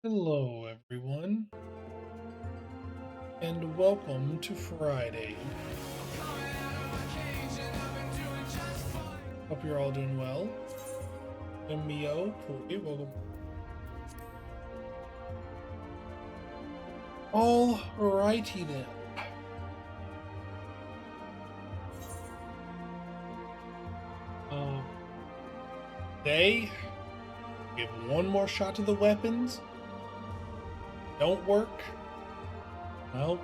Hello, everyone, and welcome to Friday. Hope you're all doing well. I'm Mio. Welcome. All righty then. Today, give one more shot to the weapons. Don't work. Well,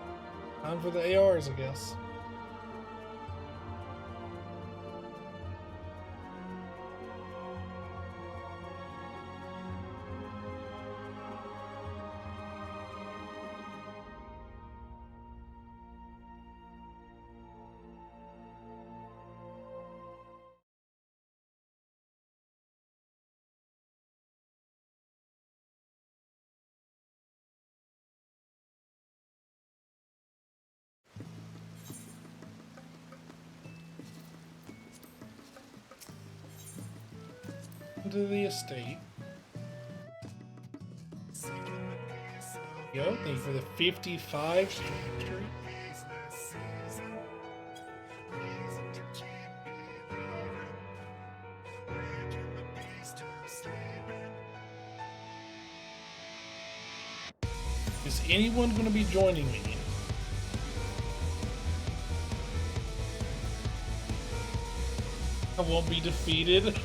time for the ARs, I guess. Into the estate. Yo, thank you for the 55 street. Is anyone going to be joining me? I won't be defeated.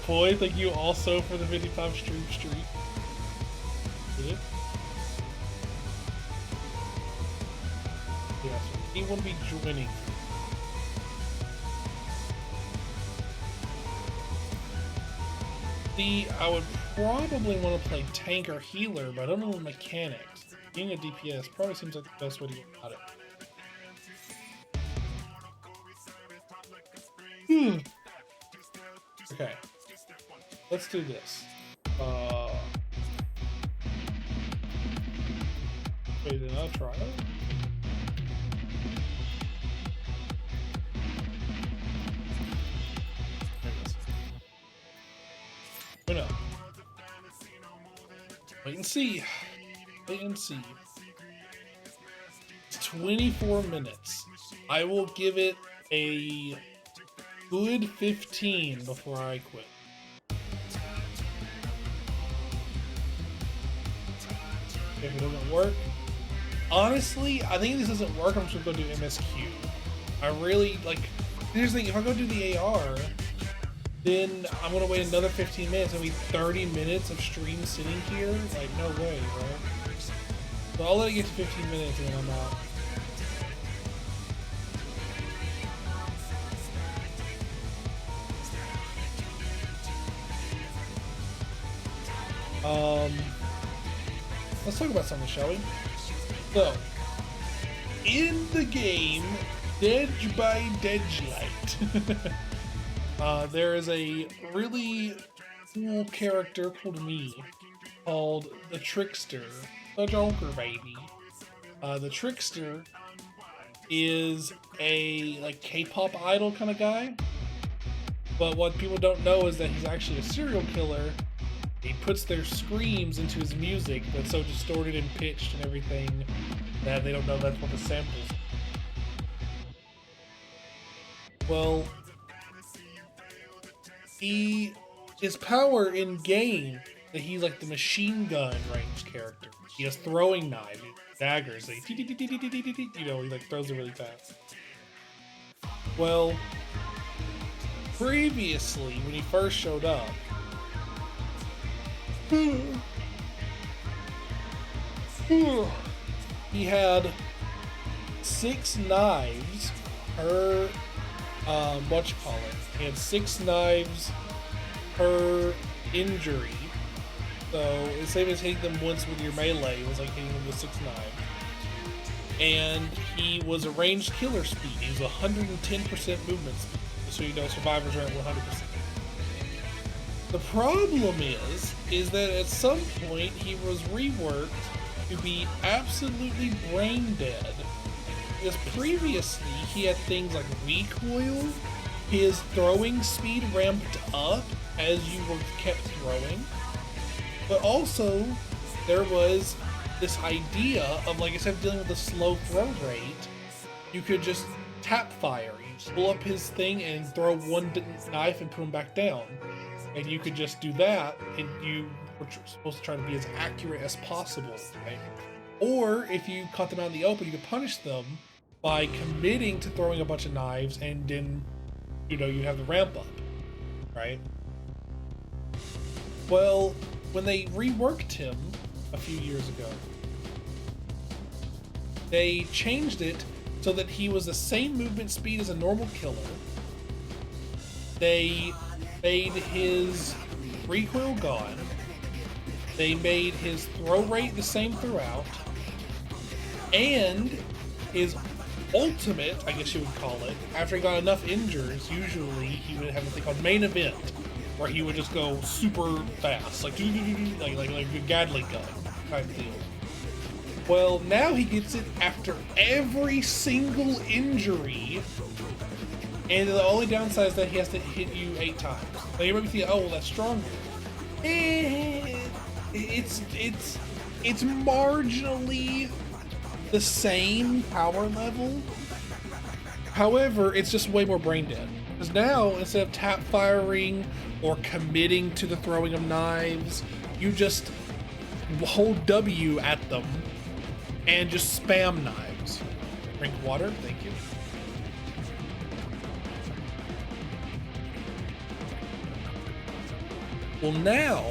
Boy, thank you also for the 55 street. Did it? Yeah, so anyone be joining? See, I would probably want to play tank or healer, but I don't know the mechanics. Being a DPS probably seems like the best way to go about it. Okay. Let's do this. Wait, did I try it? Or no? Wait and see. Wait and see. It's 24 minutes. I will give it a good 15 before I quit. If it doesn't work, honestly, I think if this doesn't work, I'm just gonna go do MSQ. I really like. Here's the thing: if I go do the AR, then I'm gonna wait another 15 minutes. It'll be 30 minutes of stream sitting here. Like, no way, right? So I'll let it get to 15 minutes and then I'm out. Let's talk about something, shall we? So, in the game Dead by Deadlight, there is a really cool character called me, called the Trickster, the Joker baby. The Trickster is a like K-pop idol kind of guy, but what people don't know is that he's actually a serial killer. He puts their screams into his music, but so distorted and pitched and everything that they don't know that's what the samples. Well, his power in game that he's like the machine gun range character. He has throwing knives, daggers. Like, you know, he like throws it really fast. Well, previously when he first showed up, he had 6 knives per he had 6 knives per injury. So it's same as hitting them once with your melee. It was like hitting them with 6 knives. And he was a ranged killer speed. He was 110% movement speed. So you know survivors are at 100%. The problem is that at some point he was reworked to be absolutely brain dead. Because previously he had things like recoil, his throwing speed ramped up as you were kept throwing, But also, there was this idea of, like, instead of dealing with the slow throw rate, you could just tap fire. You pull up his thing and throw one knife and put him back down. And you could just do that, and you were supposed to try to be as accurate as possible, right? Or if you caught them out in the open, you could punish them by committing to throwing a bunch of knives, and then, you have the ramp up, right? Well, when they reworked him a few years ago, they changed it so that he was the same movement speed as a normal killer. They made his recoil gone. They made his throw rate the same throughout. And his ultimate, I guess you would call it, after he got enough injures, usually he would have a thing called main event, where he would just go super fast, like a Gatling gun type deal. Well, now he gets it after every single injury, and the only downside is that he has to hit you 8 times. Now you might be thinking, oh, well, that's stronger. It's marginally the same power level. However, it's just way more brain dead. Because now, instead of tap firing or committing to the throwing of knives, you just hold W at them and just spam knives. Drink water, thank you. Well, now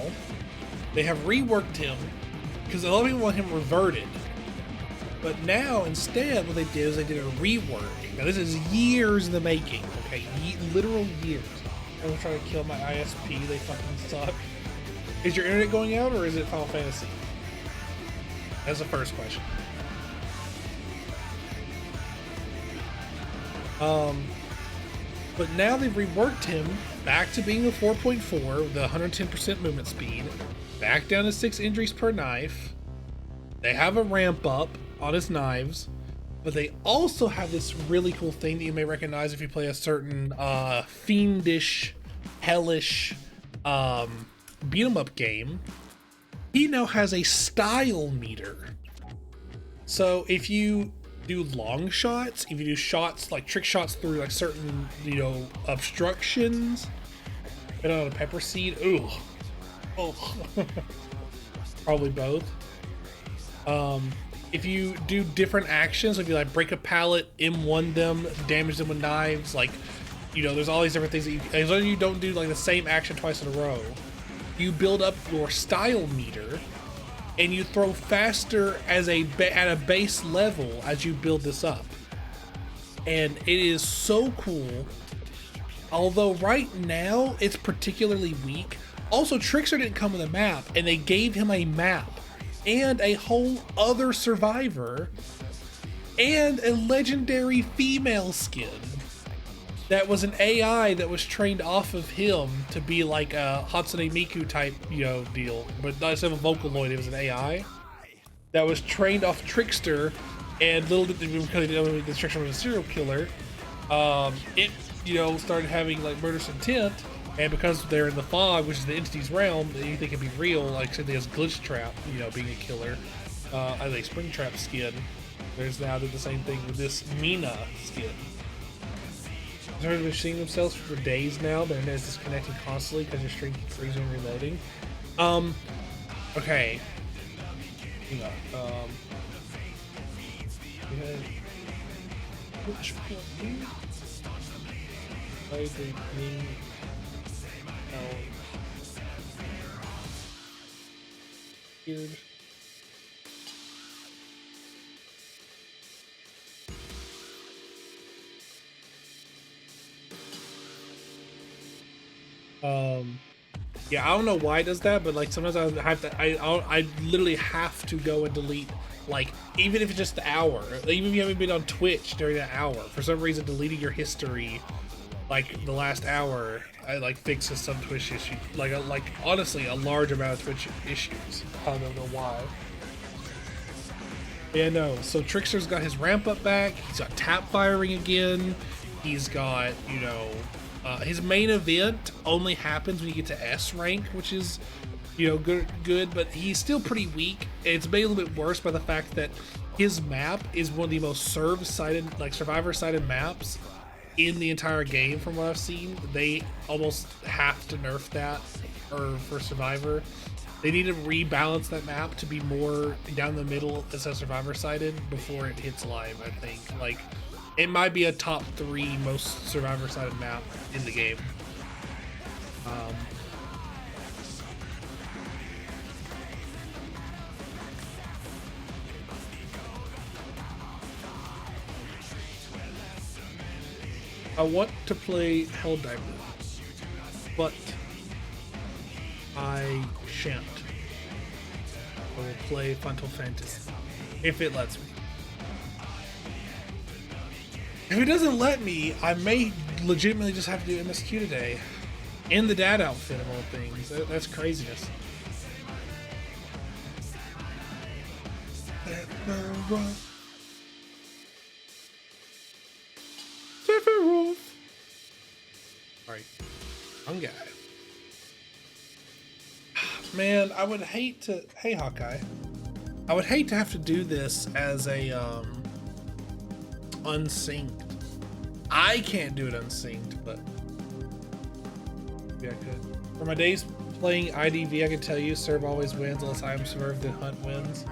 they have reworked him because a lot of people want him reverted. But now, instead, what they did is they did a rework. Now, this is years in the making, okay? Literal years. I'm gonna try to kill my ISP. They fucking suck. Is your internet going out, or is it Final Fantasy? That's the first question. But now they've reworked him back to being a 4.4 with 110% movement speed, back down to 6 injuries per knife. They have a ramp up on his knives, but they also have this really cool thing that you may recognize if you play a certain fiendish, hellish beat 'em up game. He now has a style meter. So if you do long shots, if you do shots like trick shots through like certain obstructions, put on a pepper seed, probably both. If you do different actions, if you like break a pallet, M1 them, damage them with knives, like there's all these different things that as long as you don't do like the same action twice in a row, you build up your style meter. And you throw faster at a base level as you build this up. And it is so cool. Although right now it's particularly weak. Also, Trickster didn't come with a map, and they gave him a map and a whole other survivor and a legendary female skin that was an AI that was trained off of him to be like a Hatsune Miku type, deal. But not instead of a Vocaloid, it was an AI that was trained off Trickster, and because the Trickster was a serial killer, it, started having like murderous intent, and because they're in the fog, which is the entity's realm, anything can be real, like say there's Glitch Trap, being a killer, as a Springtrap skin. There's now did the same thing with this Mina skin. They're machine themselves for days now. Their internet is disconnecting constantly because your stream keeps freezing and reloading. Okay. Hang on. Which one? Play the game. Weird. Yeah, I don't know why it does that, but like sometimes I have to, I literally have to go and delete, like, even if it's just the hour, even if you haven't been on Twitch during that hour, for some reason deleting your history, like the last hour, I like fixes some Twitch issue, like honestly a large amount of Twitch issues. I don't know why. Yeah, no. So Trickster's got his ramp up back. He's got tap firing again. He's got his main event only happens when you get to S rank, which is you know, good, but he's still pretty weak. It's made a little bit worse by the fact that his map is one of the most survivor-sided maps in the entire game. From what I've seen, they almost have to nerf that, or for Survivor, they need to rebalance that map to be more down the middle as a Survivor-sided before it hits live. I think like it might be a top 3 most Survivor-sided map in the game. I want to play Helldiver, but I shan't. I will play Final Fantasy if it lets me. If it doesn't let me, I may legitimately just have to do MSQ today. In the dad outfit of all things. That's craziness. Alright. Young guy. Man, I would hate to... Hey, Hawkeye. I would hate to have to do this as a, unsynced. I can't do it unsynced, but... maybe I could. For my days playing IDV, I can tell you, Serve always wins unless I am served and Hunt wins.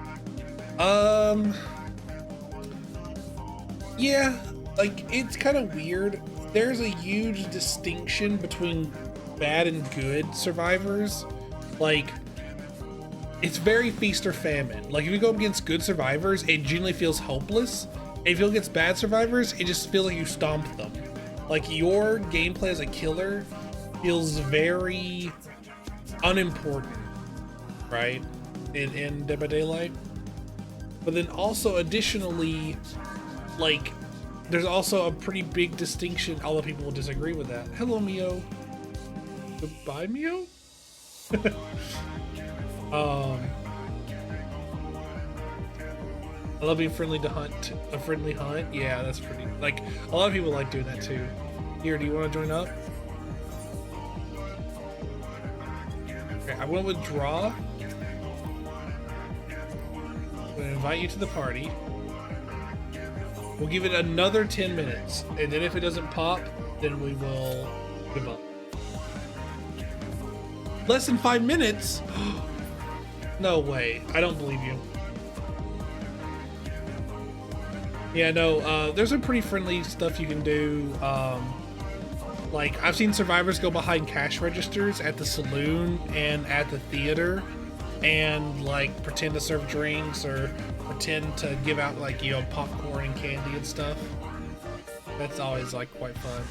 Yeah, like, it's kind of weird. There's a huge distinction between bad and good survivors. Like, it's very feast or famine. Like, if you go up against good survivors, it genuinely feels hopeless. And if you go against bad survivors, it just feels like you stomped them. Like, your gameplay as a killer feels very unimportant, right? In Dead by Daylight. But then also, additionally, like, there's also a pretty big distinction. Although people will disagree with that. Hello, Mio. Goodbye, Mio? I love being friendly to hunt. A friendly hunt? Yeah, that's pretty... like, a lot of people like doing that too. Here, do you want to join up? Okay, I'm going to withdraw. I'm going to invite you to the party. We'll give it another 10 minutes. And then if it doesn't pop, then we will give up. Less than 5 minutes? No way. I don't believe you. Yeah, no, there's some pretty friendly stuff you can do. Like, I've seen survivors go behind cash registers at the saloon and at the theater and, like, pretend to serve drinks or pretend to give out, like, you know, popcorn and candy and stuff. That's always, like, quite fun.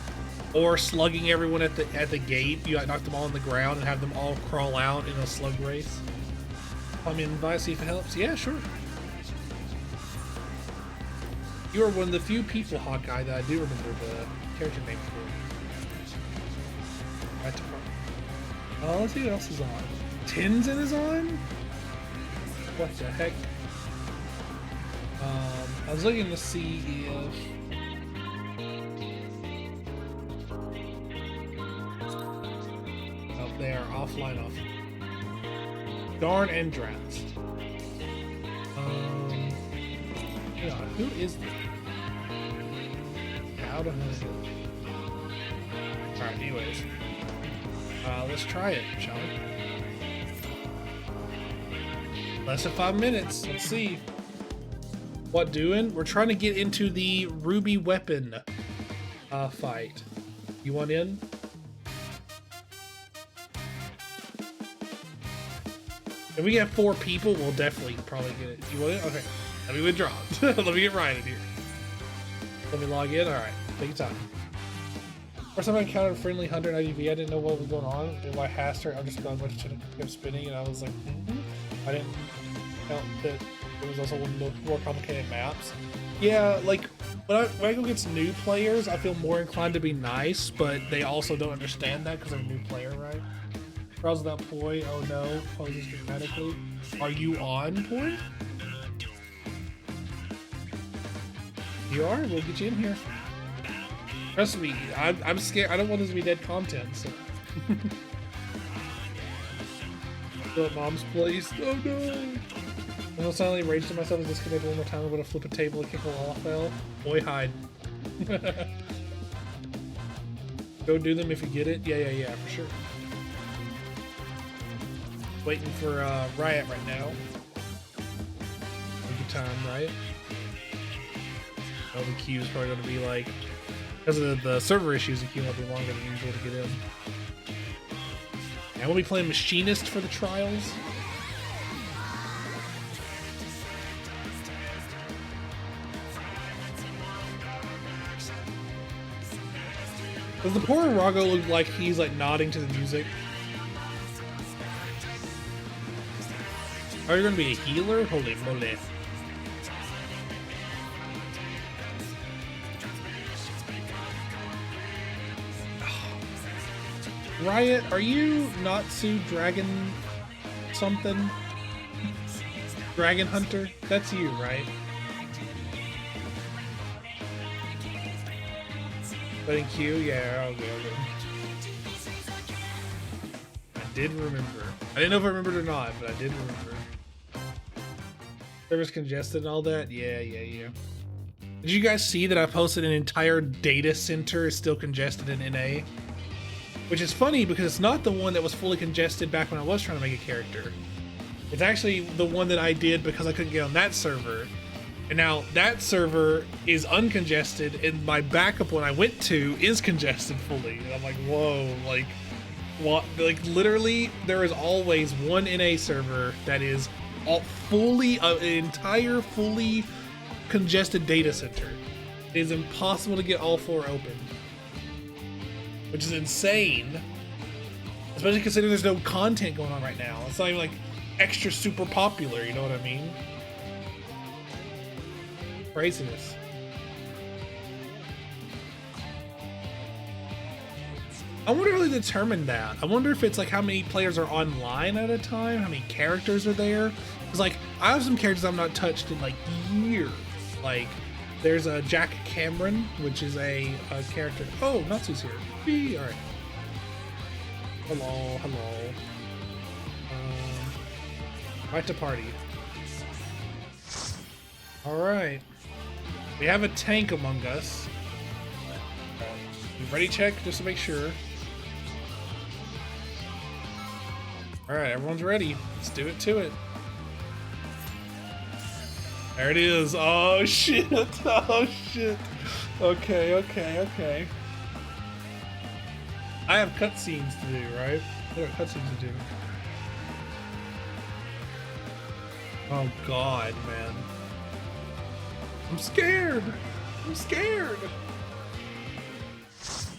Or slugging everyone at the gate. You, like, knock them all on the ground and have them all crawl out in a slug race. I mean, invite, see if it helps. Yeah, sure. You are one of the few people, Hawkeye, that I do remember the character name for. Right to front. Let's see what else is on. Tenzin is on? What the heck? I was looking to see if... oh, they are offline. Darn and Drats. Yeah, who is this? How to hunt. Alright, anyways. Let's try it, shall we? Less than 5 minutes. Let's see. What doing? We're trying to get into the Ruby Weapon fight. You want in? If we get 4 people, we'll definitely probably get it. You want it? Okay. Let me withdraw. Let me get Ryan in here. Let me log in. Alright. Take your time. First time I encountered a friendly hunter in IDV, I didn't know what was going on. And I asked her, I'm just going to kept spinning, and I was like, I didn't count that it was also one of the more complicated maps. Yeah, like, when I go against new players, I feel more inclined to be nice, but they also don't understand that because they're a new player, right? Browse without poi, oh no, poses dramatically. Are you on poi? You are? We'll get you in here. Trust me, I'm scared. I don't want this to be dead content, so. Still at mom's place. Oh no! I silently raged at myself and disconnected one more time. I would have flipped a table and kick a wall fell. Boy, hide. Go do them if you get it. Yeah, for sure. Waiting for Riot right now. Good time, right? Oh, the queue is probably going to be like, because of the server issues, the queue might be longer than usual to get in. And we'll be playing Machinist for the trials. Does the poor Rago look like he's like nodding to the music? Are you going to be a healer? Holy moly. Riot, are you Natsu Dragon something? Dragon Hunter? That's you, right? But in Q, yeah, okay. I did remember. I didn't know if I remembered or not, but I did remember. Server's congested and all that? Yeah. Did you guys see that I posted an entire data center is still congested in NA? Which is funny because it's not the one that was fully congested back when I was trying to make a character. It's actually the one that I did because I couldn't get on that server. And now that server is uncongested and my backup one I went to is congested fully. And I'm like, whoa, like, what? Like, literally, there is always one NA server that is all fully, an entire fully congested data center. It is impossible to get all four open. Which is insane, especially considering there's no content going on right now. It's not even like extra super popular, you know what I mean? Craziness. I wonder how they determine that. I wonder if it's like how many players are online at a time, how many characters are there. Because like, I have some characters I've not touched in like years. Like, there's a Jack Cameron, which is a character. Oh, Natsu's here. All right. Hello. Right to party. All right. We have a tank among us. Ready check just to make sure. All right, everyone's ready. Let's do it to it. There it is. Oh shit. Oh shit. Okay. I have cutscenes to do, right? There are cutscenes to do. Oh god, man. I'm scared.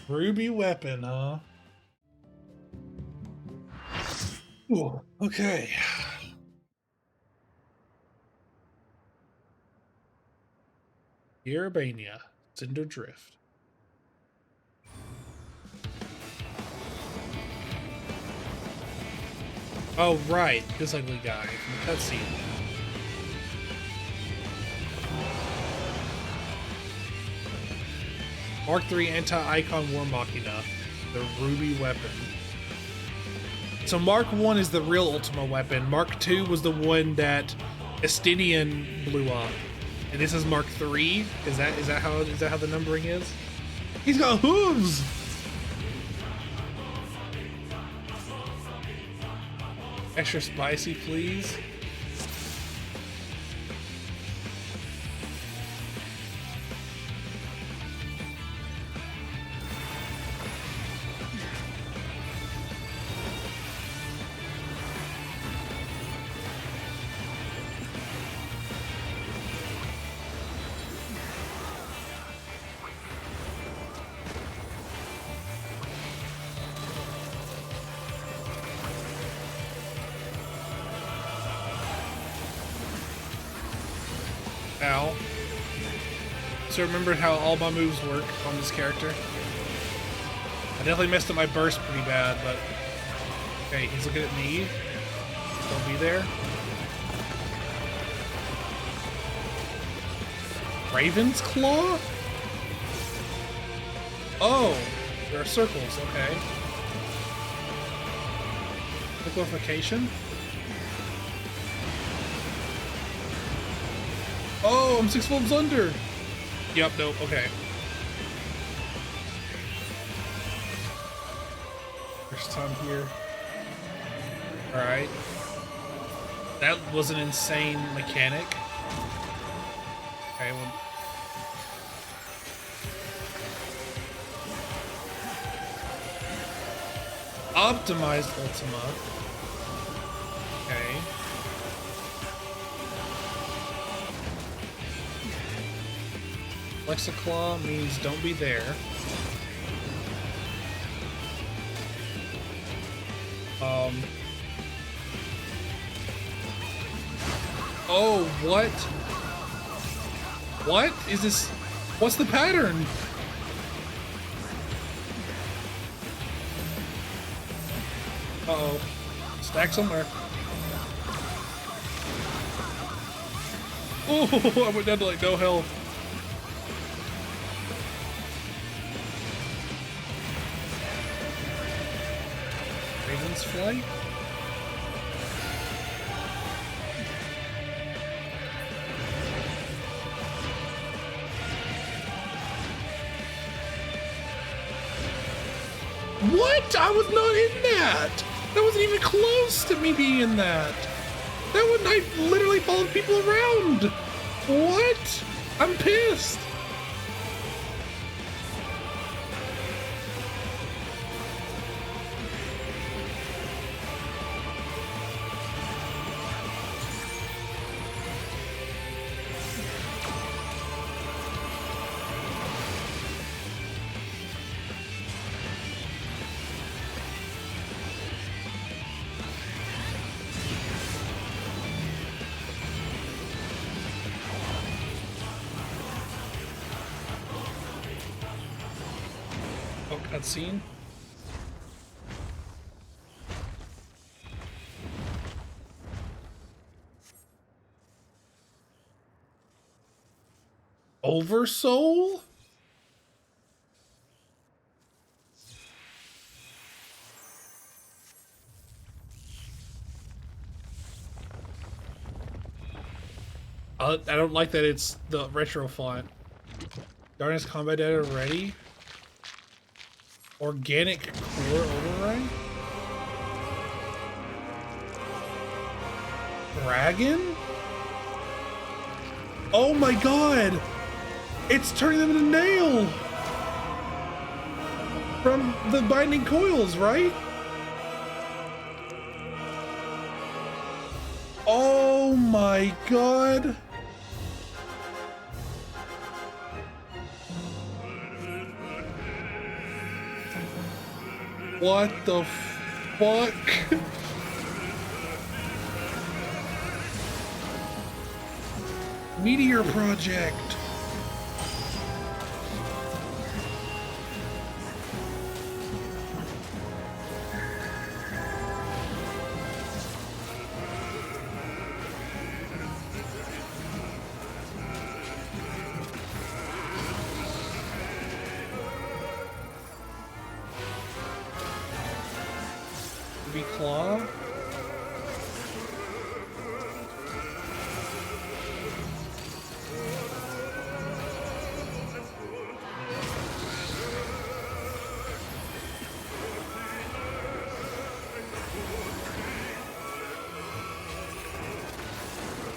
Ruby weapon, huh? Ooh, okay. Erebania, Cinder Drift. Oh, right. This ugly guy from the cutscene. Mark III Anti-Icon War Machina, the Ruby weapon. So Mark I is the real Ultima weapon. Mark II was the one that Estinian blew up. And this is Mark III? Is that how the numbering is? He's got hooves! Extra spicy, please. Ow. So remember how all my moves work on this character. I definitely messed up my burst pretty bad, but... Okay, he's looking at me. Don't be there. Raven's Claw? Oh, there are circles, okay. Liquefaction? Oh, I'm 6 volts under. Yep, nope, okay. First time here. Alright. That was an insane mechanic. Okay, well. Optimized Ultima. Okay. Lexiclaw means don't be there. Oh, what? What is this? What's the pattern? Uh-oh. Stack somewhere. Oh, I went down to like no health. Raven's Flight? What? I was not in that! That wasn't even close to me being in that! That one, I literally followed people around! What? I'm pissed! Oh, cutscene. Oversoul? I don't like that it's the retro font. Darkness combat data ready. Organic core override? Dragon? Oh my god! It's turning them into nail! From the binding coils, right? Oh my god! What the fuck? Meteor Project. Claw.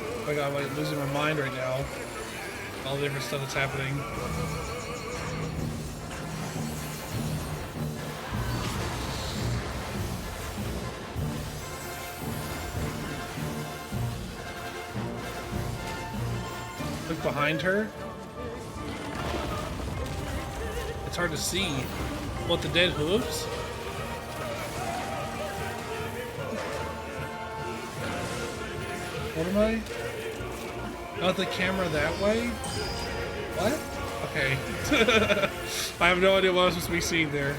Oh my god, I'm like losing my mind right now. All the different stuff that's happening. Look behind her. It's hard to see. What, the dead hooves? What am I? Not the camera that way? What? Okay. I have no idea what I was supposed to be seeing there.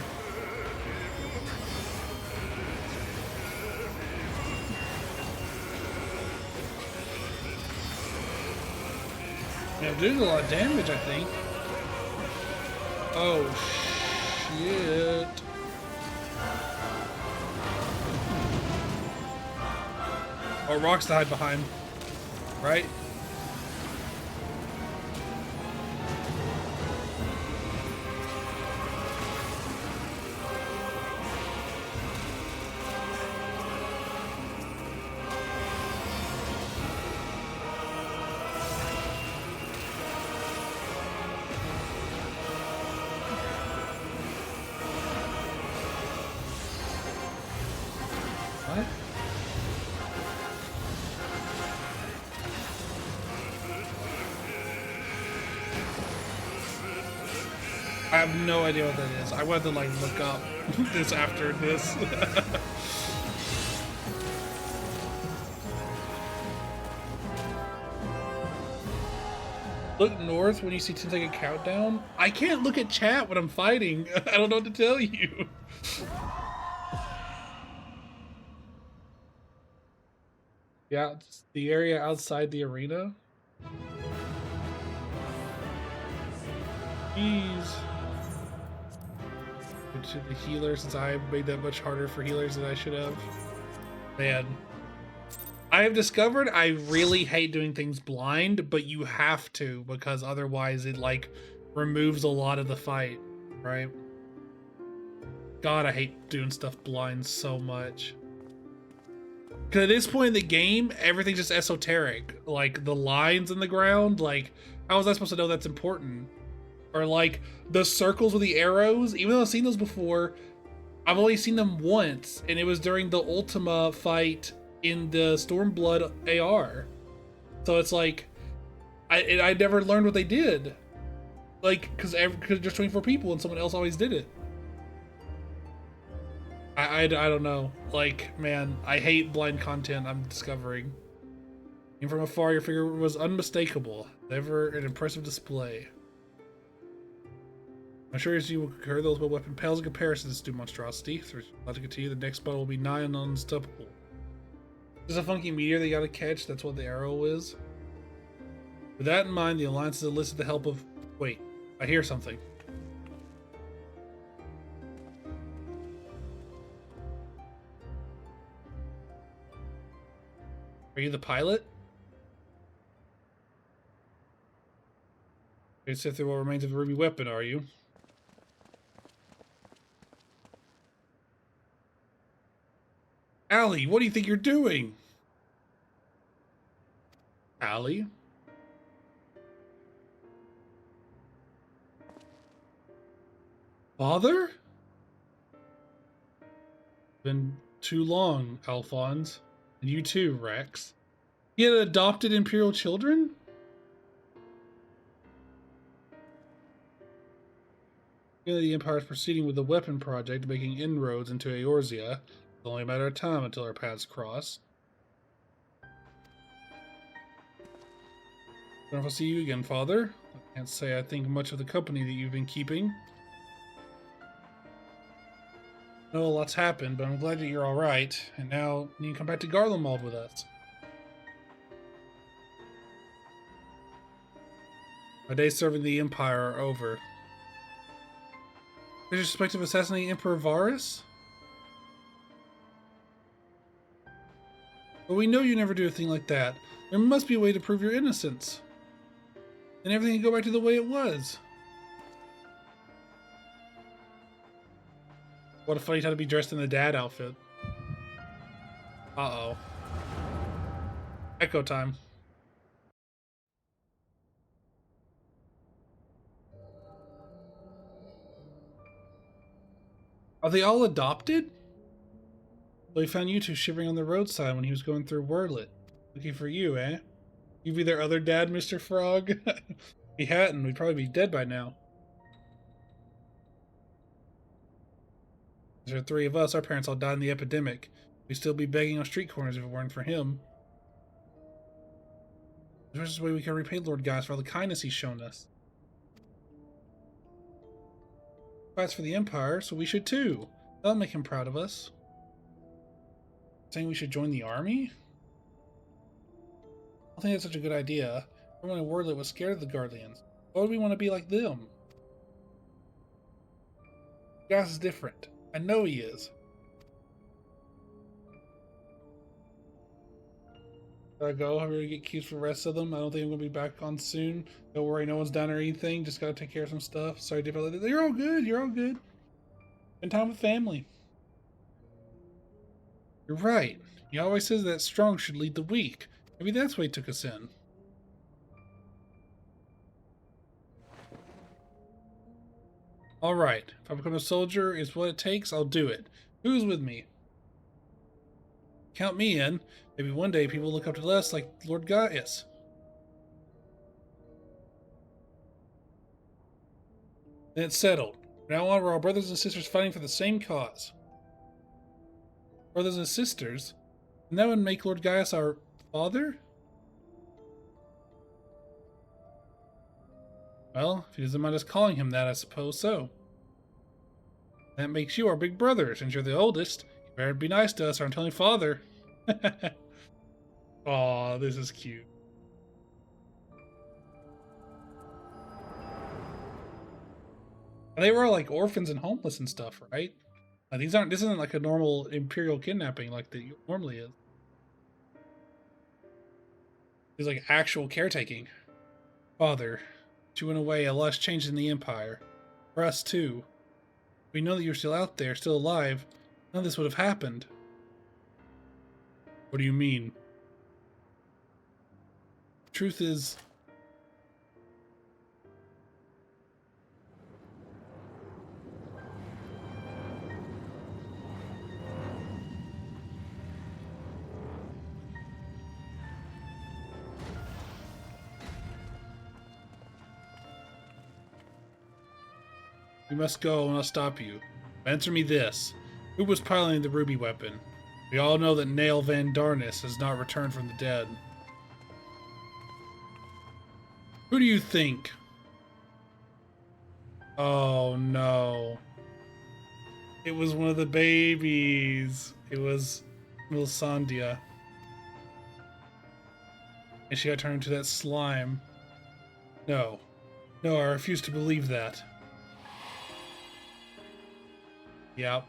Yeah, doing a lot of damage, I think. Oh, shit. Oh, rocks to hide behind. Right? What? I have no idea what that is. I went to like look up this after this. Look north when you see 10-second countdown. I can't look at chat when I'm fighting. I don't know what to tell you. Yeah, it's the area outside the arena. Jeez. To the healer, since I made that much harder for healers than I should have. Man. I have discovered I really hate doing things blind, but you have to, because otherwise it like removes a lot of the fight, right? God, I hate doing stuff blind so much. Because at this point in the game, everything's just esoteric. Like the lines in the ground, like how was I supposed to know that's important? Or like the circles with the arrows, even though I've seen those before, I've only seen them once, and it was during the Ultima fight in the Stormblood AR. So it's like, I never learned what they did. Like, because there's 24 people and someone else always did it. I don't know. Like, man, I hate blind content I'm discovering. And from afar, your figure was unmistakable. Never an impressive display. I'm sure as you will concur, those weapon pales in comparison to this new monstrosity. So about to continue, the next battle will be nigh and unstoppable. There's a funky meteor they gotta catch, that's what the arrow is. With that in mind, the Alliance has enlisted the help of... Wait, I hear something. Are you the pilot? You sift through what remains of the ruby weapon, are you? Allie, what do you think you're doing? Allie? Father? Been too long, Alphonse. And you too, Rex. He had adopted Imperial children? The Empire is proceeding with the weapon project, making inroads into Eorzea. It's only a matter of time until our paths cross. Wonderful to see you again, Father. I can't say I think much of the company that you've been keeping. I know a lot's happened, but I'm glad that you're alright. And now you can come back to Garlemald with us. My days serving the Empire are over. There's a suspect of assassinating Emperor Varus? But we know you never do a thing like that. There must be a way to prove your innocence. And everything can go back to the way it was. What a funny time to be dressed in the dad outfit. Uh-oh. Echo time. Are they all adopted? Well, he found you two shivering on the roadside when he was going through Wordlet. Looking for you, eh? You be their other dad, Mr. Frog? If he hadn't, we'd probably be dead by now. There are three of us. Our parents all died in the epidemic. We'd still be begging on street corners if it weren't for him. There's just a way we can repay Lord Gaius for all the kindness he's shown us. He fights for the Empire, so we should too. That'll make him proud of us. Saying we should join the army? I don't think that's such a good idea. Everyone in Wordlet was scared of the Guardians. Why would we want to be like them? Gaius is different. I know he is. Gotta go. I'm gonna get keys for the rest of them. I don't think I'm gonna be back on soon. Don't worry, no one's down or anything. Just gotta take care of some stuff. Sorry, different. You're all good. You're all good. Spend time with family. You're right. He always says that strong should lead the weak. Maybe that's why he took us in. Alright. If I become a soldier is what it takes, I'll do it. Who's with me? Count me in. Maybe one day people look up to us like Lord Gaius. Then it's settled. From now on, we're all brothers and sisters fighting for the same cause. Brothers and sisters? And that would make Lord Gaius our father? Well, if he doesn't mind us calling him that, I suppose so. That makes you our big brother. Since you're the oldest, you better be nice to us or I'm telling father. Aw, this is cute. They were all like orphans and homeless and stuff, right? This isn't like a normal imperial kidnapping like that normally is. It's like actual caretaking. Father, you went away, a lot's changed in the Empire. For us too. We know that you're still out there, still alive. None of this would have happened. What do you mean? Truth is... We must go and I'll stop you. Answer me this. Who was piloting the ruby weapon? We all know that Nail Van Darnus has not returned from the dead. Who do you think? Oh no. It was one of the babies. It was Milsandia. And she got turned into that slime. No. No, I refuse to believe that. Yep.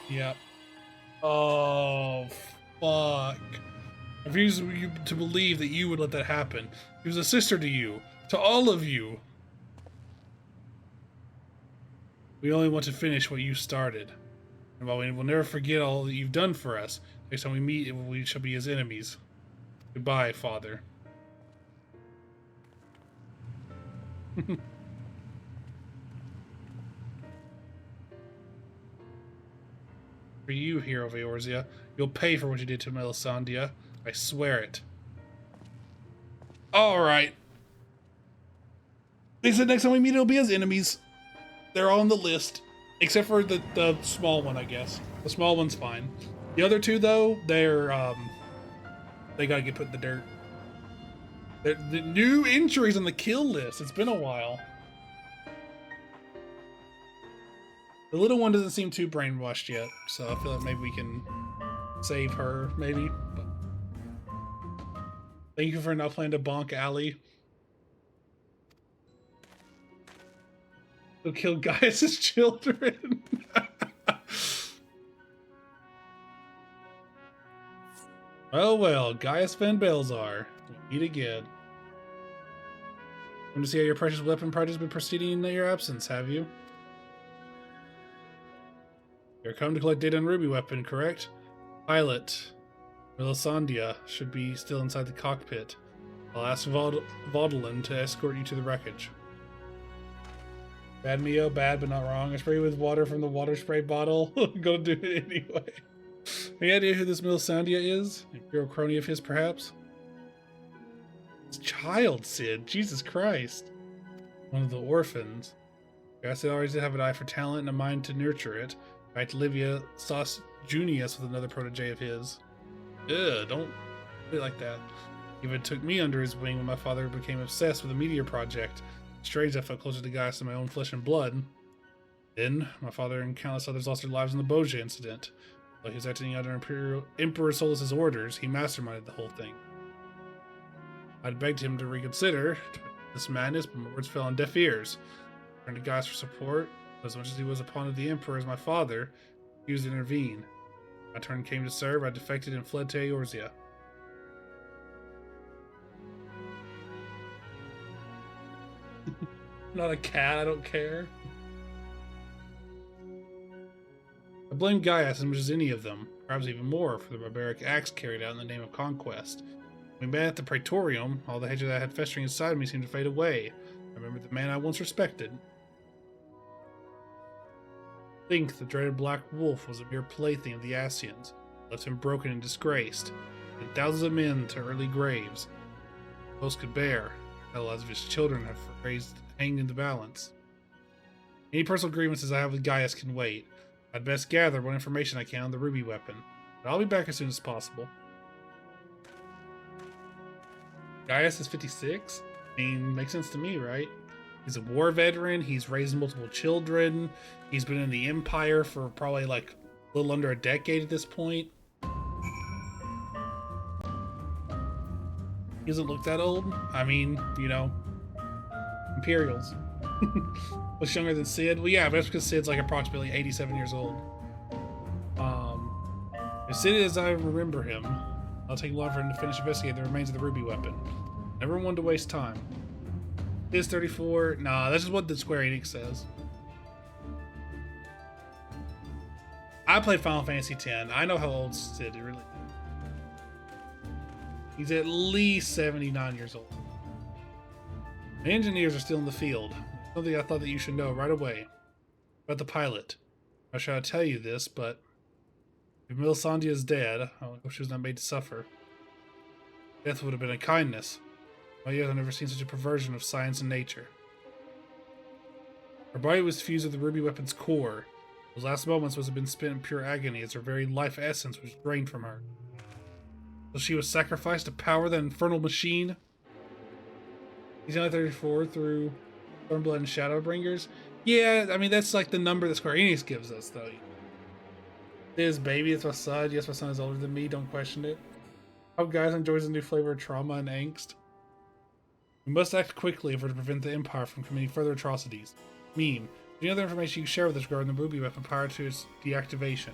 Yep. Oh, fuck. I refuse to believe that you would let that happen. She was a sister to you. To all of you. We only want to finish what you started. And while we will never forget all that you've done for us, next time we meet, we shall be as enemies. Goodbye, Father. For you, Hero of Eorzea, you'll pay for what you did to Melisandre. I swear it. Alright. They said next time we meet, it'll be as enemies. They're all on the list. Except for the small one, I guess. The small one's fine. The other two, though, they gotta get put in the dirt. They're the new entries on the kill list. It's been a while. The little one doesn't seem too brainwashed yet, so I feel like maybe we can save her, maybe. But thank you for not playing to bonk Allie. He'll kill Gaius' children. Well, Gaius Van Belzar. We'll meet again. Want to see how your precious weapon project has been proceeding in your absence, have you? You're come to collect data on Ruby Weapon, correct? Pilot Melisandre should be still inside the cockpit. I'll ask Vaudeline to escort you to the wreckage. Bad Mio, bad but not wrong. I spray you with water from the water spray bottle. I'm gonna do it anyway. Any idea who this Melisandre is? A hero crony of his, perhaps? It's child, Sid. Jesus Christ. One of the orphans. Guess I always did have an eye for talent and a mind to nurture it. In fact, Livia sauced Junius with another protege of his. Ugh, don't be like that. Even took me under his wing when my father became obsessed with the Meteor Project. Strange I felt closer to Gaius than my own flesh and blood. Then, my father and countless others lost their lives in the Boja incident. While he was acting under Emperor Solus's orders, he masterminded the whole thing. I'd begged him to reconsider this madness, but my words fell on deaf ears. I turned to Gaius for support. As much as he was a pawn of the Emperor as my father, he was to intervene. My turn came to serve, I defected and fled to Eorzea. Not a cat, I don't care. I blame Gaius as much as any of them, perhaps even more, for the barbaric acts carried out in the name of conquest. When we met at the Praetorium, all the hatred I had festering inside me seemed to fade away. I remembered the man I once respected. Think the dreaded Black Wolf was a mere plaything of the Ascians. left him broken and disgraced, and thousands of men to early graves. Most could bear, the lives of his children have raised hanged in the balance. Any personal grievances I have with Gaius can wait. I'd best gather what information I can on the ruby weapon, but I'll be back as soon as possible. Gaius is 56? I mean, makes sense to me, right? He's a war veteran, he's raised multiple children, he's been in the Empire for probably like a little under a decade at this point. He doesn't look that old. I mean, you know, Imperials. Was younger than Cid. Well, yeah, but that's because Cid's like approximately 87 years old. If Cid is, I remember him, I'll take long for him to finish investigating the remains of the ruby weapon. Never one to waste time. Is 34? Nah, that's just what the Square Enix says. I played Final Fantasy X. I know how old Cid really is. He's at least 79 years old. The engineers are still in the field. Something I thought that you should know right away. About the pilot. How should I tell you this, but if Melisandre is dead, I hope she was not made to suffer. Death would have been a kindness. My years I've never seen such a perversion of science and nature. Her body was fused with the ruby weapon's core. Those last moments must have been spent in pure agony as her very life essence was drained from her. So she was sacrificed to power that infernal machine? He's only 34 through Stormblood and Shadowbringers? Yeah, I mean, that's like the number that Square Enix gives us, though. His baby, it's my son. Yes, my son is older than me, don't question it. Hope guys enjoys the new flavor of trauma and angst. We must act quickly if we're to prevent the Empire from committing further atrocities. Meme, any other information you can share with us regarding the ruby weapon prior to its deactivation?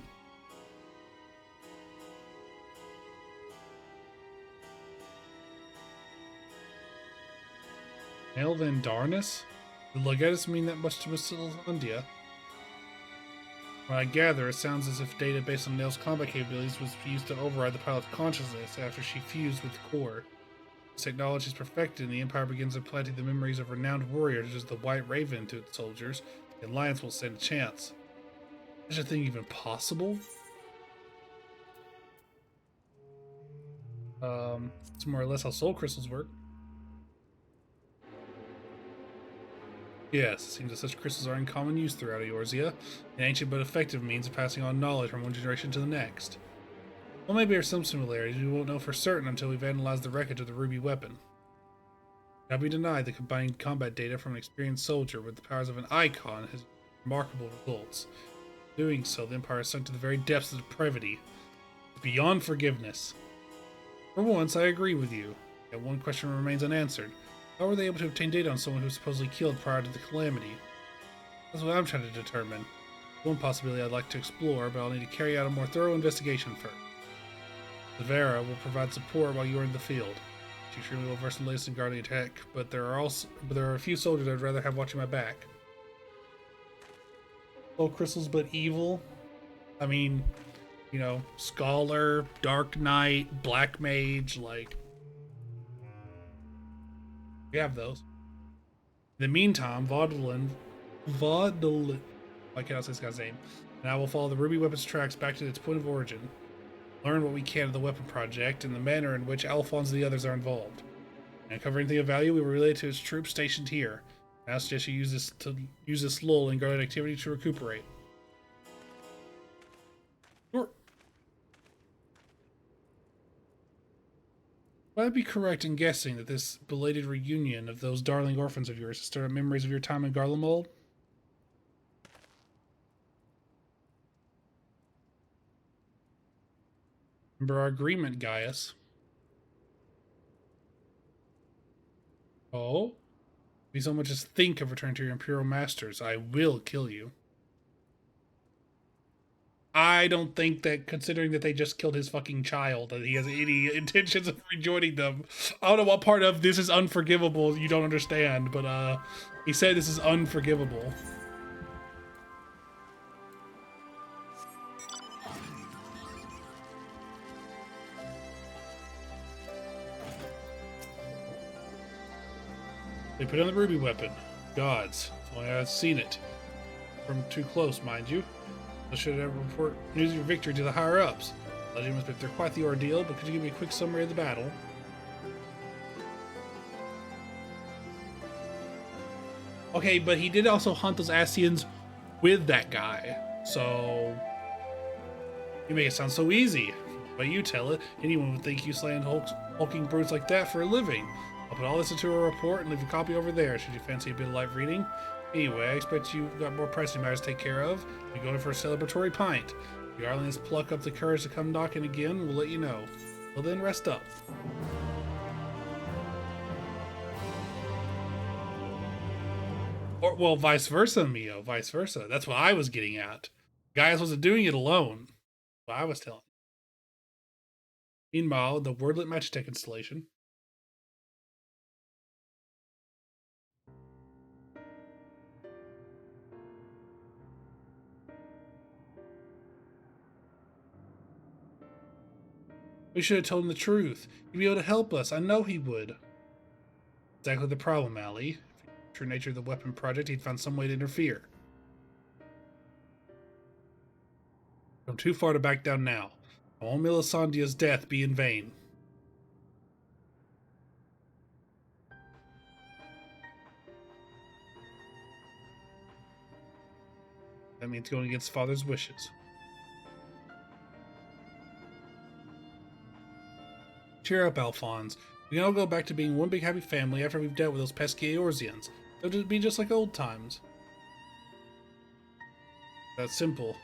Hail Van Darnus? Did Legatus mean that much to Miss Melisandre? When I gather, it sounds as if data based on Nail's combat capabilities was used to override the pilot's consciousness after she fused with the core. This technology is perfected, and the Empire begins implanting the memories of renowned warriors such as the White Raven to its soldiers. The Alliance will stand a chance. Is such a thing even possible? It's more or less how soul crystals work. Yes, it seems that such crystals are in common use throughout Eorzea, an ancient but effective means of passing on knowledge from one generation to the next. Well, maybe there are some similarities we won't know for certain until we've analyzed the wreckage of the ruby weapon. It cannot be denied that combining combat data from an experienced soldier with the powers of an icon has remarkable results. Doing so, the Empire is sunk to the very depths of depravity, beyond forgiveness. For once, I agree with you, yet one question remains unanswered. How were they able to obtain data on someone who was supposedly killed prior to the calamity? That's what I'm trying to determine. One possibility I'd like to explore, but I'll need to carry out a more thorough investigation first. Zavera will provide support while you are in the field. She's extremely well versed in the latest in guarding tech, but there are a few soldiers I'd rather have watching my back. Soul crystals, but evil. I mean, you know, Scholar, Dark Knight, Black Mage, like. We have those. In the meantime, Vaudeline, I cannot say this guy's name, and I will follow the ruby weapon's tracks back to its point of origin. Learn what we can of the weapon project and the manner in which Alphonse and the others are involved. And cover anything of value, we will relay to its troops stationed here. I suggest you use this lull in guarded activity to recuperate. Sure. Would I be correct in guessing that this belated reunion of those darling orphans of yours has stirred up memories of your time in Garlemald? Remember our agreement, Gaius. Oh? If you so much as think of returning to your Imperial Masters, I will kill you. I don't think that, considering that they just killed his fucking child, that he has any intentions of rejoining them. I don't know what part of this is unforgivable you don't understand, but he said this is unforgivable. They put on the ruby weapon. Gods. If only I had seen it. From too close, mind you. I should have report news of your victory to the higher-ups. Legend must be through quite the ordeal, but could you give me a quick summary of the battle? Okay, but he did also hunt those Ascians with that guy, so you make it sound so easy. But you tell it, anyone would think you slaying hulking brutes like that for a living. I'll put all this into a report and leave a copy over there. Should you fancy a bit of light reading? Anyway, I expect you've got more pressing matters to take care of. You're going for a celebratory pint. If your islands pluck up the courage to come knocking again, we'll let you know. Well then, rest up. Or, well, vice versa, Mio. Vice versa. That's what I was getting at. Gaius wasn't doing it alone. What I was telling. Meanwhile, the Wordlet Magitech installation. We should have told him the truth. He'd be able to help us. I know he would. Exactly the problem, Allie. If the true nature of the weapon project, he'd found some way to interfere. Come too far to back down now. I won't Melisandre's death be in vain. That means going against father's wishes. Cheer up, Alphonse. We can all go back to being one big happy family after we've dealt with those pesky Eorzeans. It'll be just like old times. That's simple.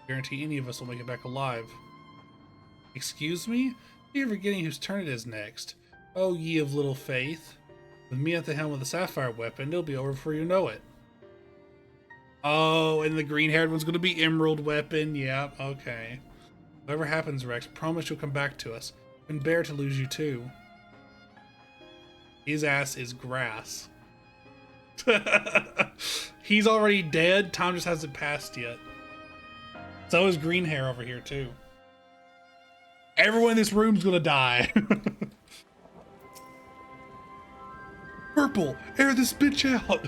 I guarantee any of us will make it back alive. Excuse me? You're forgetting whose turn it is next. Oh, ye of little faith. With me at the helm with the sapphire weapon, it'll be over before you know it. Oh, and the green-haired one's going to be Emerald weapon. Yep, okay. Whatever happens, Rex, promise you'll come back to us. And bear to lose you too. His ass is grass. He's already dead. Time just hasn't passed yet. So is green hair over here too. Everyone in this room's gonna die. Purple, air this bitch out.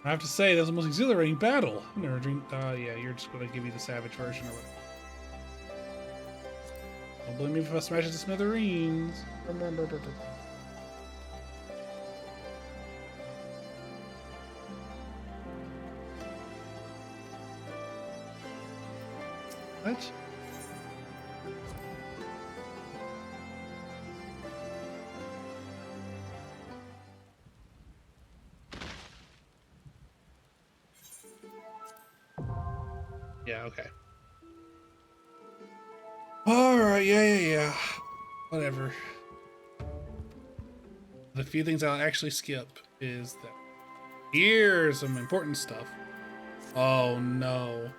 I have to say, that was the most exhilarating battle. I've never dreamed. Yeah, you're just gonna give me the savage version or whatever. Don't blame me if I smash it to smithereens. What? Yeah, okay. Alright, yeah. Whatever. The few things I'll actually skip is that here's some important stuff. Oh no.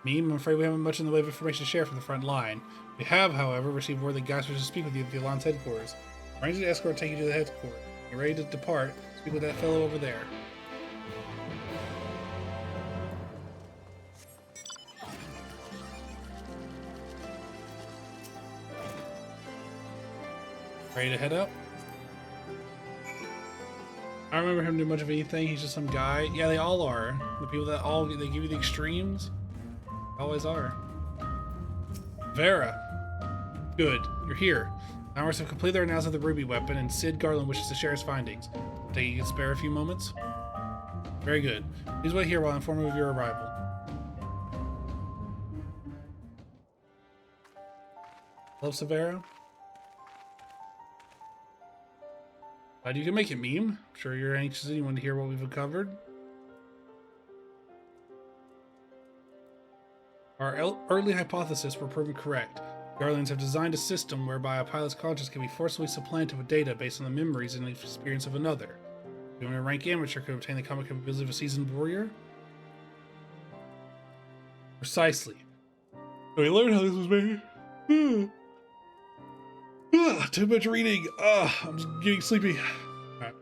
Meme, I'm afraid we haven't much in the way of information to share from the front line. We have, however, received word that Gaius wishes to speak with you at the Alliance headquarters. Arrange the escort take you to the headquarters. You're ready to depart. Speak with that fellow over there. Ready to head up? I don't remember him doing much of anything. He's just some guy. Yeah, they all are. The people that they give you the extremes. Always are. Vera. Good. You're here. Ours have completed their analysis of the ruby weapon, and Sid Garland wishes to share his findings. Think you can spare a few moments? Very good. Please wait here while I inform you of your arrival. Hello, Severa. Glad you can make it, Meme. I'm sure you're anxious anyone to hear what we've uncovered. Our early hypothesis were proven correct. Garlands have designed a system whereby a pilot's conscience can be forcibly supplanted with data based on the memories and experience of another. Even a rank amateur could obtain the comic capabilities of a seasoned warrior? Precisely. So we learned how this was made. Too much reading. I'm just getting sleepy. Right.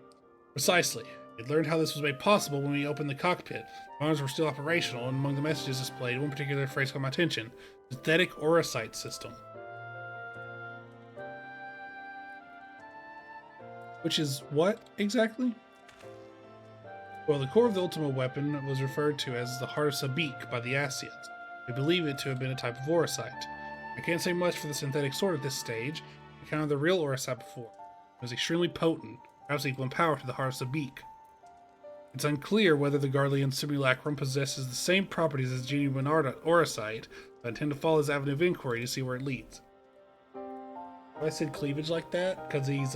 Precisely. We learned how this was made possible when we opened the cockpit. Arms were still operational, and among the messages displayed, one particular phrase caught my attention. Synthetic Auracite system. Which is what, exactly? Well, the core of the Ultima weapon was referred to as the Heart of Sabik by the Ascians. We believe it to have been a type of Orosite. I can't say much for the synthetic sword at this stage. I encountered the real Orosite before. It was extremely potent, perhaps equal in power to the heart of Sabik. It's unclear whether the Garlean simulacrum possesses the same properties as genuine Orosite, but I intend to follow his avenue of inquiry to see where it leads. I said cleavage like that because he's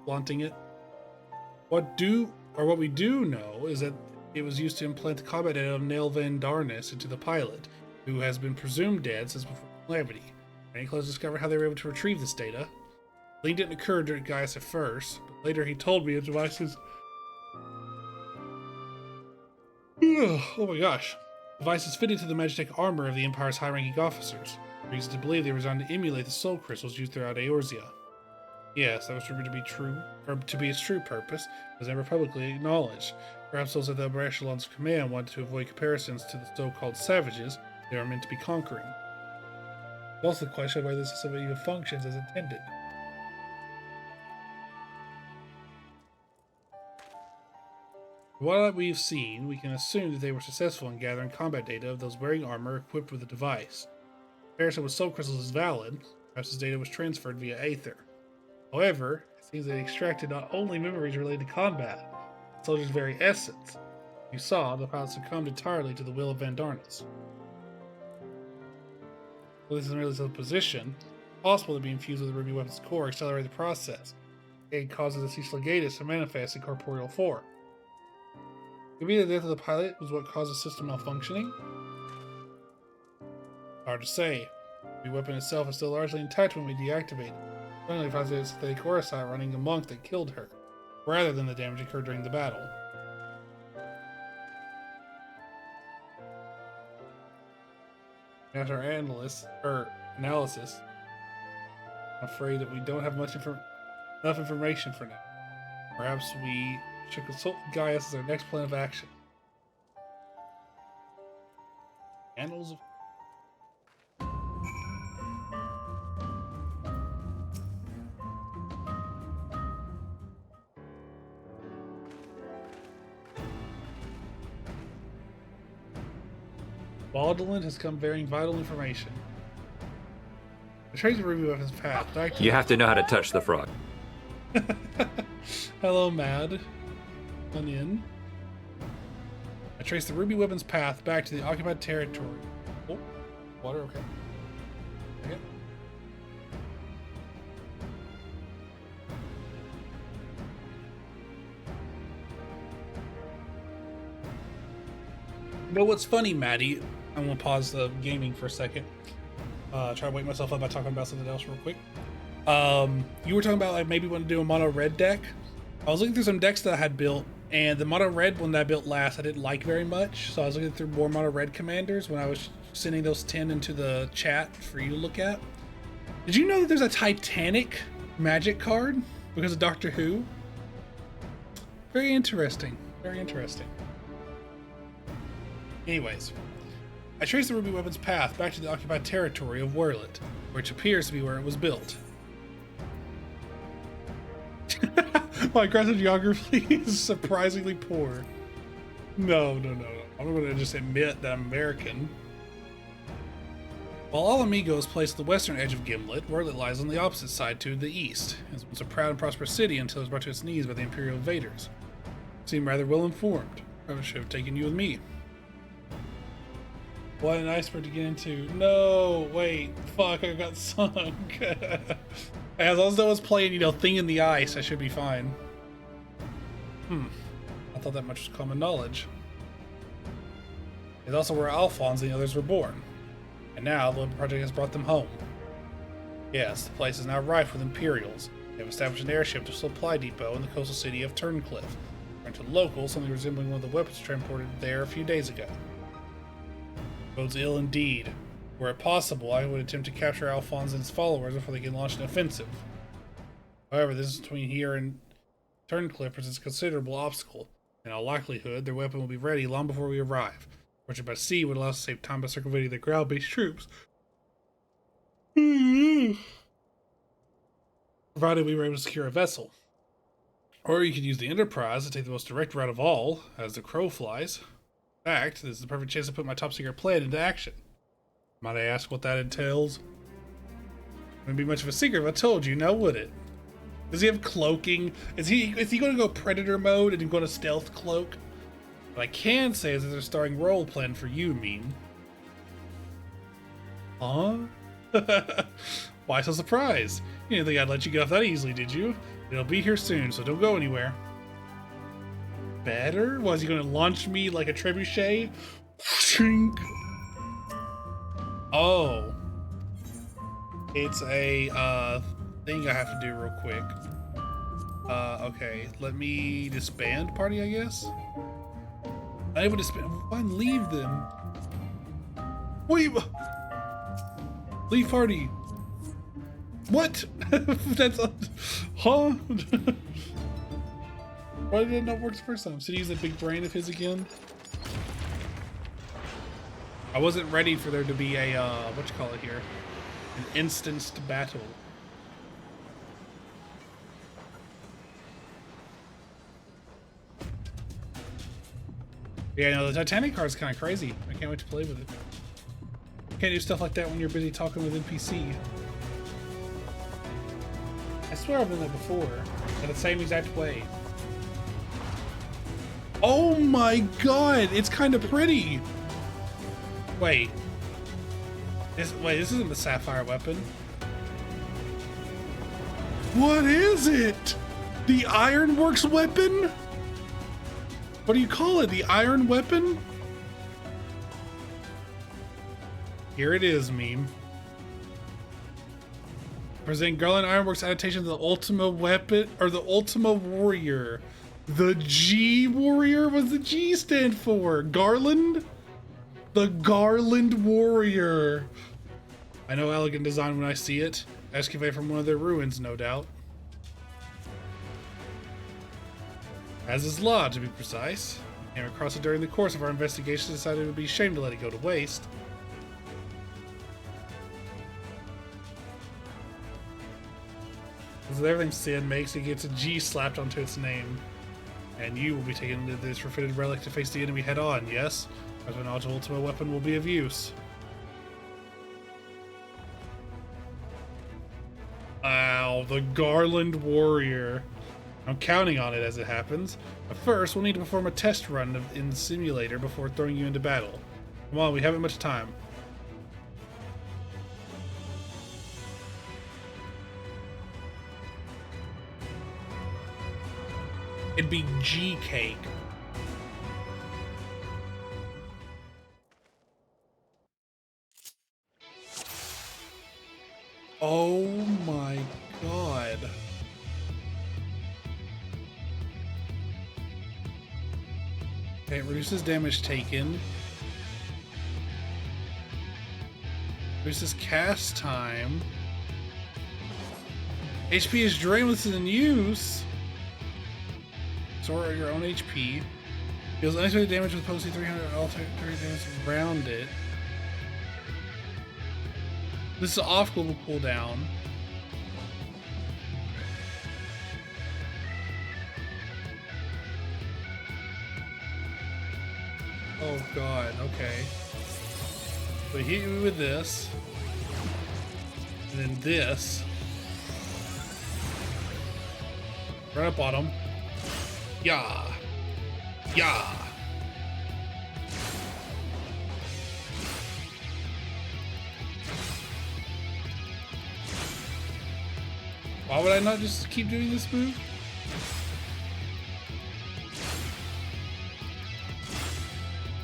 flaunting it. What we do know is that it was used to implant the combat data of Nelvan Darnus into the pilot, who has been presumed dead since before the calamity. Any close discovered how they were able to retrieve this data. The link didn't occur during Gaius at first, but later he told me his devices. Oh my gosh. Devices fitted to the Magitech armor of the Empire's high-ranking officers. Reason to believe they were designed to emulate the soul crystals used throughout Eorzea. Yes, that was rumored to be true, or to be its true purpose, was never publicly acknowledged. Perhaps those at the upper echelons of command wanted to avoid comparisons to the so-called savages they were meant to be conquering. It's also the question of whether this system even functions as intended. From what we've seen, we can assume that they were successful in gathering combat data of those wearing armor equipped with the device. Comparison with soul crystals is valid, perhaps this data was transferred via Aether. However, it seems they extracted not only memories related to combat, but the soldier's very essence. You saw, the pilot succumbed entirely to the will of Vandarnus. Well, this is merely a position. It's possible to be infused with the Ruby Weapon's core, accelerate the process. It causes the Cease Legatus to manifest in corporeal form. Maybe the death of the pilot was what caused the system malfunctioning? Hard to say. The weapon itself is still largely intact when we deactivate it. Finally, finds a synthetic Orosite running a monk that killed her, rather than the damage occurred during the battle. After our analysis, I'm afraid that we don't have enough information for now. Perhaps we should consult Gaius as our next plan of action. Annals of Baldolin has come bearing vital information. The trace of Ruby Weapon's path back to... You have to know how to touch the frog. Hello, Mad. Come in. I traced the Ruby Weapon's path back to the occupied territory. Oh, water, okay. Okay. You know what's funny, Maddie? I'm gonna pause the gaming for a second. Try to wake myself up by talking about something else real quick. You were talking about like maybe want to do a mono red deck. I was looking through some decks that I had built, and the mono red one that I built last I didn't like very much. So I was looking through more mono red commanders when I was sending those 10 into the chat for you to look at. Did you know that there's a Titanic magic card because of Doctor Who? Very interesting. Very interesting. Anyways, I traced the Ruby Weapon's path back to the occupied territory of Werlet, which appears to be where it was built. My aggressive geography is surprisingly poor. No. I'm going to just admit that I'm American. While All Amigo is placed at the western edge of Gimlet, Werlet lies on the opposite side to the east. It was once a proud and prosperous city until it was brought to its knees by the Imperial invaders. You seem rather well informed. I should have taken you with me. What an iceberg to get into. No, wait, fuck, I got sunk. As long as I was playing, Thing in the Ice, I should be fine. I thought that much was common knowledge. It's also where Alphonse and the others were born. And now, the project has brought them home. Yes, the place is now rife with Imperials. They have established an airship supply depot in the coastal city of Turncliffe. According to locals, something resembling one of the weapons transported there a few days ago. Bodes ill indeed. Were it possible, I would attempt to capture Alphonse and his followers before they can launch an offensive. However, this is between here and Turncliffe presents a considerable obstacle. In all likelihood, their weapon will be ready long before we arrive. Fortune by sea would allow us to save time by circumventing the ground-based troops. Provided we were able to secure a vessel. Or you could use the Enterprise to take the most direct route of all, as the crow flies. In fact, this is the perfect chance to put my top secret plan into action. Might I ask what that entails? Wouldn't be much of a secret if I told you, now would it? Does he have cloaking? Is he going to go predator mode and go to stealth cloak? What I can say is that there's a starring role plan for you, Meme. Huh? Why so surprised? You didn't think I'd let you get off that easily, did you? It'll be here soon, so don't go anywhere. Better? Was he going to launch me like a trebuchet? Shink. Oh. It's a thing I have to do real quick. Okay, let me disband party, I guess. I'm able to disband. Fine, leave them. Wait. Leave party. What? That's huh? Why did it not work the first time? Should he use a big brain of his again? I wasn't ready for there to be a what you call it here, an instanced battle. Yeah, no, the Titanic card's kind of crazy. I can't wait to play with it. You can't do stuff like that when you're busy talking with NPC. I swear I've done that before, in the same exact way. Oh my god, it's kind of pretty. Wait. This isn't the sapphire weapon. What is it? The Ironworks weapon? What do you call it? The Iron Weapon? Here it is, Meme. Presenting Garland Ironworks adaptation of the Ultima Weapon, or the Ultima Warrior. The G Warrior? What's the G stand for? Garland? The Garland Warrior. I know elegant design when I see it. Excavate from one of their ruins, no doubt. As is law, to be precise. Came across it during the course of our investigation, decided it would be a shame to let it go to waste. Because everything Sin makes, it gets a G slapped onto its name. And you will be taken to this refitted relic to face the enemy head on, yes? As an ultimate weapon will be of use. Ow, the Garland Warrior. I'm counting on it as it happens. But first, we'll need to perform a test run in the simulator before throwing you into battle. Come on, we haven't much time. It'd be G-Cake. Oh my god. Okay, it reduces damage taken. Reduces cast time. HP is drained with in use. Store your own HP. Deals unexpected damage with potency 300 alternate damage around it. This is off global cooldown. Oh god, okay. So hit you with this. And then this. Right up bottom. Yeah. Yeah. Why would I not just keep doing this move?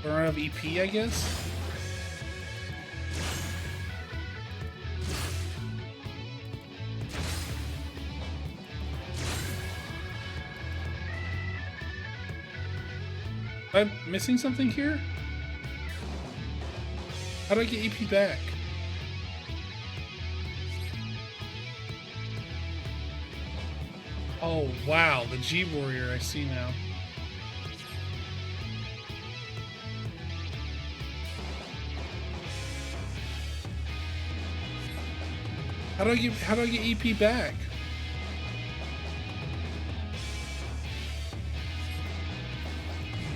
I don't have EP, I guess? Am I missing something here? How do I get EP back? Oh wow, the G Warrior I see now. How do I get EP back?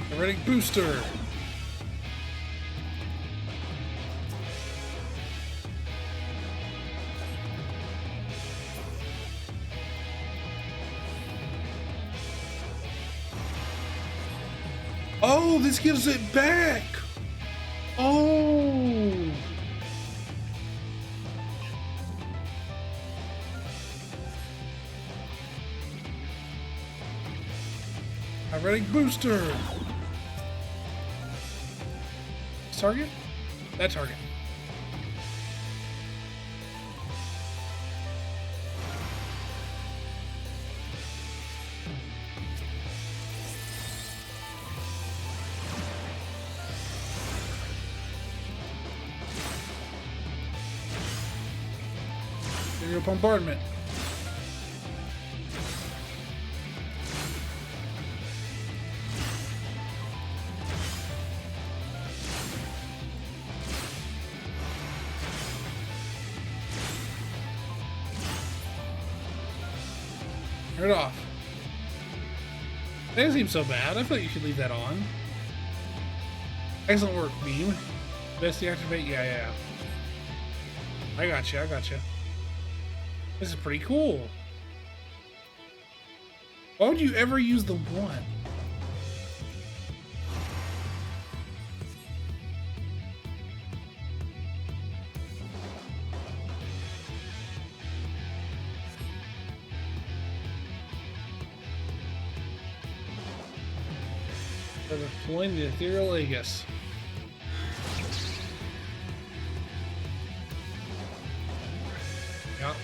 Heretic booster. Oh, this gives it back. Oh. Athletic booster. Target? That target. Aerial bombardment. Turn it off. That doesn't seem so bad. I thought you should leave that on. Excellent work, Beam. Best deactivate? Yeah. I gotcha. This is pretty cool. Why would you ever use the one? For deploying the Ethereal Aegis. Yep.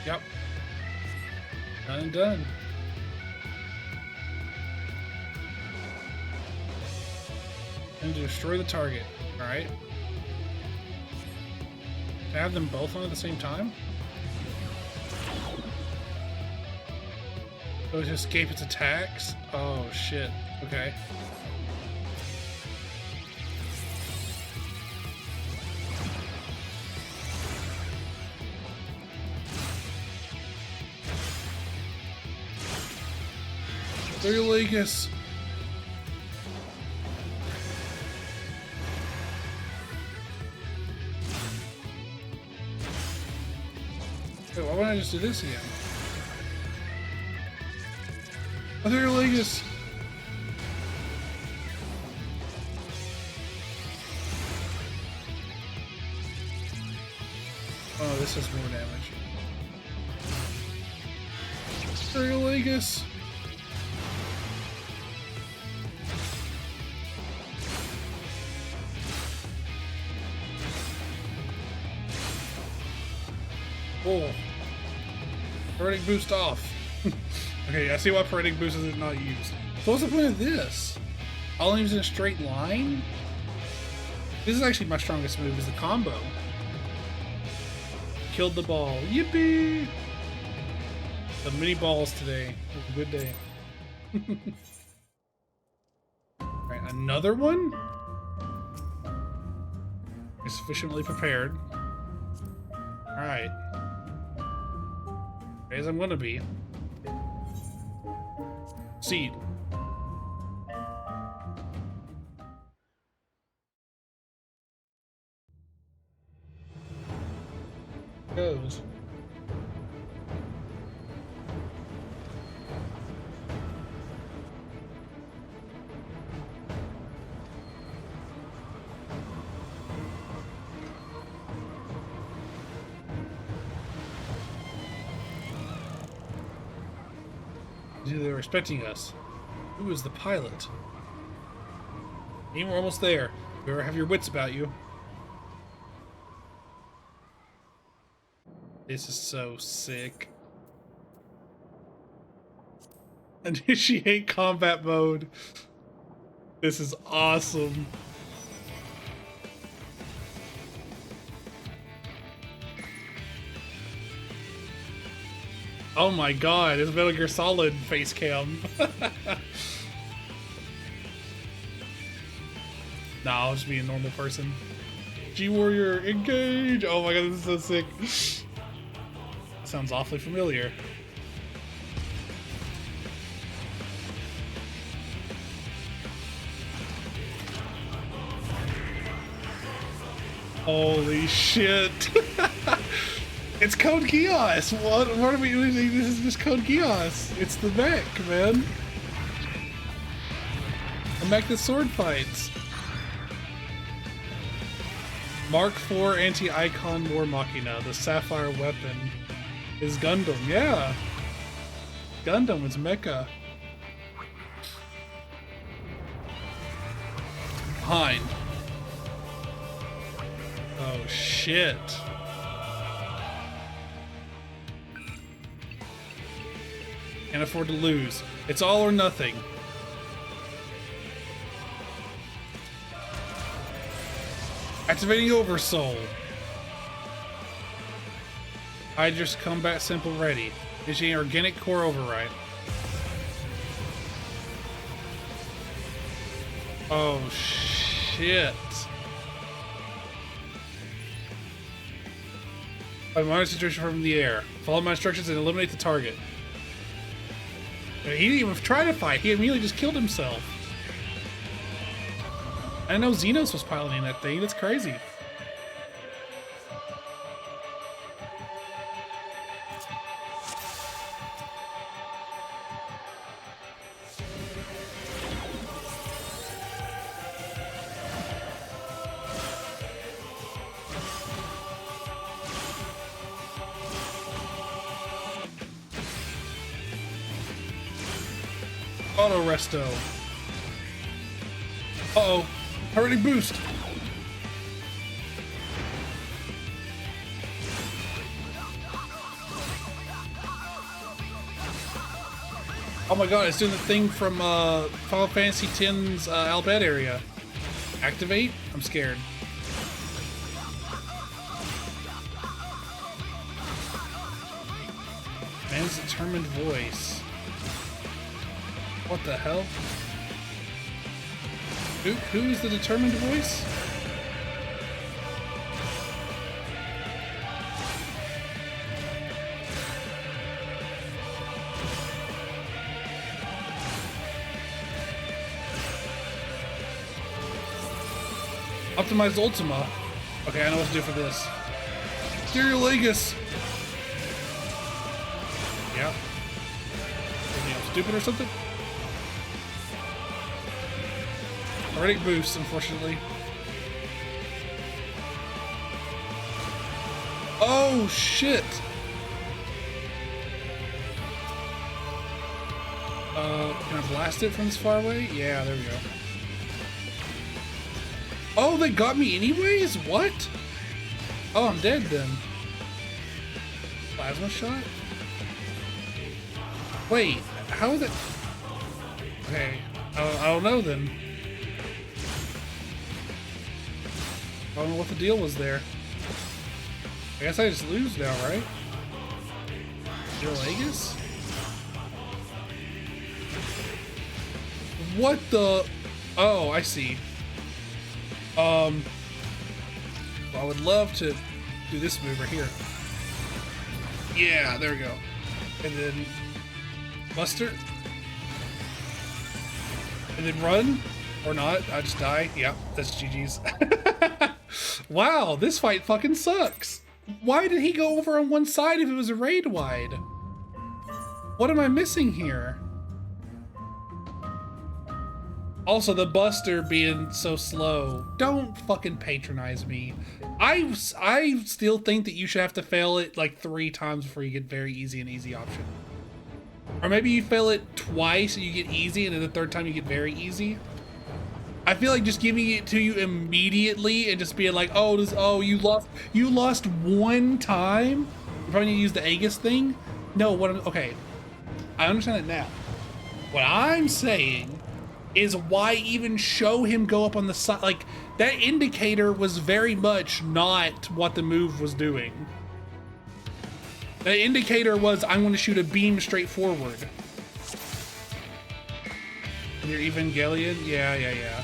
Yep. Done and done. And to destroy the target. Alright. To have them both on at the same time? So to escape its attacks? Oh shit. Okay. Ethereal Aegis. Wait, why wouldn't I just do this again? Ethereal Aegis. Oh, this has more damage. Ethereal Aegis. Oh. Paralytic boost off. Okay, I see why Paralytic boost is not used. So what's the point of this? I'll only use in a straight line? This is actually my strongest move, is the combo. Killed the ball. Yippee! The mini balls today. It was a good day. Alright, another one? You're sufficiently prepared. Alright. As I'm gonna be. Seed. Goes. They were expecting us. Who is the pilot? We're almost there. You better have your wits about you. This is so sick. Initiate combat mode. This is awesome. Oh my god, it's Metal Gear Solid face cam. Nah, I'll just be a normal person. G-Warrior, engage! Oh my god, this is so sick. Sounds awfully familiar. Holy shit. It's Code Geass! What are we using? This is just Code Geass. It's the mech, man. The mech that sword fights. Mark IV Anti-Icon War Machina. The Sapphire weapon is Gundam. Yeah. Gundam is mecha. Behind. Oh shit. Can't afford to lose. It's all or nothing. Activating Oversoul. Hydra's Combat Simple ready. Initiating Organic Core Override. Oh shit. I monitor situation from the air. Follow my instructions and eliminate the target. He didn't even try to fight. He immediately just killed himself. I know Xenos was piloting that thing. That's crazy. Auto resto. Uh-oh. Already boost. Oh my god, it's doing the thing from Final Fantasy X's Albed area. Activate? I'm scared. Man's determined voice. What the hell? Who's the determined voice? Optimized Ultima. Okay, I know what to do for this. Stereolagus. Yeah. Anything else stupid or something? Already boost, unfortunately. Oh shit! Can I blast it from this far away? Yeah, there we go. Oh, they got me anyways? What? Oh, I'm dead then. Plasma shot? Wait, how is it? Okay, I don't know then. I don't know what the deal was there. I guess I just lose now, right? Stereolagus? What the? Oh, I see. Well, I would love to do this move right here. Yeah, there we go. And then Buster. And then run. Or not. I just die. Yep, that's GG's. Wow, this fight fucking sucks. Why did he go over on one side if it was a raid wide? What am I missing here? Also, the Buster being so slow. Don't fucking patronize me. I still think that you should have to fail it like 3 times before you get very easy and easy option. Or maybe you fail it twice and you get easy, and then the 3rd time you get very easy. I feel like just giving it to you immediately and just being like, oh, you lost 1 time. You probably need to use the Aegis thing. No, okay, I understand it now. What I'm saying is, why even show him go up on the side? Like, that indicator was very much not what the move was doing. The indicator was, I'm going to shoot a beam straight forward. You're Evangelion? Yeah.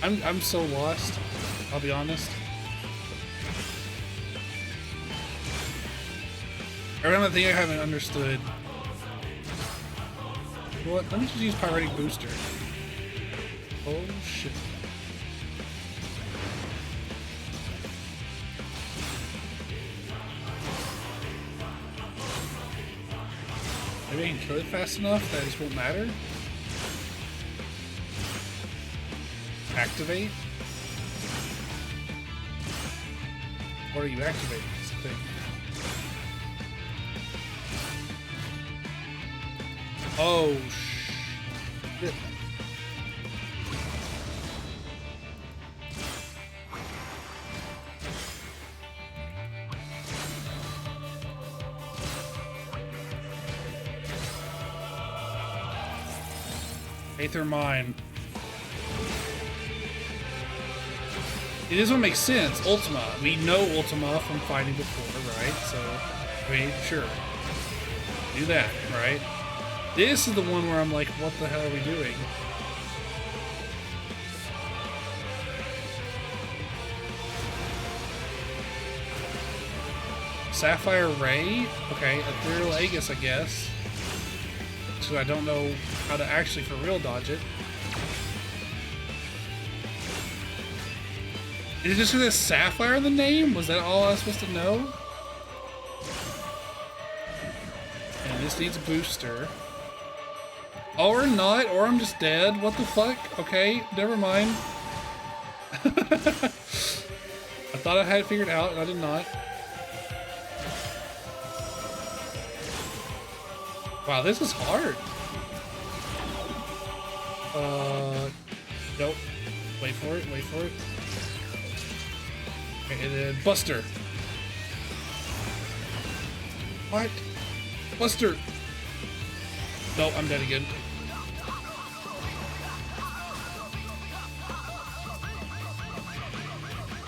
I'm so lost, I'll be honest. Every time I think I haven't understood. What? Let me just use Pyretic Booster. Oh shit. Maybe I can kill it fast enough that it just won't matter. Activate. What are you activating? This thing. Oh shit. Aether Mine. It doesn't make sense. Ultima. We know Ultima from fighting before, right? So, I mean, sure. Do that, right? This is the one where I'm like, what the hell are we doing? Sapphire Ray? Okay, Ethereal Aegis, I guess. So I don't know how to actually for real dodge it. Is it just because there's Sapphire in the name? Was that all I was supposed to know? And this needs a booster. Or not, or I'm just dead. What the fuck? Okay, never mind. I thought I had it figured out, and I did not. Wow, this is hard. Nope. Wait for it, wait for it. Okay, and then Buster. What? Buster! Nope, I'm dead again.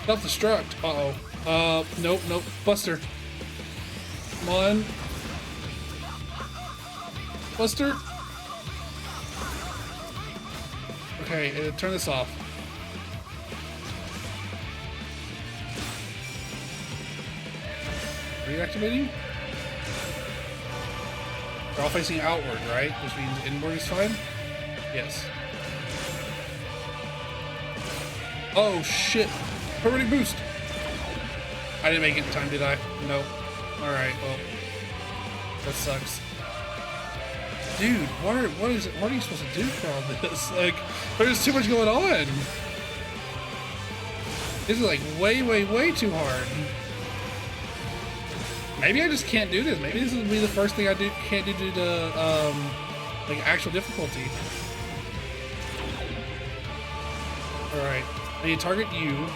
Self-destruct. Uh-oh. Nope, nope. Buster. Come on. Buster! Okay, turn this off. Reactivating? They're all facing outward, right? Which means inward is fine? Yes. Oh shit! Permanent boost! I didn't make it in time, did I? Nope. Alright, well. That sucks. Dude, what are you supposed to do for all this? Like, there's too much going on. This is like way too hard. Maybe I just can't do this. Maybe this will be the first thing I can't do due to like actual difficulty. All right, I need to target you.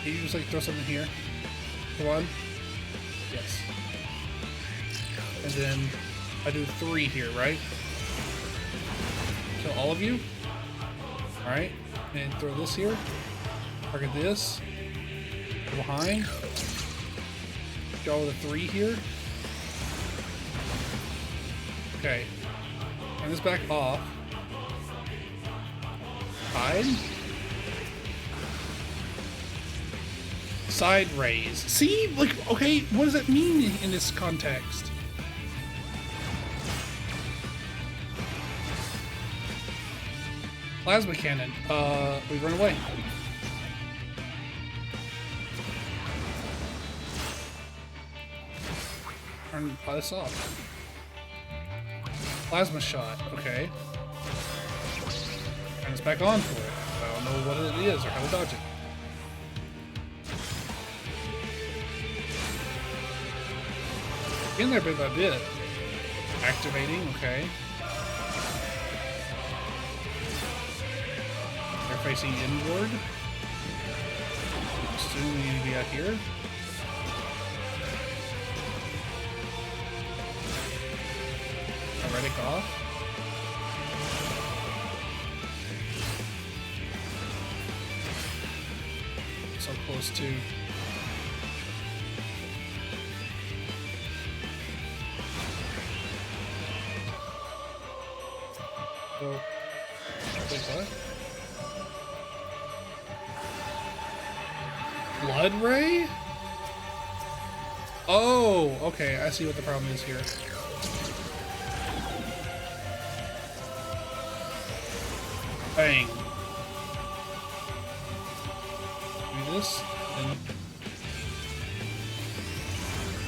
Can you just like throw something here? Come on. Yes. And then I do 3 here, right? Kill all of you. All right, and throw this here. Target this. Go behind. Go with a 3 here. Okay. Turn this back off. Hide. Side raise. See, like, okay, what does that mean in this context? Plasma cannon. We run away. Turn this off. Plasma shot. Okay. Turn this back on for it. I don't know what it is or how to dodge it. In there bit by bit. Activating. Okay. They're facing inward. Soon we need to be out here. Heretic off. So close to. Oh. Wait, what? Blood Ray? Oh, okay. I see what the problem is here. Bang. Do this, and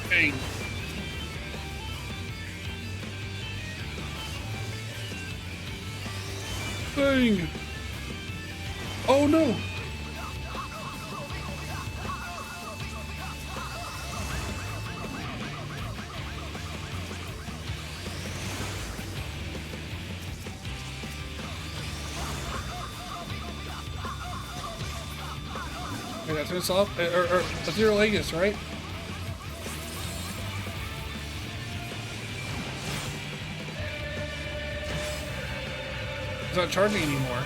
bang. thing. Oh no. I gotta turn this off. Or Zero Aegis, right? It's not charging anymore.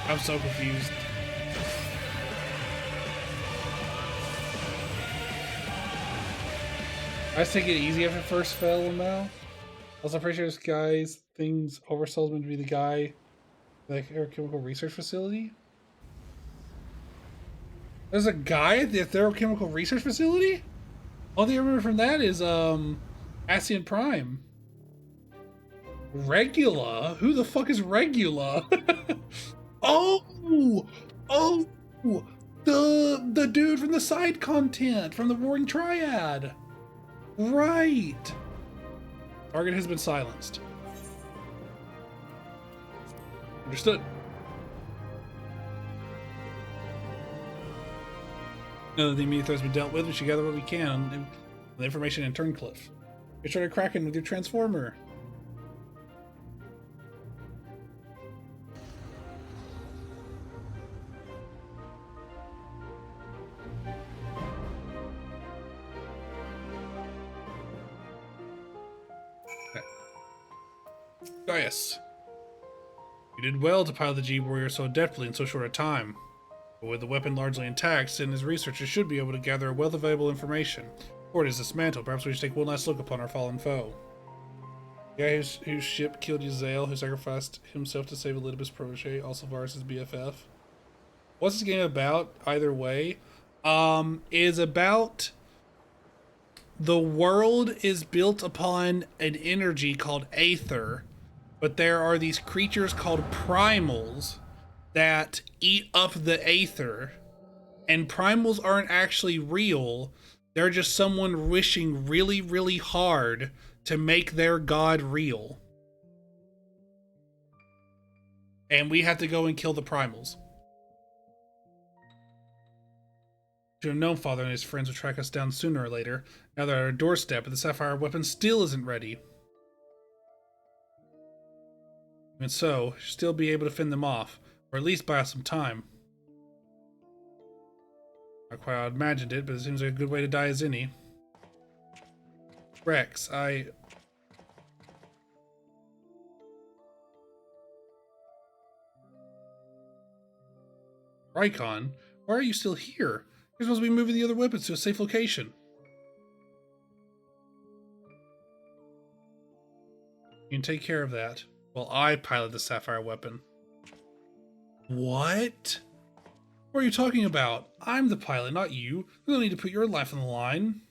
I'm so confused. I just take it easy after first fell now. Also, pretty sure this guy's things Oversoul's meant to be the guy, like Aerochemical Research Facility. There's a guy at the Aerochemical Research Facility? All I remember from that is Ascian Prime. Regula? Who the fuck is Regula? Oh! Oh! The dude from the side content from the Roaring Triad. Right. Target has been silenced. Understood. Now that the immediate threats have been dealt with, we should gather what we can on the information in Turncliffe. You started cracking with your transformer. Gaius, you did well to pilot the G-Warrior so adeptly in so short a time. But with the weapon largely intact, Sin and his researchers should be able to gather a wealth of valuable information. Before it is dismantled, perhaps we should take one last look upon our fallen foe. The guy whose ship killed Yazael, who sacrificed himself to save Elidibus' protege, also Varus' BFF. What's this game about, either way? Is about... The world is built upon an energy called Aether, but there are these creatures called primals that eat up the Aether, and primals aren't actually real. They're just someone wishing really, really hard to make their god real. And we have to go and kill the primals. Should have known Father and his friends would track us down sooner or later. Now they're at our doorstep, but the Sapphire weapon still isn't ready. Even so, should still be able to fend them off, or at least buy us some time. Not quite how I imagined it, but it seems like a good way to die as any. Rex, Rykon, why are you still here? You're supposed to be moving the other weapons to a safe location. You can take care of that while I pilot the Sapphire weapon. What? What are you talking about? I'm the pilot, not you. You don't need to put your life on the line.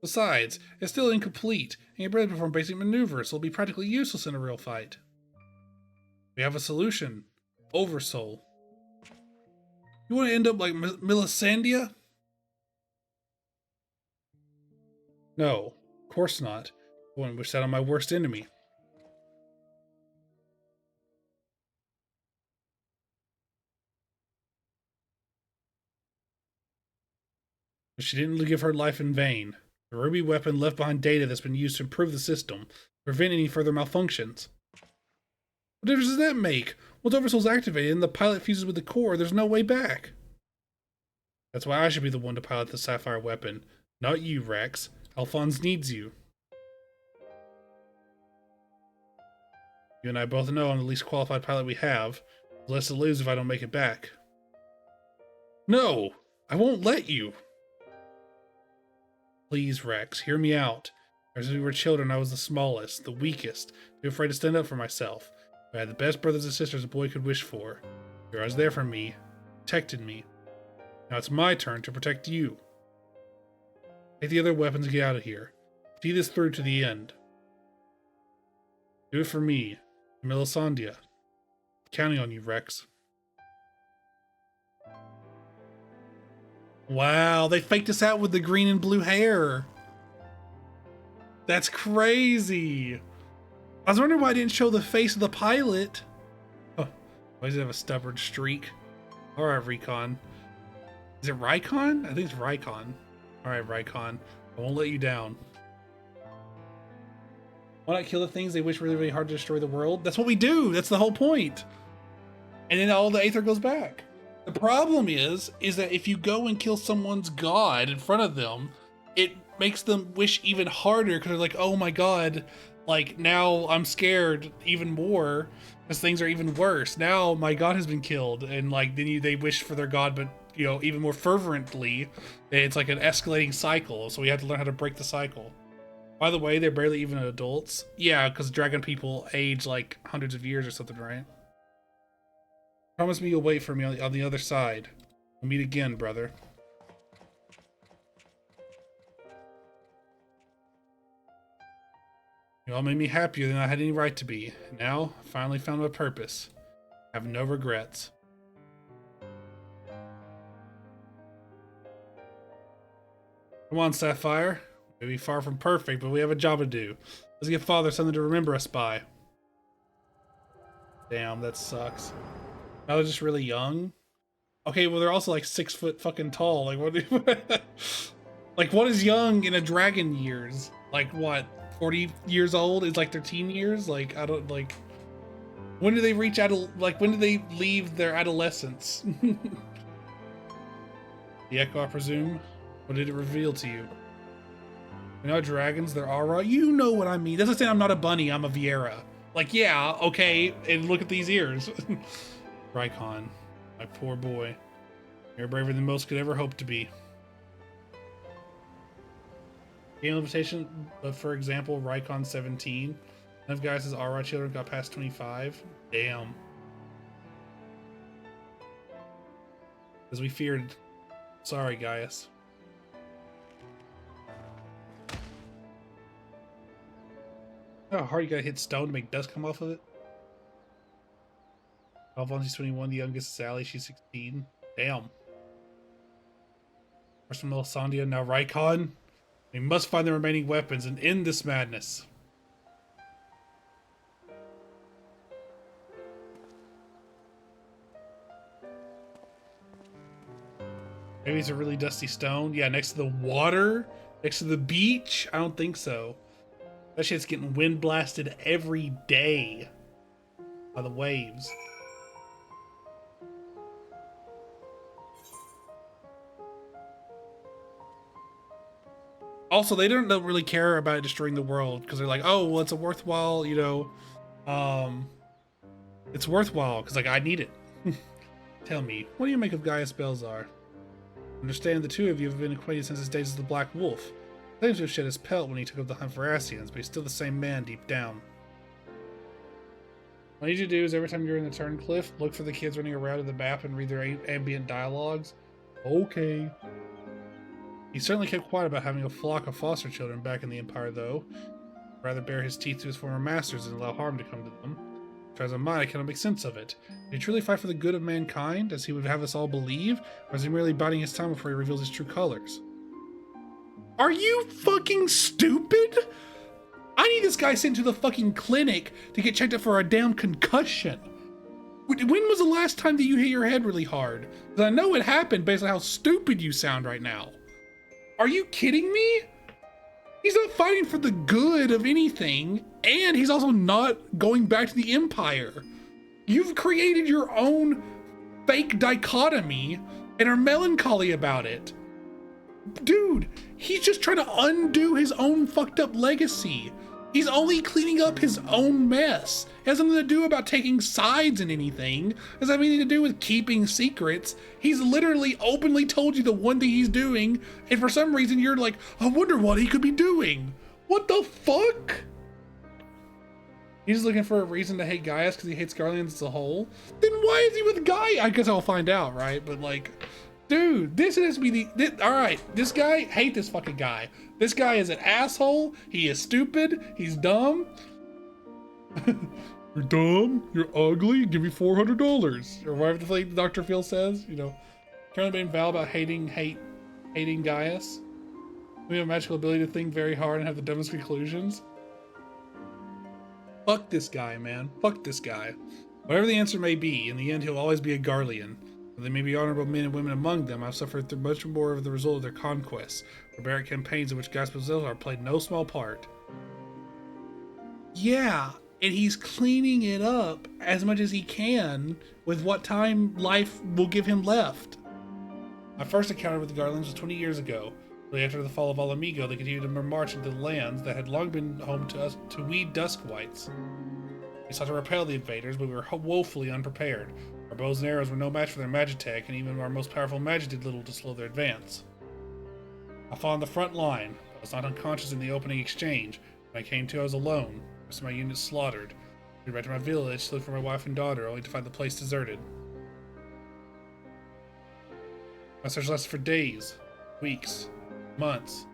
Besides, it's still incomplete, and you're barely perform basic maneuvers, so it'll be practically useless in a real fight. We have a solution. Oversoul. You want to end up like Melisandre? No, of course not. I wouldn't wish that on my worst enemy. But she didn't give her life in vain. The ruby weapon left behind data that's been used to improve the system, prevent any further malfunctions. What difference does that make? Once Oversoul's activated and the pilot fuses with the core, there's no way back. That's why I should be the one to pilot the Sapphire weapon, not you, Rex. Alphonse needs you. You and I both know I'm the least qualified pilot we have. The less to lose if I don't make it back. No! I won't let you! Please, Rex, hear me out. As we were children, I was the smallest, the weakest, too afraid to stand up for myself. I had the best brothers and sisters a boy could wish for. You were always there for me, protected me. Now it's my turn to protect you. Take the other weapons and get out of here. See this through to the end. Do it for me, Melisandre. Counting on you, Rex. Wow, they faked us out with the green and blue hair. That's crazy. I was wondering why I didn't show the face of the pilot. Oh, why does it have a stubborn streak? Alright, Recon. Is it Rykon? I think it's Rykon. Alright, Rykon. I won't let you down. Why not kill the things they wish really, really hard to destroy the world? That's what we do! That's the whole point! And then all the Aether goes back. The problem is that if you go and kill someone's god in front of them, it makes them wish even harder because they're like, oh my god, like now I'm scared even more because things are even worse. Now my god has been killed, and like then they wish for their god, but you know, even more fervently. It's like an escalating cycle, so we have to learn how to break the cycle. By the way, they're barely even adults. Yeah, because dragon people age like hundreds of years or something, right? Promise me you'll wait for me on the other side. We'll meet again, brother. You all made me happier than I had any right to be. And now, I finally found my purpose. I have no regrets. Come on, Sapphire. Maybe far from perfect, but we have a job to do. Let's give Father something to remember us by. Damn, that sucks. Now they're just really young. Okay, well they're also like 6 foot fucking tall. Like what? Like what is young in a dragon years? Like what? 40 years old is like their teen years? Like I don't like. When do they reach like when do they leave their adolescence? The echo, I presume. What did it reveal to you? We're not dragons, they're aura. You know what I mean. Doesn't say I'm not a bunny, I'm a Viera. Like, yeah, okay, and look at these ears. Rykon, my poor boy. You're braver than most could ever hope to be. Game limitation, but for example, Rykon 17. None of guys' aura children got past 25. Damn. As we feared. Sorry, Gaius. How hard you gotta hit stone to make dust come off of it? Alphonse's 21, the youngest is Sally, she's 16. Damn. First from Melisandre, now Rykon. We must find the remaining weapons and end this madness. Maybe it's a really dusty stone. Yeah, next to the water? Next to the beach? I don't think so. That shit's getting wind blasted every day by the waves. Also, they don't really care about destroying the world because they're like, oh, well, it's a worthwhile, you know, it's worthwhile because like I need it. Tell me, what do you make of Gaius Belzar? Understand the two of you have been acquainted since his days as the Black Wolf. Claims to have shed his pelt when he took up the hunt for Ascians, but he's still the same man deep down. What I need you to do is every time you're in the Turncliff, look for the kids running around in the map and read their ambient dialogues. Okay. He certainly kept quiet about having a flock of foster children back in the Empire, though. He'd rather bare his teeth to his former masters than allow harm to come to them. Try as I might, I cannot make sense of it. Did he truly fight for the good of mankind, as he would have us all believe, or is he merely biding his time before he reveals his true colors? Are you fucking stupid? I need this guy sent to the fucking clinic to get checked out for a damn concussion. When was the last time that you hit your head really hard? Because I know it happened based on how stupid you sound right now. Are you kidding me? He's not fighting for the good of anything, and he's also not going back to the Empire. You've created your own fake dichotomy and are melancholy about it. Dude, he's just trying to undo his own fucked up legacy. He's only cleaning up his own mess. It has nothing to do about taking sides in anything. It has anything to do with keeping secrets. He's literally openly told you the one thing he's doing, and for some reason you're like, I wonder what he could be doing. What the fuck? He's looking for a reason to hate Gaius because he hates Garleans as a whole. Then why is he with Gaius? I guess I'll find out, right? But like, dude, this has to be all right, this guy, hate this fucking guy. This guy is an asshole. He is stupid. He's dumb. You're dumb. You're ugly. Give me $400. Or whatever the thing Dr. Phil says, you know. Currently being Val about hating Gaius. We have a magical ability to think very hard and have the dumbest conclusions. Fuck this guy, man. Fuck this guy. Whatever the answer may be, in the end he'll always be a Garlean. Though there may be honorable men and women among them, I've suffered through much more of the result of their conquests. Barbaric campaigns in which gospels are played no small part. Yeah, and he's cleaning it up as much as he can with what time life will give him left. My first encounter with the Garleans was 20 years ago. Shortly after the fall of Alamigo, they continued to march into the lands that had long been home to we Duskwights. We sought to repel the invaders, but we were woefully unprepared. Our bows and arrows were no match for their Magitech, and even our most powerful magic did little to slow their advance. I fought on the front line, but I was not unconscious in the opening exchange. When I came to, I was alone. The rest of my unit slaughtered. I went back to my village to look for my wife and daughter, only to find the place deserted. My search lasted for days, weeks, months.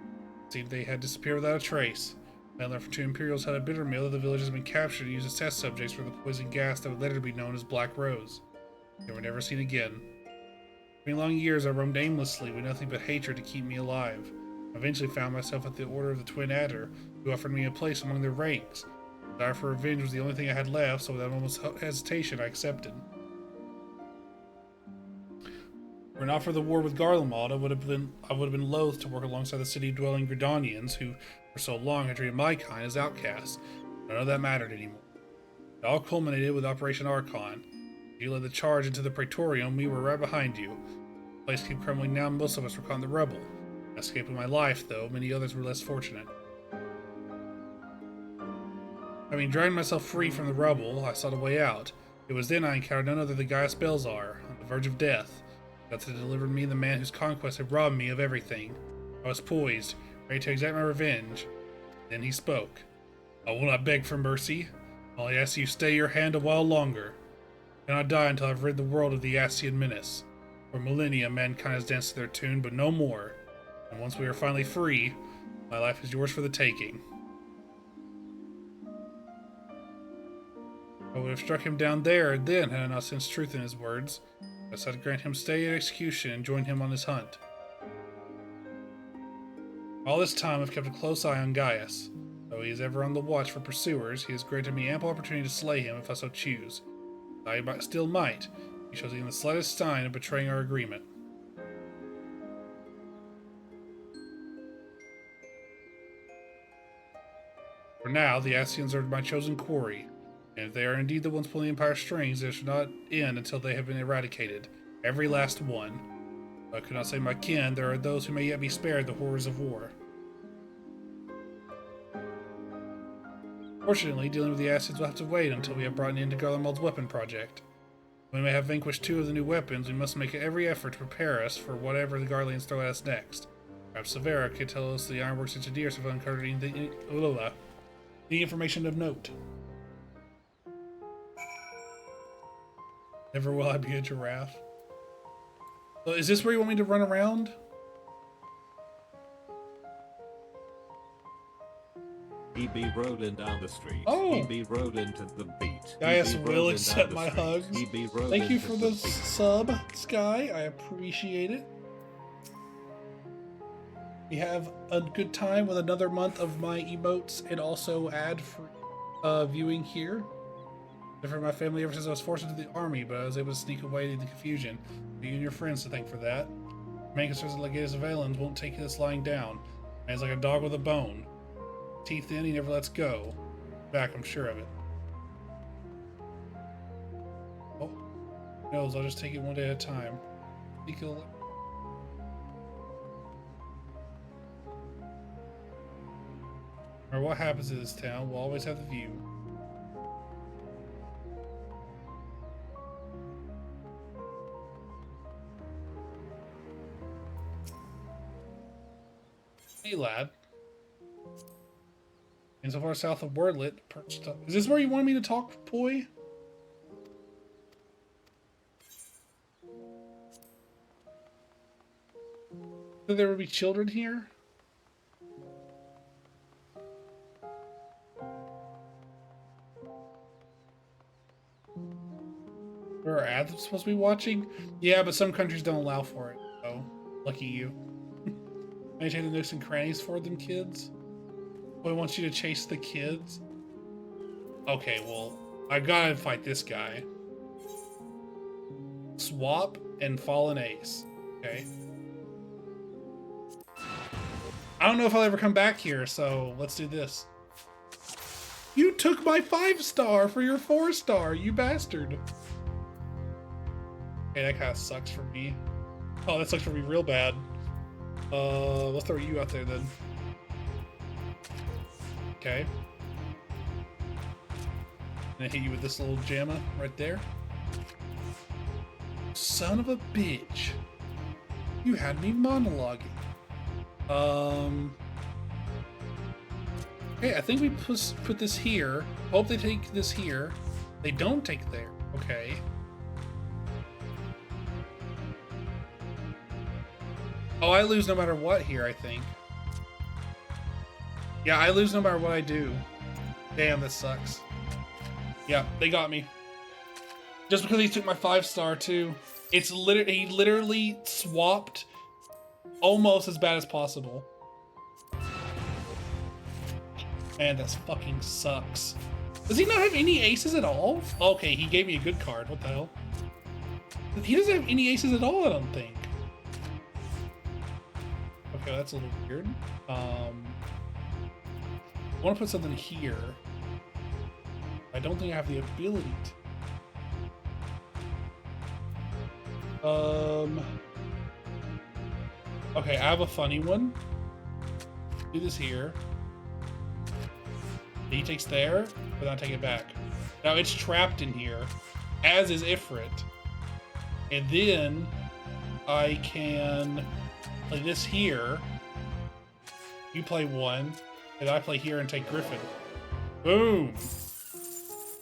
It seemed they had disappeared without a trace. I learned from two Imperials how to bitter mill that the village has been captured and used as test subjects for the poison gas that would later be known as Black Rose. They were never seen again. For many long years I roamed aimlessly with nothing but hatred to keep me alive. I eventually found myself at the Order of the Twin Adder, who offered me a place among their ranks. The desire for revenge was the only thing I had left, so without a moment's hesitation I accepted. Were it not for the war with Garlemald, I would have been loath to work alongside the city-dwelling Gridanians, who for so long had treated my kind as outcasts. None of that mattered anymore. It all culminated with Operation Archon. You led the charge into the Praetorium, we were right behind you. The place kept crumbling now, and most of us were caught in the rubble. I escaped with my life, though many others were less fortunate. Having dragged myself free from the rubble, I sought a way out. It was then I encountered none other than Gaius Belzar, on the verge of death. That had delivered me the man whose conquest had robbed me of everything. I was poised, ready to exact my revenge. Then he spoke. I will not beg for mercy. I'll ask you stay your hand a while longer. I cannot die until I've rid the world of the Ascian menace. For millennia mankind has danced to their tune, but no more. And once we are finally free, my life is yours for the taking. I would have struck him down there and then had I not sensed truth in his words. I decided to grant him stay at execution and join him on his hunt. All this time I've kept a close eye on Gaius. Though he is ever on the watch for pursuers, he has granted me ample opportunity to slay him if I so choose. I still might. He shows even the slightest sign of betraying our agreement. For now, the Ascians are my chosen quarry, and if they are indeed the ones pulling the Empire's strings, they should not end until they have been eradicated. Every last one. I could not say my kin, there are those who may yet be spared the horrors of war. Fortunately, dealing with the Ascians will have to wait until we have brought an end to Garlemald's weapon project. When we may have vanquished two of the new weapons, we must make every effort to prepare us for whatever the Garleans throw at us next. Perhaps Severa could tell us the Ironworks engineers have uncovered any information of note. Never will I be a giraffe. So is this where you want me to run around? EB rolling down the street. Oh. EB rolling to the beat. Gaius EB will rolling accept down my the hugs. street. EB rolling Thank you to for the the beat. sub, Sky. I appreciate it. We have a good time with another month of my emotes and also ad-free viewing here. For my family ever since I was forced into the army, but I was able to sneak away in the confusion. You and your friends to thank for that. Mancus says the Legatus of Valens won't take this lying down. Man's like a dog with a bone. Teeth in, he never lets go. Back, I'm sure of it. Oh, who knows, I'll just take it one day at a time. Or what happens in this town, we'll always have the view. Hey, lad. And so far south of Wordlet, perched up. Is this where you wanted me to talk, boy? That there would be children here? There are ads I'm supposed to be watching? Yeah, but some countries don't allow for it. Oh, lucky you. Maintain the nooks and crannies for them, kids. Boy wants you to chase the kids. Okay, well, I gotta fight this guy. Swap and Fallen Ace. Okay. I don't know if I'll ever come back here, so let's do this. You took my 5-star for your 4-star, you bastard. Okay, that kind of sucks for me. Oh, that sucks for me real bad. Let's throw you out there then. Okay. And I hit you with this little jamma right there. Son of a bitch. You had me monologuing. Okay, I think we put this here. Hope they take this here. They don't take there. Okay. Oh, I lose no matter what here, I think. Yeah, I lose no matter what I do. Damn, this sucks. Yeah, they got me. Just because he took my 5-star too. It's he literally swapped almost as bad as possible. Man, that fucking sucks. Does he not have any aces at all? Okay, he gave me a good card. What the hell? He doesn't have any aces at all, I don't think. Okay, that's a little weird. I want to put something here. I don't think I have the ability to. Okay, I have a funny one. Do this here. He takes there, but I'll take it back. Now it's trapped in here, as is Ifrit. And then I can play this here. You play one, and I play here and take Griffin. Boom!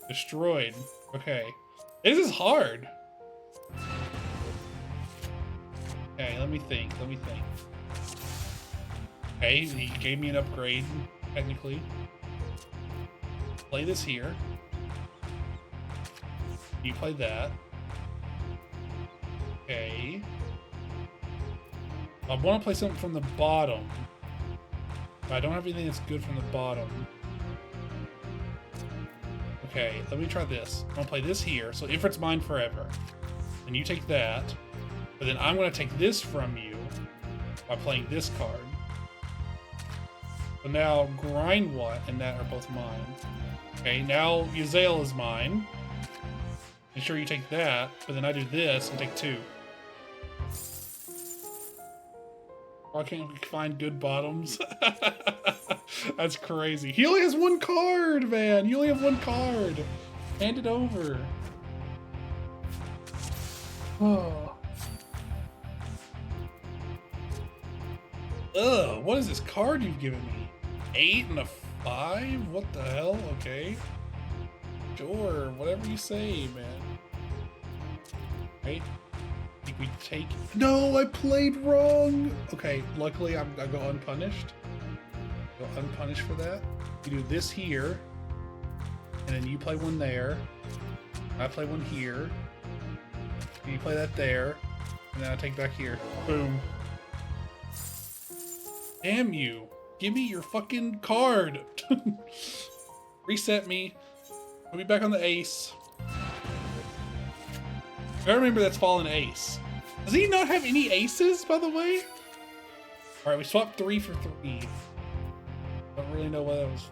Destroyed. Okay. This is hard. Okay, let me think. Okay, he gave me an upgrade, technically. Play this here. You play that. Okay. I want to play something from the bottom. But I don't have anything that's good from the bottom. Okay, let me try this. I'm going to play this here. So Ifrit's mine forever. And you take that. But then I'm going to take this from you by playing this card. So now Grindwatt and that are both mine. Okay, now Yazel is mine. Make sure you take that, but then I do this and take 2. Why can't we find good bottoms? That's crazy. He only has 1 card, man. You only have 1 card. Hand it over. Oh. Ugh, what is this card you've given me? 8 and a 5? What the hell? Okay. Sure, whatever you say, man. Right? I think we take... No, I played wrong! Okay, luckily I go unpunished. Go unpunished for that. You do this here. And then you play one there. I play one here. You play that there. And then I take back here. Boom. Damn you. Give me your fucking card. Reset me. Put me back on the ace. I remember that's Fallen Ace. Does he not have any aces, by the way? Alright, we swapped 3 for 3. Don't really know what that was for.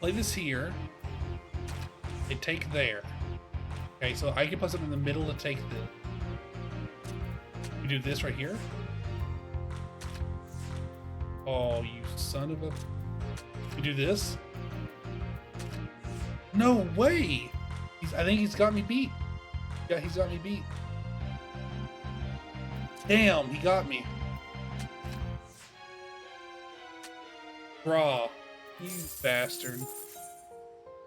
Play this here. They take there. Okay, so I can put something in the middle to take this. You do this right here. Oh, you son of a... You do this. No way! I think he's got me beat. Yeah, he's got me beat. Damn, he got me. Bruh. You bastard.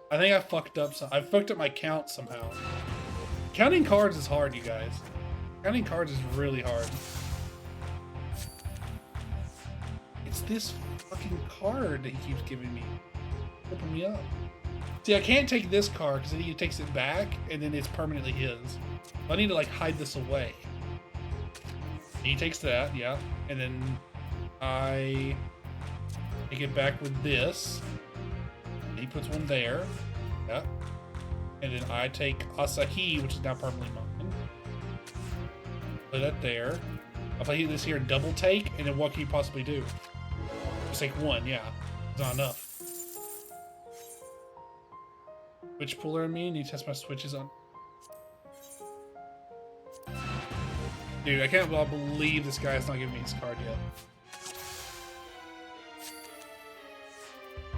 I think I fucked up I fucked up my count somehow. Counting cards is hard, you guys. Counting cards is really hard. It's this fucking card that he keeps giving me. Tripping me up. See, I can't take this card because then he takes it back and then it's permanently his. I need to like hide this away. He takes that, yeah, and then I take it back with this. He puts one there, yeah, and then I take Asahi, which is now permanently mine. Put that there. I'll play this here, double take, and then what can you possibly do? Just take one, yeah, it's not enough. Switch puller on me, and you test my switches on. Dude, I can't believe this guy's not giving me his card yet.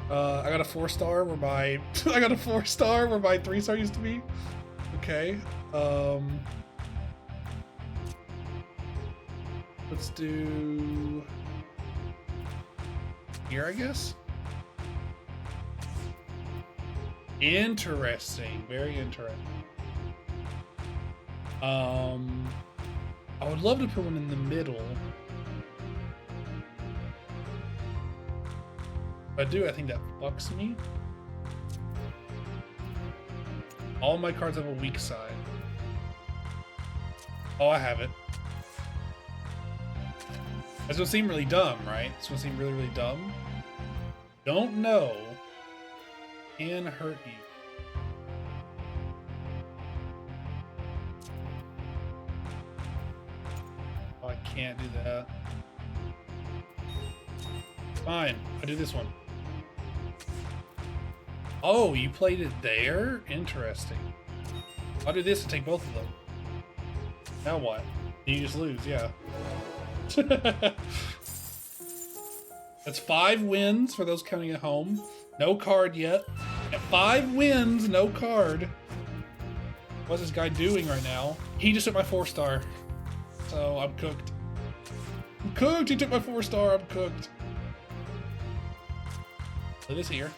I got a 4-star where my I got a 4-star where my 3-star used to be. Okay. Let's do here, I guess. Interesting. Very interesting. I would love to put one in the middle. If I do, I think that fucks me. All my cards have a weak side. Oh, I have it. That's gonna seem really dumb, right? It's gonna seem really, really dumb. Don't know can hurt you. Oh, I can't do that. Fine, I'll do this one. Oh, you played it there? Interesting. I'll do this and take both of them. Now what? You just lose, yeah. That's 5 wins for those counting at home. No card yet. At 5 wins, no card. What's this guy doing right now? He just took my 4-star. So I'm cooked. I'm cooked! He took my 4-star, I'm cooked. It is here.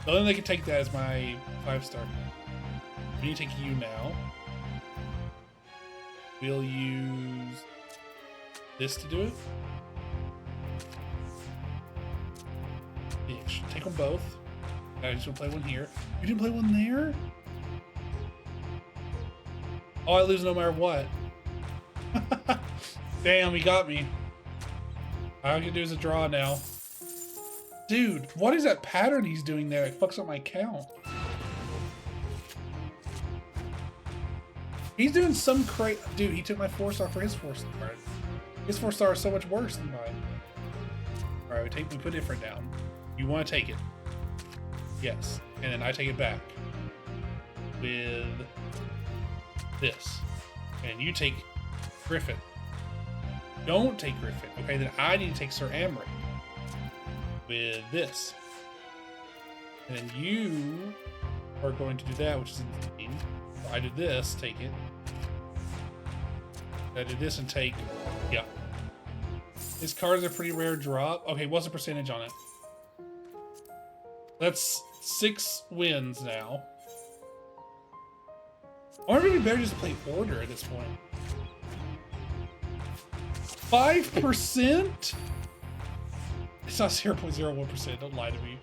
The only thing they can take that is my 5-star. We need to take you now. We'll use this to do it. Yeah, take them both. I just want to play one here. You didn't play one there? Oh, I lose no matter what. Damn, he got me. All I can do is a draw now. Dude, what is that pattern he's doing there? It fucks up my count. He's doing some crazy... Dude, he took my 4-star for his 4-star. His 4-star is so much worse than mine. Alright, we put different down. You want to take it. Yes. And then I take it back. With this. And you take Griffin. Don't take Griffin. Okay, then I need to take Sir Amric. With this. And then you are going to do that, which is insane. So I do this, take it. I do this and take, yeah. His cards are pretty rare drop. Okay, what's the percentage on it? That's 6 wins now. I wonder if it'd be better just to play order at this point. 5%? It's not 0.01%, don't lie to me.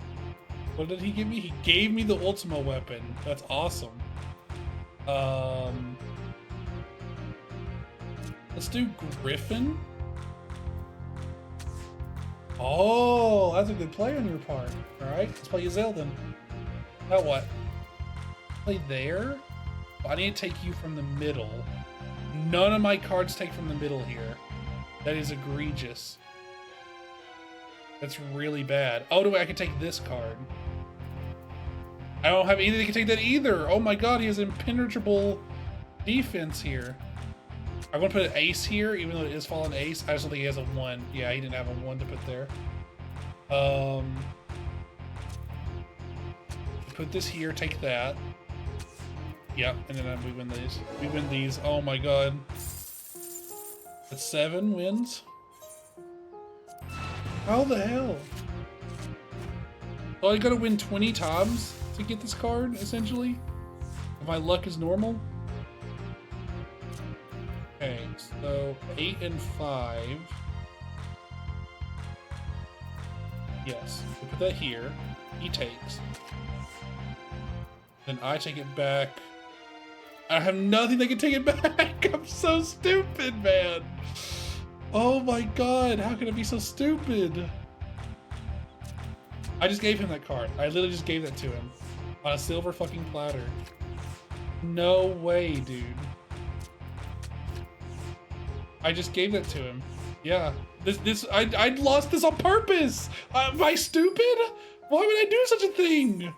What did he give me? He gave me the Ultima weapon. That's awesome. Let's do Griffin. Oh, that's a good play on your part. Alright, let's play Yazel then. Now what? Play there? I need to take you from the middle. None of my cards take from the middle here. That is egregious. That's really bad. Oh, no, I can take this card. I don't have anything that can take that either. Oh my god, he has impenetrable defense here. I'm going to put an ace here, even though it is fallen ace. I just don't think he has a 1. Yeah, he didn't have a 1 to put there. Put this here, take that. Yep, and then we win these. We win these. Oh my god. That's 7 wins. How the hell? Oh, I gotta win 20 times to get this card, essentially? If my luck is normal? Okay, so 8 and 5. Yes, we put that here. He takes. Then I take it back. I have nothing that can take it back. I'm so stupid, man. Oh my god, how can I be so stupid? I just gave him that card. I literally just gave that to him on a silver fucking platter. No way, dude. I just gave that to him. Yeah, I lost this on purpose. Am I stupid? Why would I do such a thing?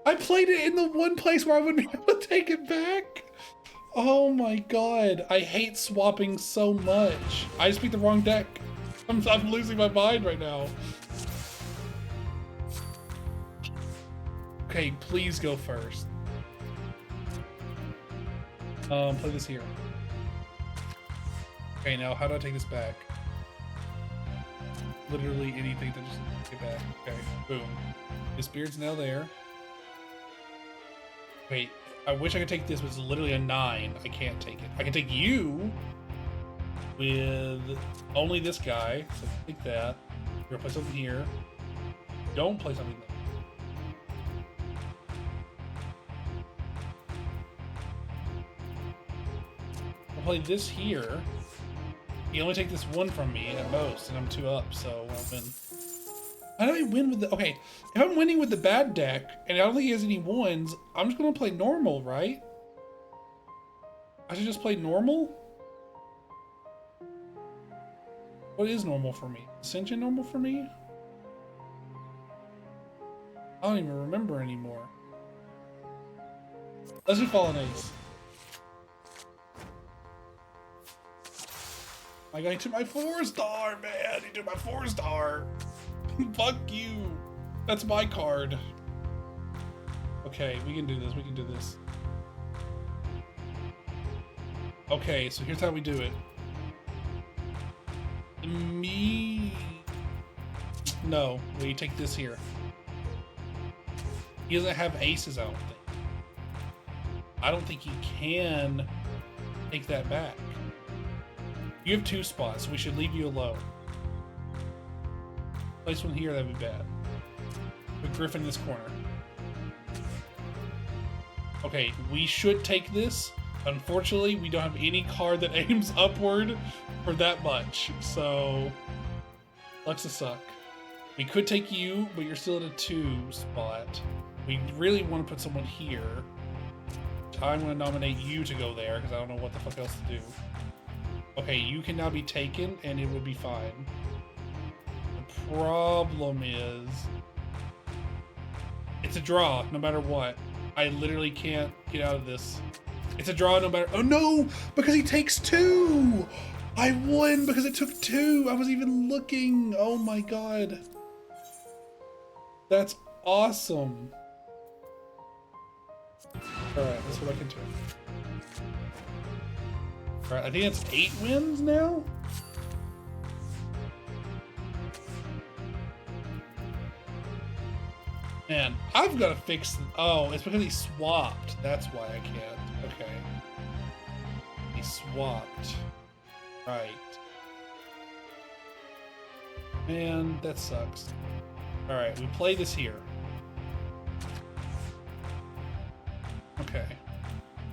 I played it in the one place where I wouldn't be able to take it back. Oh my god, I hate swapping so much. I just picked the wrong deck. I'm losing my mind right now. Okay, please go first. Play this here. Okay, now how do I take this back? Literally anything to just take it back. Okay, boom. This beard's now there. Wait, I wish I could take this, but it's literally a 9. I can't take it. I can take you with only this guy. So take that. We're gonna play something here. Don't play something there. I'll play this here. You only take this one from me at most, and I'm 2 up, so I'll win. How do I win with the... Okay, if I'm winning with the bad deck, and I don't think he has any 1s, I'm just gonna play normal, right? I should just play normal? What is normal for me? Ascension normal for me? I don't even remember anymore. Let's do Fallen Ace. I got to my 4-star, man. He did my 4-star. Fuck you. That's my card. Okay, we can do this. We can do this. Okay, so here's how we do it. No, we take this here. He doesn't have aces, I don't think. I don't think he can take that back. You have 2 spots, so we should leave you alone. Place one here, that'd be bad. Put Griffin in this corner. Okay, we should take this. Unfortunately, we don't have any card that aims upward for that much, so Lux a suck. We could take you, but you're still at a 2 spot. We really want to put someone here. I'm going to nominate you to go there, because I don't know what the fuck else to do. Okay, you can now be taken, and it would be fine. The problem is... It's a draw, no matter what. I literally can't get out of this. It's a draw no matter... Oh no! Because he takes 2! I won because it took 2! I was even looking! Oh my god. That's awesome. Alright, let's go back into it. Alright, I think it's 8 wins now? Man, I've got to fix... Oh, it's because he swapped. That's why I can't. Okay. He swapped. Right. Man, that sucks. Alright, we play this here. Okay.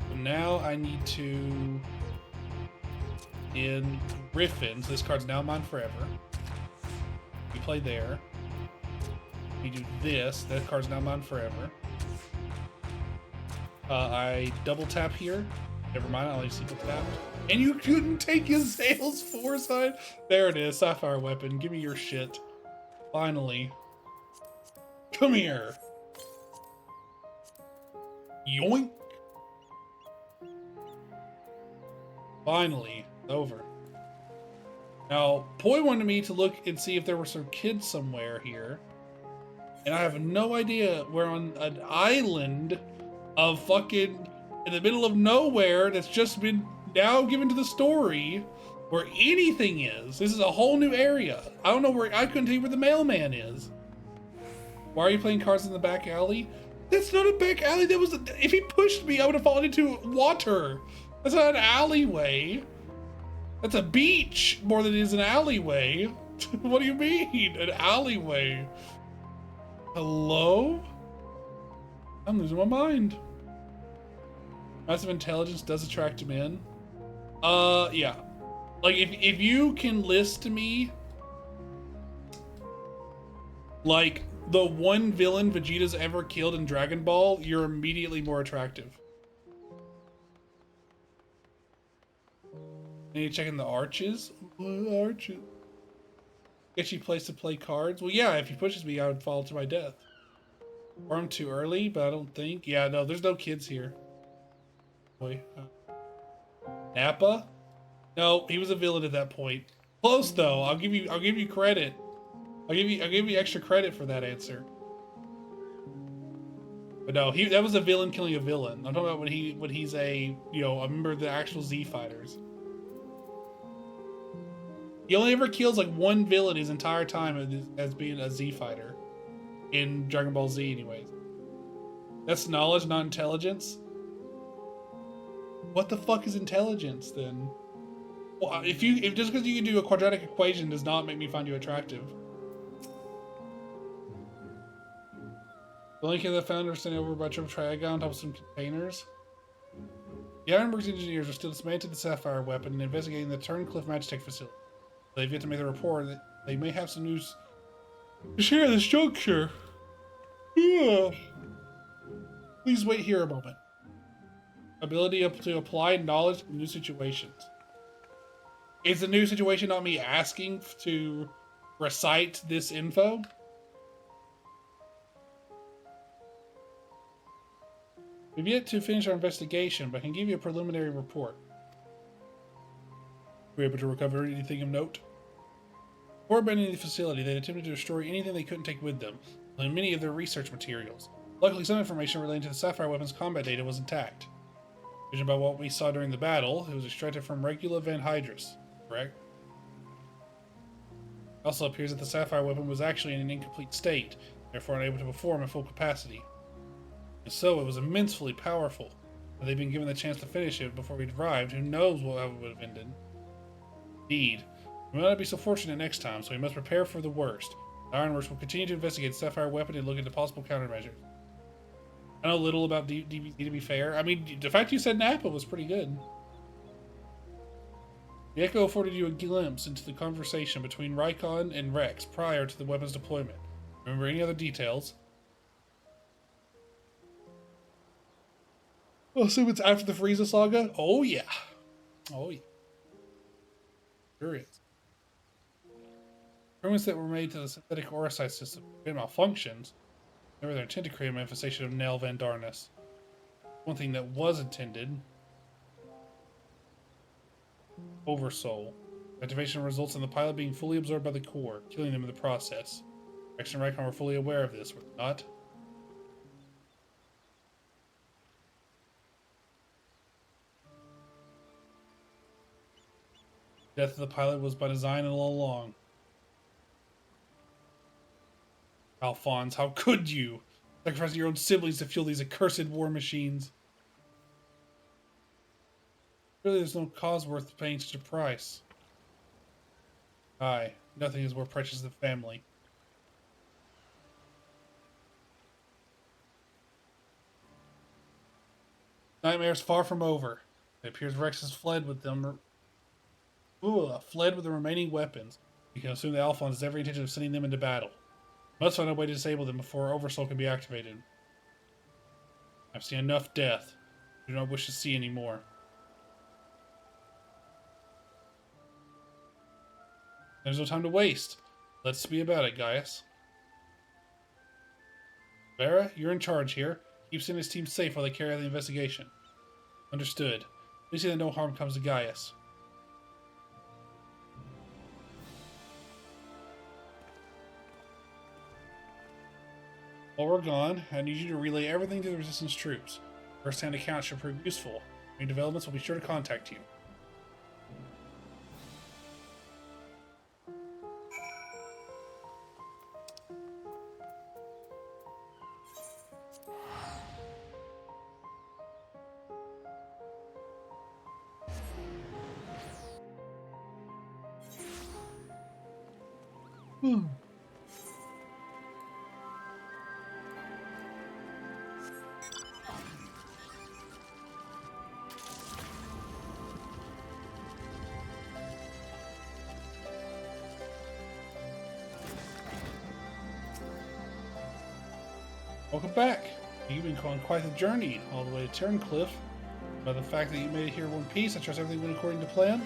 So now I need to... In Griffin, so this card's now mine forever. We play there. We do this, that card's now mine forever. I double tap here. Never mind, I'll leave single tap. And you couldn't take his Sales Foresight? There it is, Sapphire Weapon. Give me your shit. Finally. Come here. Yoink. Finally. Over. Now, Poi wanted me to look and see if there were some kids somewhere here. And I have no idea. We're on an island of fucking in the middle of nowhere that's just been now given to the story where anything is. This is a whole new area. I don't know where, I couldn't tell you where the mailman is. Why are you playing cards in the back alley? That's not a back alley. That was, if he pushed me, I would have fallen into water. That's not an alleyway. That's a beach more than it is an alleyway. What do you mean? An alleyway? Hello? I'm losing my mind. Massive intelligence does attract men. Yeah. Like, if you can list to me, like, the one villain Vegeta's ever killed in Dragon Ball, you're immediately more attractive. And you're checking the arches? What arches? Get you place to play cards? Well, yeah, if he pushes me, I would fall to my death. Or I'm too early, but I don't think. Yeah, no, there's no kids here. Boy. Nappa? No, he was a villain at that point. Close though. I'll give you credit. I'll give you extra credit for that answer. But no, that was a villain killing a villain. I'm talking about when he's a a member of the actual Z fighters. He only ever kills like one villain his entire time as being a Z fighter. In Dragon Ball Z anyways. That's knowledge, not intelligence. What the fuck is intelligence then? Well, if just because you can do a quadratic equation does not make me find you attractive. The only kid that found her sent over by Triple Trigon on top of some containers. The Ironburg's engineers are still dismantling the Sapphire weapon and investigating the Turncliffe Magitech facility. They've yet to make the report that they may have some news to share at this juncture. Yeah. Please wait here a moment. Ability to apply knowledge to new situations. Is the new situation not me asking to recite this info? We've yet to finish our investigation, but I can give you a preliminary report. Were we able to recover anything of note? Before abandoning the facility, they attempted to destroy anything they couldn't take with them, including many of their research materials. Luckily, some information relating to the Sapphire weapon's combat data was intact. Judging by what we saw during the battle, it was extracted from Regula Van Hydrus, correct? It also appears that the Sapphire weapon was actually in an incomplete state, therefore unable to perform at full capacity. And so it was immensely powerful. Had they been given the chance to finish it before we'd arrived, who knows how it would have ended. Indeed. We might not be so fortunate next time, so we must prepare for the worst. The Ironworks will continue to investigate the Sapphire weapon and look into possible countermeasures. I know little about DBZ, to be fair. I mean, the fact you said Nappa was pretty good. The Echo afforded you a glimpse into the conversation between Rykon and Rex prior to the weapon's deployment. Remember any other details? I'll assume it's after the Frieza saga? Oh yeah. Oh yeah. Sure is. Improvements that were made to the synthetic Orosite system had malfunctions. They were their intent to create a manifestation of Nel Vandarnus. One thing that was intended. Oversoul. Activation results in the pilot being fully absorbed by the core, killing them in the process. Rex and Rykon were fully aware of this, were they not? The death of the pilot was by design all along. Alphonse, how could you? Sacrificing your own siblings to fuel these accursed war machines. Really, there's no cause worth paying such a price. Aye, nothing is more precious than family. Nightmare's far from over. It appears Rex has fled with them. Fled with the remaining weapons. You can assume that Alphonse has every intention of sending them into battle. Must find a way to disable them before Oversoul can be activated. I've seen enough death. I do not wish to see any more. There's no time to waste. Let's be about it, Gaius. Vera, you're in charge here. Keep Sin and his team safe while they carry out the investigation. Understood. Please see that no harm comes to Gaius. While we're gone, I need you to relay everything to the Resistance troops. First-hand accounts should prove useful. Any developments will be sure to contact you. Welcome back. You've been on quite the journey all the way to Turncliffe. By the fact that you made it here in one piece, I trust everything went according to plan.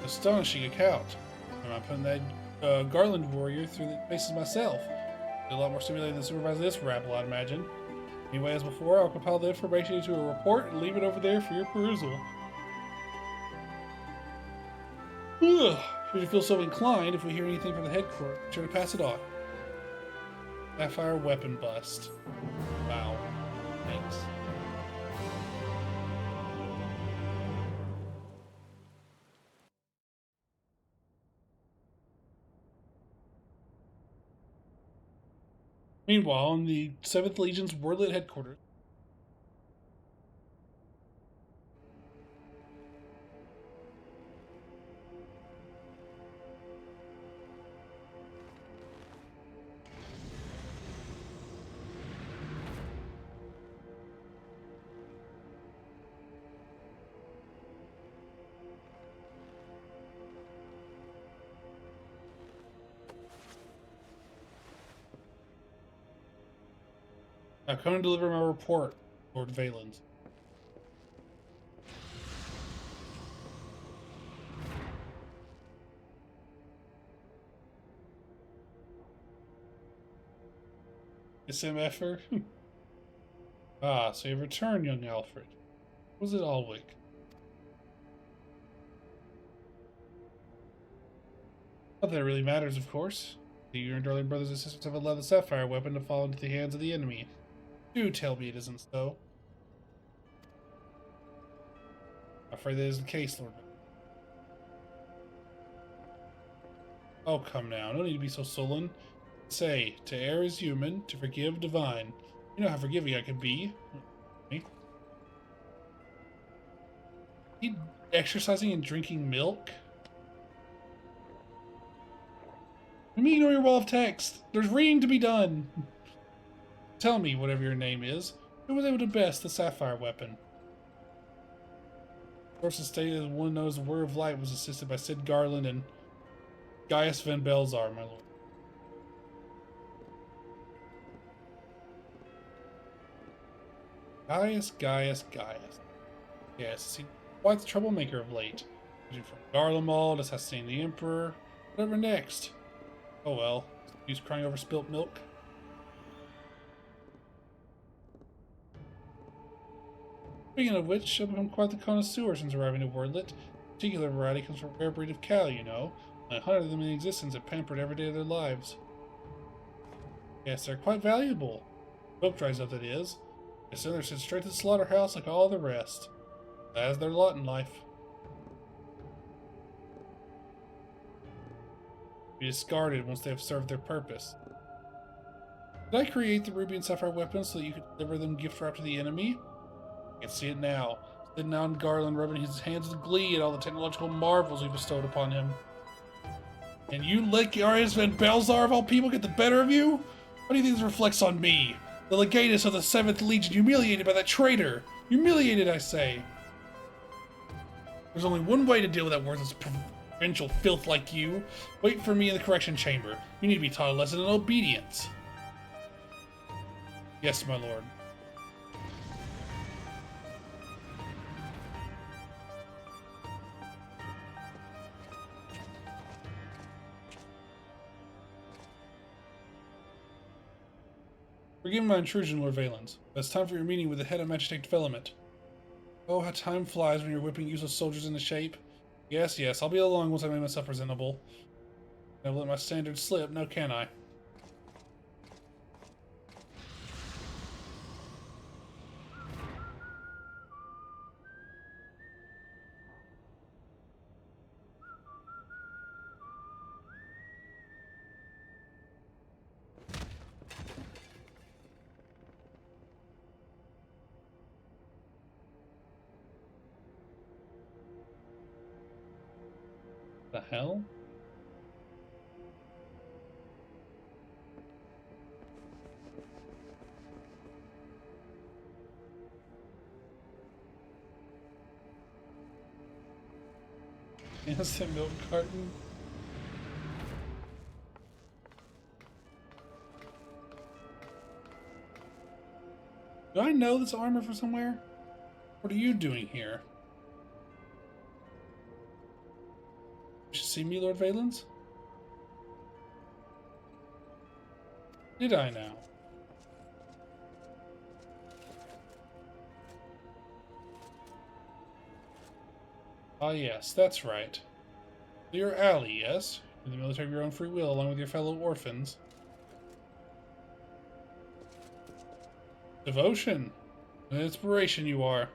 Astonishing account. I'm not putting that Garland warrior through the paces myself. A lot more stimulating than supervising this rabble, I'd imagine. Anyway, as before, I'll compile the information into a report and leave it over there for your perusal. Ugh. Should you feel so inclined, if we hear anything from the headquarters, be sure to pass it on. Sapphire weapon bust. Wow. Thanks. Meanwhile, in the 7th Legion's Wordlet headquarters, I've come to deliver my report, Lord Valens. SMFer? Ah, so you've returned, young Alfred. Was it Alwick? Not that it really matters, of course. You and darling brothers and sisters have allowed the Sapphire weapon to fall into the hands of the enemy. Do tell me it isn't so. I'm afraid that is the case, Lord. Oh, come now. No need to be so sullen. Say, to err is human, to forgive divine. You know how forgiving I can be. He exercising and drinking milk? Let me ignore your wall of text. There's reading to be done. Tell me, whatever your name is, who was able to best the Sapphire weapon? Sources stated as one knows the Word of Light was assisted by Sid Garland and Gaius Van Belzar, my lord. Gaius. Yes, he's quite the troublemaker of late. From Garlemald, assassinating the Emperor. Whatever next? Oh well. He's crying over spilt milk. Speaking of which, I've become quite the connoisseur since arriving at Wordlet. A particular variety comes from a rare breed of cow, you know. 100 of them in existence have pampered every day of their lives. Yes, they're quite valuable. Milk dries up, that is. As soon as they're sent straight to the slaughterhouse like all the rest. That is their lot in life. Be discarded once they have served their purpose. Did I create the ruby and sapphire weapons so that you could deliver them gift wrap to the enemy? I can see it now. Sitting down Garland rubbing his hands with glee at all the technological marvels we bestowed upon him. And you let Gaius Van Belzar of all people get the better of you? What do you think this reflects on me? The legatus of the 7th Legion, humiliated by that traitor! Humiliated, I say! There's only one way to deal with that worthless provincial filth like you. Wait for me in the correction chamber. You need to be taught a lesson in obedience. Yes, my lord. Forgive my intrusion, Lord Valens, but it's time for your meeting with the head of Magitech Development. Oh, how time flies when you're whipping useless soldiers into shape. Yes, I'll be along once I make myself presentable. I've let my standards slip, now can I? The hell? Innocent milk carton? Do I know this armor from somewhere? What are you doing here? You should see me, Lord Valens? Did I now? Ah, yes, that's right. You're ally, yes? In the military of your own free will, along with your fellow orphans. Devotion. An inspiration you are.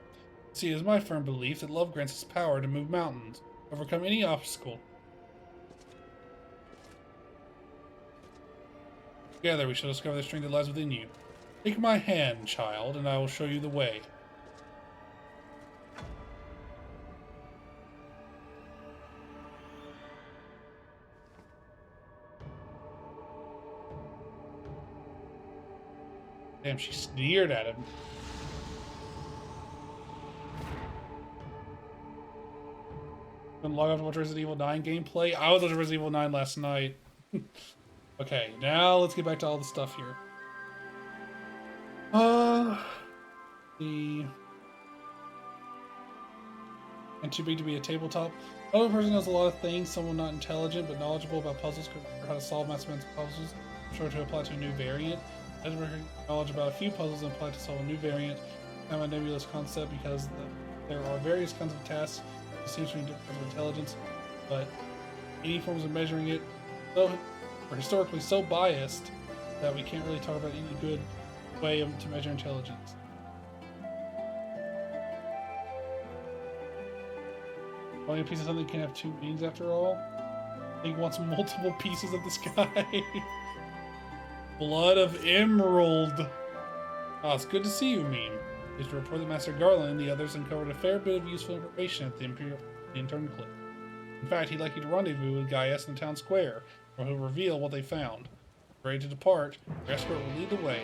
See, it is my firm belief that love grants us power to move mountains, overcome any obstacle. Together we shall discover the strength that lies within you. Take my hand, child, and I will show you the way. Damn, she sneered at him. Gonna log off to watch Resident Evil 9 gameplay. I was watching Resident Evil 9 last night. Okay, now let's get back to all the stuff here. And too big to be a tabletop. Another person knows a lot of things, someone not intelligent but knowledgeable about puzzles, or how to solve mathematical puzzles, sure to apply to a new variant. As we knowledge about a few puzzles and apply to solve a new variant, kind of a nebulous concept because there are various kinds of tasks that seem to be different kinds of intelligence, but any forms of measuring it, though we're historically so biased that we can't really talk about any good way to measure intelligence. Only a piece of something can have two meanings after all. I think he wants multiple pieces of the sky. Blood of Emerald. Oh, it's good to see you, Meme. It's to report that Master Garland and the others uncovered a fair bit of useful information at the Turncliff. In fact, he'd like you to rendezvous with Gaius in the town square, where he'll reveal what they found. Ready to depart, your escort will lead the way.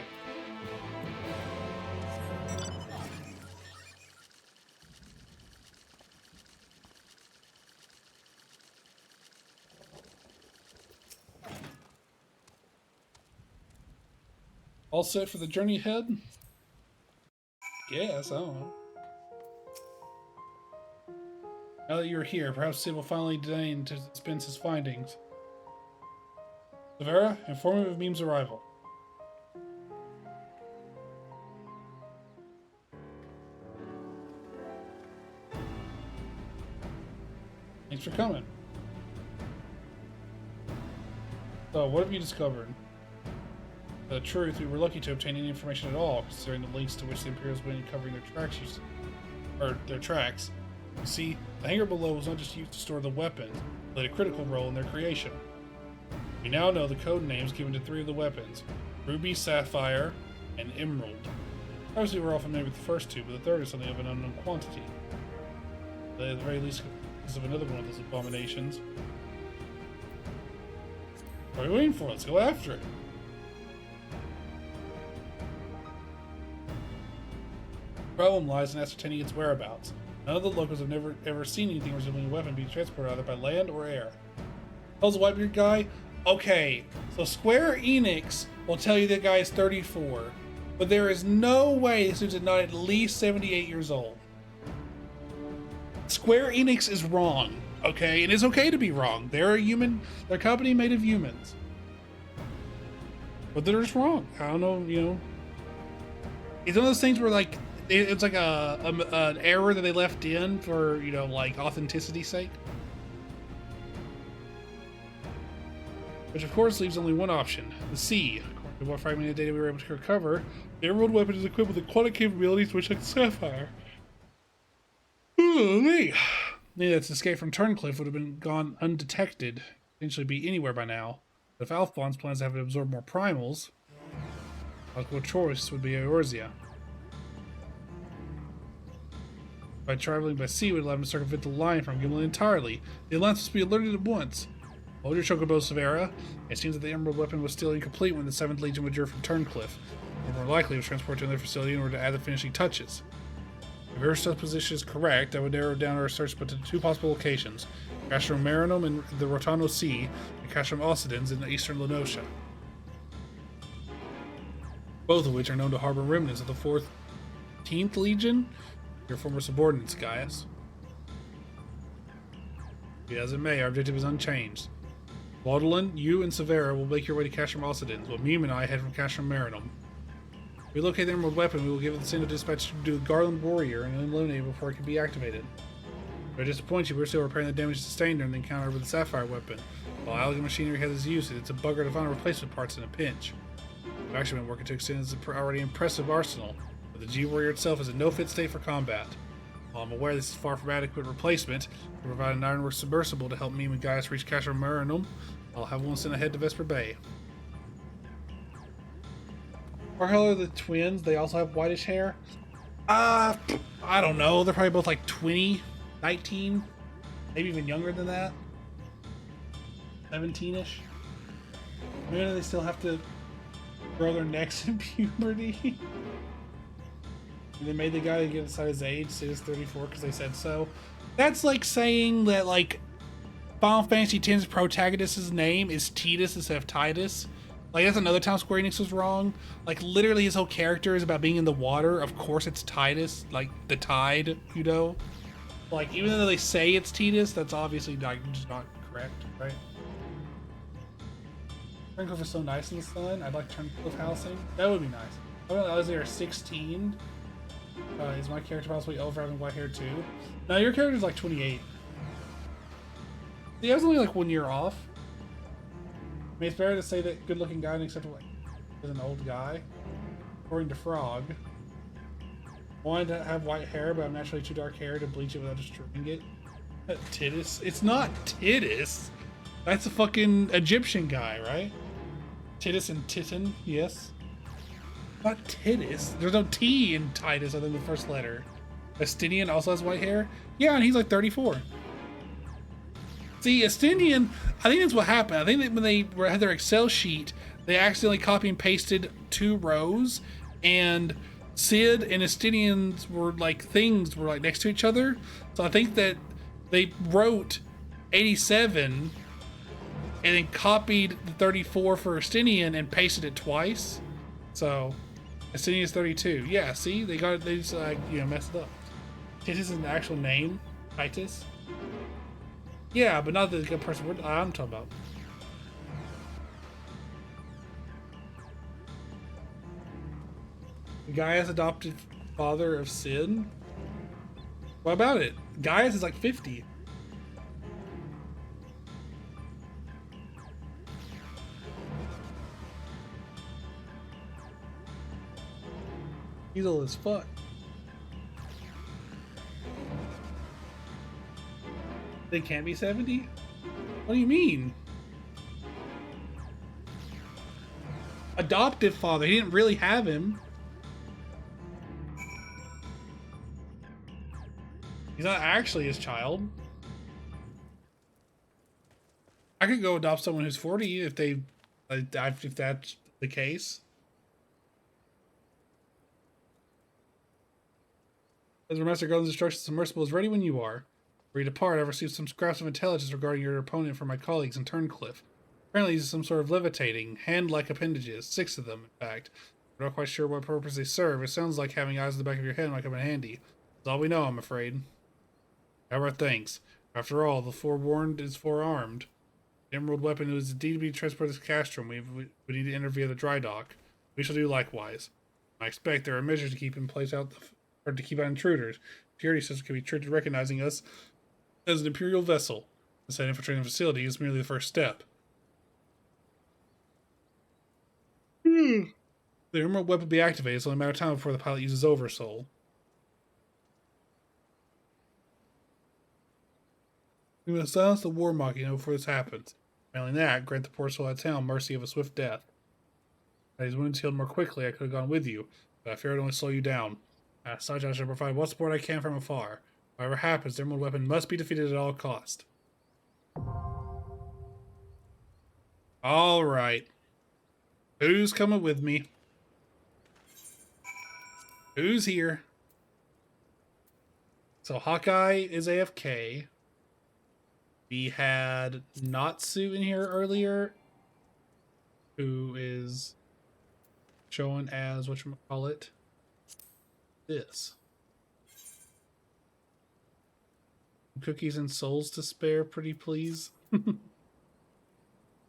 All set for the journey ahead? Yes, I don't know. Now that you're here, perhaps Sid will finally deign to dispense his findings. Severa, inform him of Meme's arrival. Thanks for coming. So, what have you discovered? The truth, we were lucky to obtain any information at all, considering the lengths to which the Imperials went in covering their tracks. You see, the hangar below was not just used to store the weapons, but played a critical role in their creation. We now know the code names given to three of the weapons: Ruby, Sapphire, and Emerald. Obviously, we're all familiar with the first two, but the third is something of an unknown quantity. At the very least, is of another one of those abominations. What are we waiting for? Let's go after it. The problem lies in ascertaining its whereabouts. None of the locals have never ever seen anything resembling a weapon being transported either by land or air. How's the Whitebeard guy? Okay, so Square Enix will tell you that guy is 34, but there is no way this dude's not at least 78 years old. Square Enix is wrong, okay? And it's okay to be wrong. They're a company made of humans. But they're just wrong. I don't know, you know. It's one of those things where, like, it's like an error that they left in for, you know, like, authenticity's sake. Which, of course, leaves only one option: the sea. According to what fragmented data we were able to recover, the Emerald weapon is equipped with the quantum capabilities which like the Sapphire. Ooh, me. Any that's escaped from Turncliff would have been gone undetected, potentially be anywhere by now. But if Alphonse plans to have it absorb more primals, logical choice would be Eorzea. By traveling by sea would allow him to circumvent the line from Gimli entirely. The Alliance must be alerted at once. Hold your chocobo, Severa. It seems that the Emerald weapon was still incomplete when the 7th Legion withdrew from Turncliff, or more likely was transported to another facility in order to add the finishing touches. If your supposition is correct, I would narrow down our search but to two possible locations: Castrum Marinum in the Rotano Sea, and Castrum Occidens in eastern Lenosha. Both of which are known to harbor remnants of the 4th 13th Legion, your former subordinates, Gaius. Be as it may, our objective is unchanged. Vaudelin, you and Severa will make your way to Castrum Occidens, while Meme and I head from Castrum Marinum. If we locate the Emerald Weapon, we will give it the signal dispatch to the Garland Warrior and eliminate it before it can be activated. If I disappoint you, we're still repairing the damage sustained during the encounter with the Sapphire Weapon. While Allegan Machinery has its uses, it's a bugger to find replacement parts in a pinch. We've actually been working to extend its already impressive arsenal, but the G-Warrior itself is in no fit state for combat. While I'm aware this is far from adequate replacement, to provide an Ironworks submersible to help Meme and Gaius reach Castrum Marinum, I'll have one sent ahead to Vesper Bay. Or how are the twins? They also have whitish hair? I don't know. They're probably both like 20, 19, maybe even younger than that. 17-ish. Maybe they still have to grow their necks in puberty. They made the guy get inside his age, say he's 34 because they said so. That's like saying that like Final Fantasy X's protagonist's name is Tidus instead of Titus. Like that's another time Square Enix was wrong. Like literally his whole character is about being in the water. Of course it's Titus, like the tide, you know? Like even though they say it's Tidus, that's obviously not, just not correct, right? Turncliffe is so nice in the sun. I'd like Turncliffe housing. That would be nice. I was there 16. Is my character possibly over having white hair too? No, your character's like 28. See, I was only like 1 year off. I mean, it's better to say that good-looking guy than accept like as an old guy. According to Frog, I wanted to have white hair, but I'm naturally too dark hair to bleach it without destroying it. Tidus? It's not Tidus. That's a fucking Egyptian guy, right? Tidus and Titan, yes. Not Tidus. There's no T in Titus other than the first letter. Estinian also has white hair? Yeah, and he's like 34. See, Estinian, I think that's what happened. I think that when they had their Excel sheet, they accidentally copy and pasted 2 rows, and Sid and Estinians were like things were like next to each other. So I think that they wrote 87 and then copied the 34 for Estinian and pasted it twice. So Estinian is 32. Yeah, see, they just messed it up. Titus is an actual name, Titus. Yeah, but not the good person I'm talking about. Gaius adopted father of Sid. What about it? Gaius is like 50. He's old as fuck. They can't be 70? What do you mean? Adoptive father. He didn't really have him. He's not actually his child. I could go adopt someone who's 40 if that's the case. As Master Golden's instructions, submersible is ready when you are. Before you depart, I've received some scraps of intelligence regarding your opponent from my colleagues in Turncliffe. Apparently, he's some sort of levitating, hand-like appendages, 6 of them, in fact. We're not quite sure what purpose they serve. It sounds like having eyes in the back of your head might come in handy. That's all we know, I'm afraid. However, thanks. After all, the forewarned is forearmed. The Emerald Weapon is indeed to be transported to Castrum. We need to enter via the dry dock. We shall do likewise. I expect there are measures to keep in place to keep out intruders. Security systems can be tricked to recognizing us as an Imperial vessel. This infiltrating the facility is merely the first step. The Emerald Weapon will be activated. It's only a matter of time before the pilot uses Oversoul. We must silence the war machina before this happens. Failing that, grant the poor soul out of town mercy of a swift death. Had his wounds healed more quickly, I could have gone with you, but I fear I'd only slow you down. As such, I shall provide what support I can from afar. Whatever happens, the Emerald Weapon must be defeated at all cost. Alright. Who's coming with me? Who's here? So Hawkeye is AFK. We had Natsu in here earlier, who is shown as whatchamacallit. this? Cookies and souls to spare, pretty please.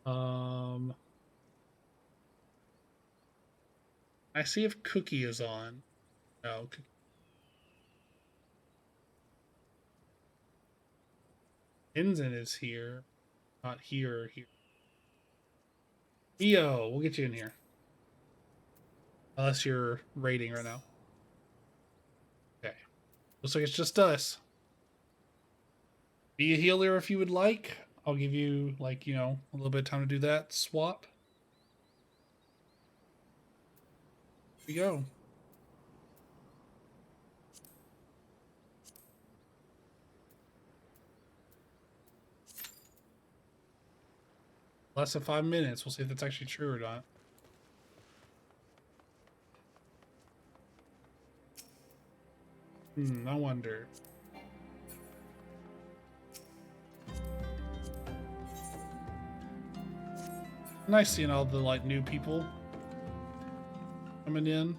I see if Cookie is on. No. Ensign is here. Not here or here. EO, we'll get you in here. Unless you're raiding right now. Okay. Looks like it's just us. Be a healer if you would like. I'll give you, like, you know, a little bit of time to do that. Swap. Here we go. Less than 5 minutes. We'll see if that's actually true or not. I wonder. Nice seeing all the, like, new people coming in.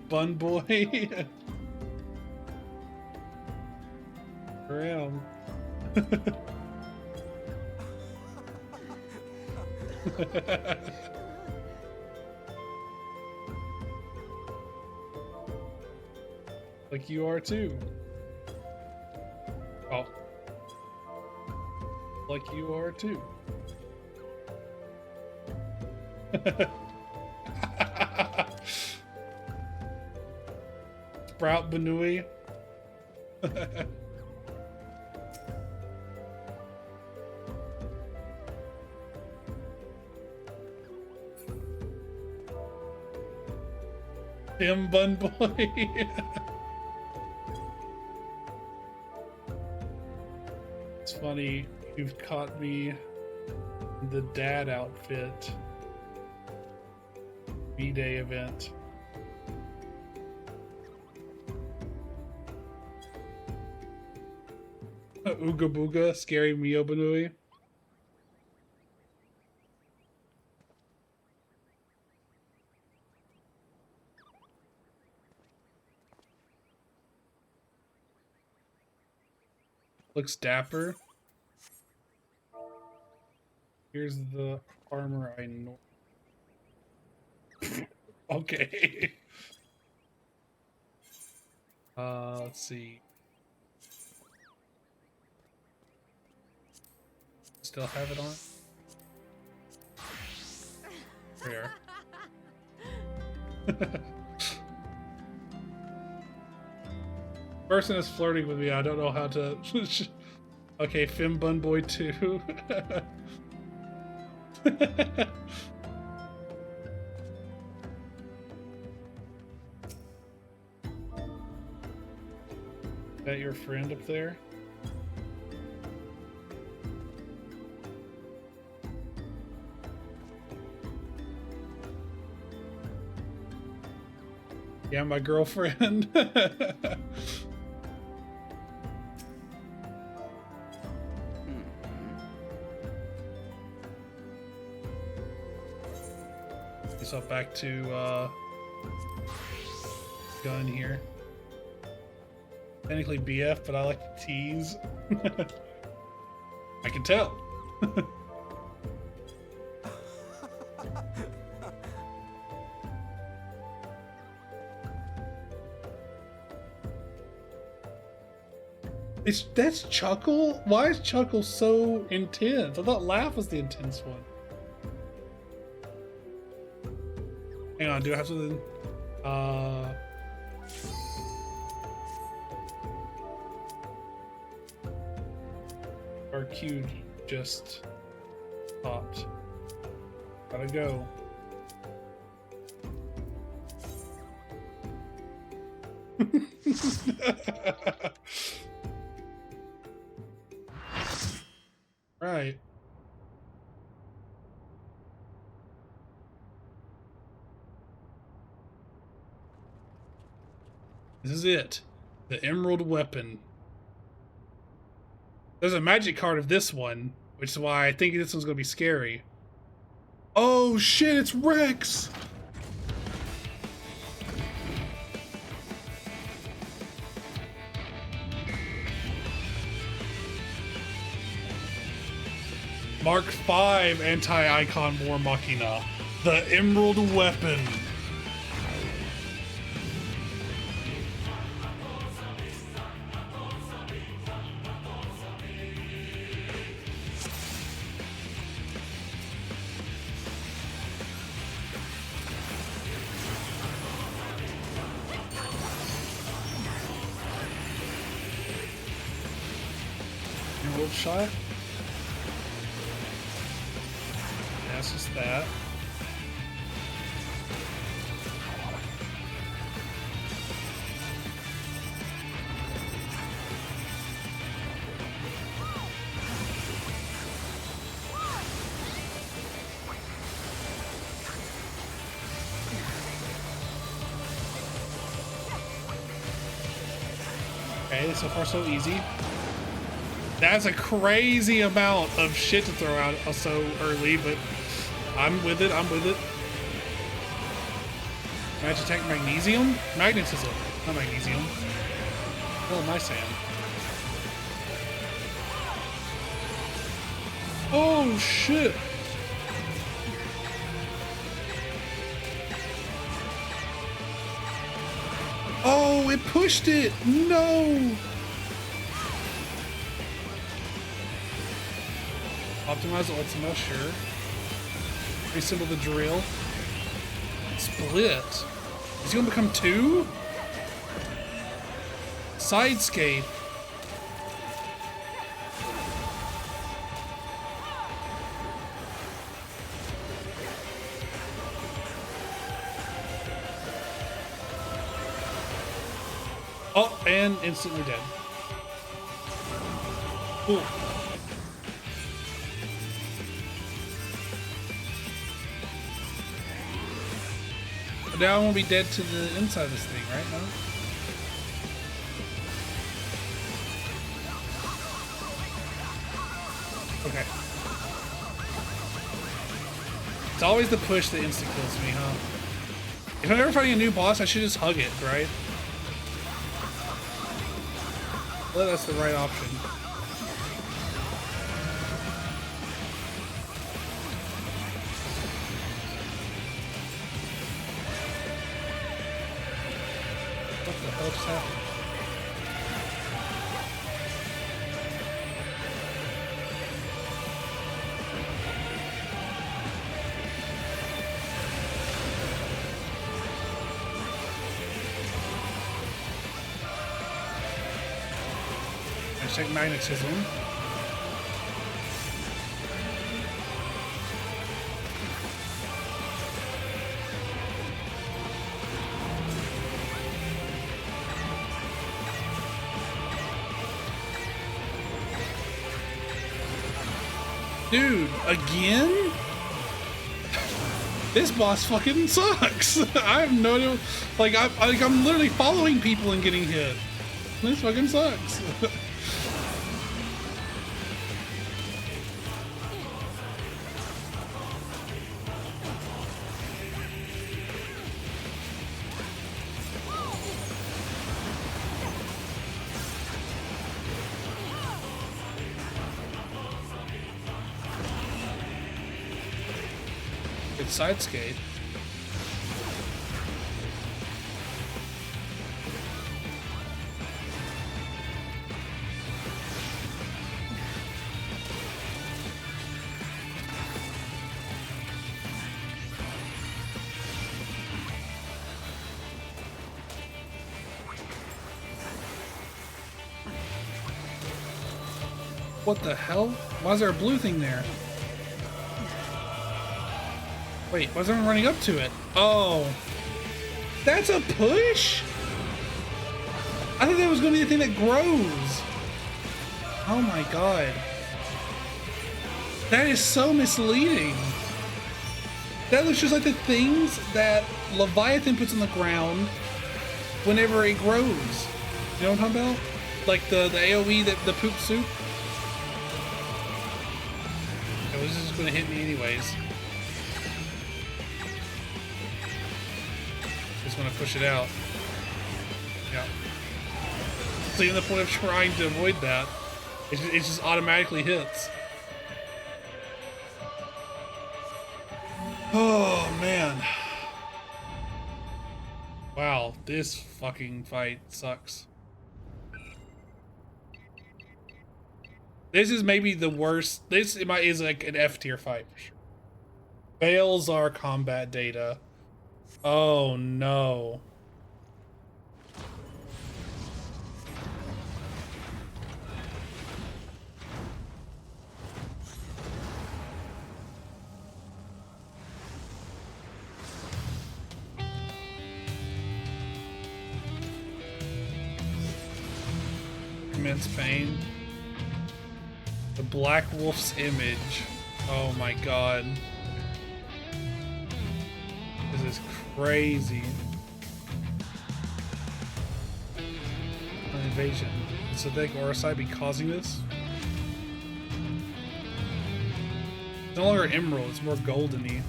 Bun boy. Around. Like you are too. Oh. Like you are too. Sprout Banui. Tim Bun Boy. It's funny, you've caught me in the dad outfit. B-Day event. Ooga Booga, Scary Mio Banui. Looks dapper. Here's the armor I know. Okay. Let's see. Still have it on? There. Person is flirting with me. I don't know how to. Okay, Fim Bun Boy 2. Is that your friend up there? Yeah, my girlfriend. So back to gun here. Technically BF, but I like to tease. I can tell. That's Chuckle? Why is Chuckle so intense? I thought Laugh was the intense one. Hang on, do I have something? Our queue just popped. Gotta go. This is it. The Emerald Weapon. There's a magic card of this one, which is why I think this one's gonna be scary. Oh shit, it's Rex! Mark V Anti-Icon War Machina. The Emerald Weapon. Emerald shot. That's just that. Okay, so far so easy. That's a crazy amount of shit to throw out so early, but I'm with it, I'm with it. Magic attack magnesium? Magnetism, not magnesium. Oh, my Sam. Oh, shit. Oh, it pushed it! No! Optimize Ultima, sure. Reassemble the drill. Split. Is he gonna become 2? Sidescape. Oh, and instantly dead. Cool. But now I won't be dead to the inside of this thing, right? No? Okay. It's always the push that insta kills me, huh? If I'm ever fighting a new boss, I should just hug it, right? Well, that's the right option. What the hell just happened? Check magnetism. Dude, again? This boss fucking sucks. I have no idea. Like I'm literally following people and getting hit. This fucking sucks. It's side skate. What the hell? Why is there a blue thing there? Wait, why is everyone running up to it? Oh. That's a push? I thought that was going to be the thing that grows. Oh my god. That is so misleading. That looks just like the things that Leviathan puts on the ground whenever it grows. You know what I'm talking about? Like the AoE, the poop soup. It was just gonna hit me anyways. Just gonna push it out. Yeah. So even the point of trying to avoid that, it just automatically hits. Oh man. Wow, this fucking fight sucks. This is maybe the worst. This is like an F tier fight for sure. Fails our combat data. Oh no. Immense pain. The Black Wolf's image. Oh my god. This is crazy. An invasion. So think Orosai be causing this? It's no longer emerald, it's more goldeny.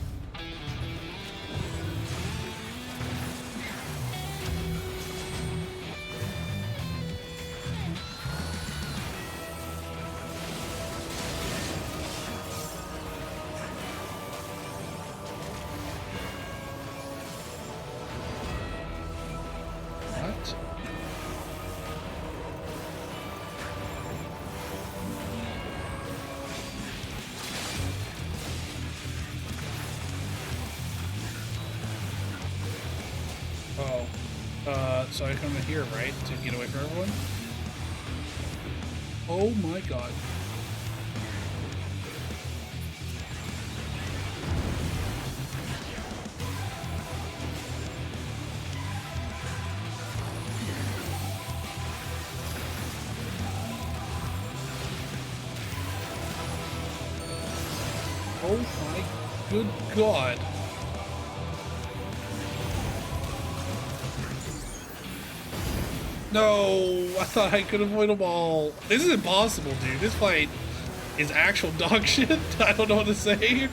So I come in here, right, to get away from everyone? Oh my god. Oh my good god. No, I thought I could avoid them all. This is impossible, dude. This fight is actual dog shit. I don't know what to say.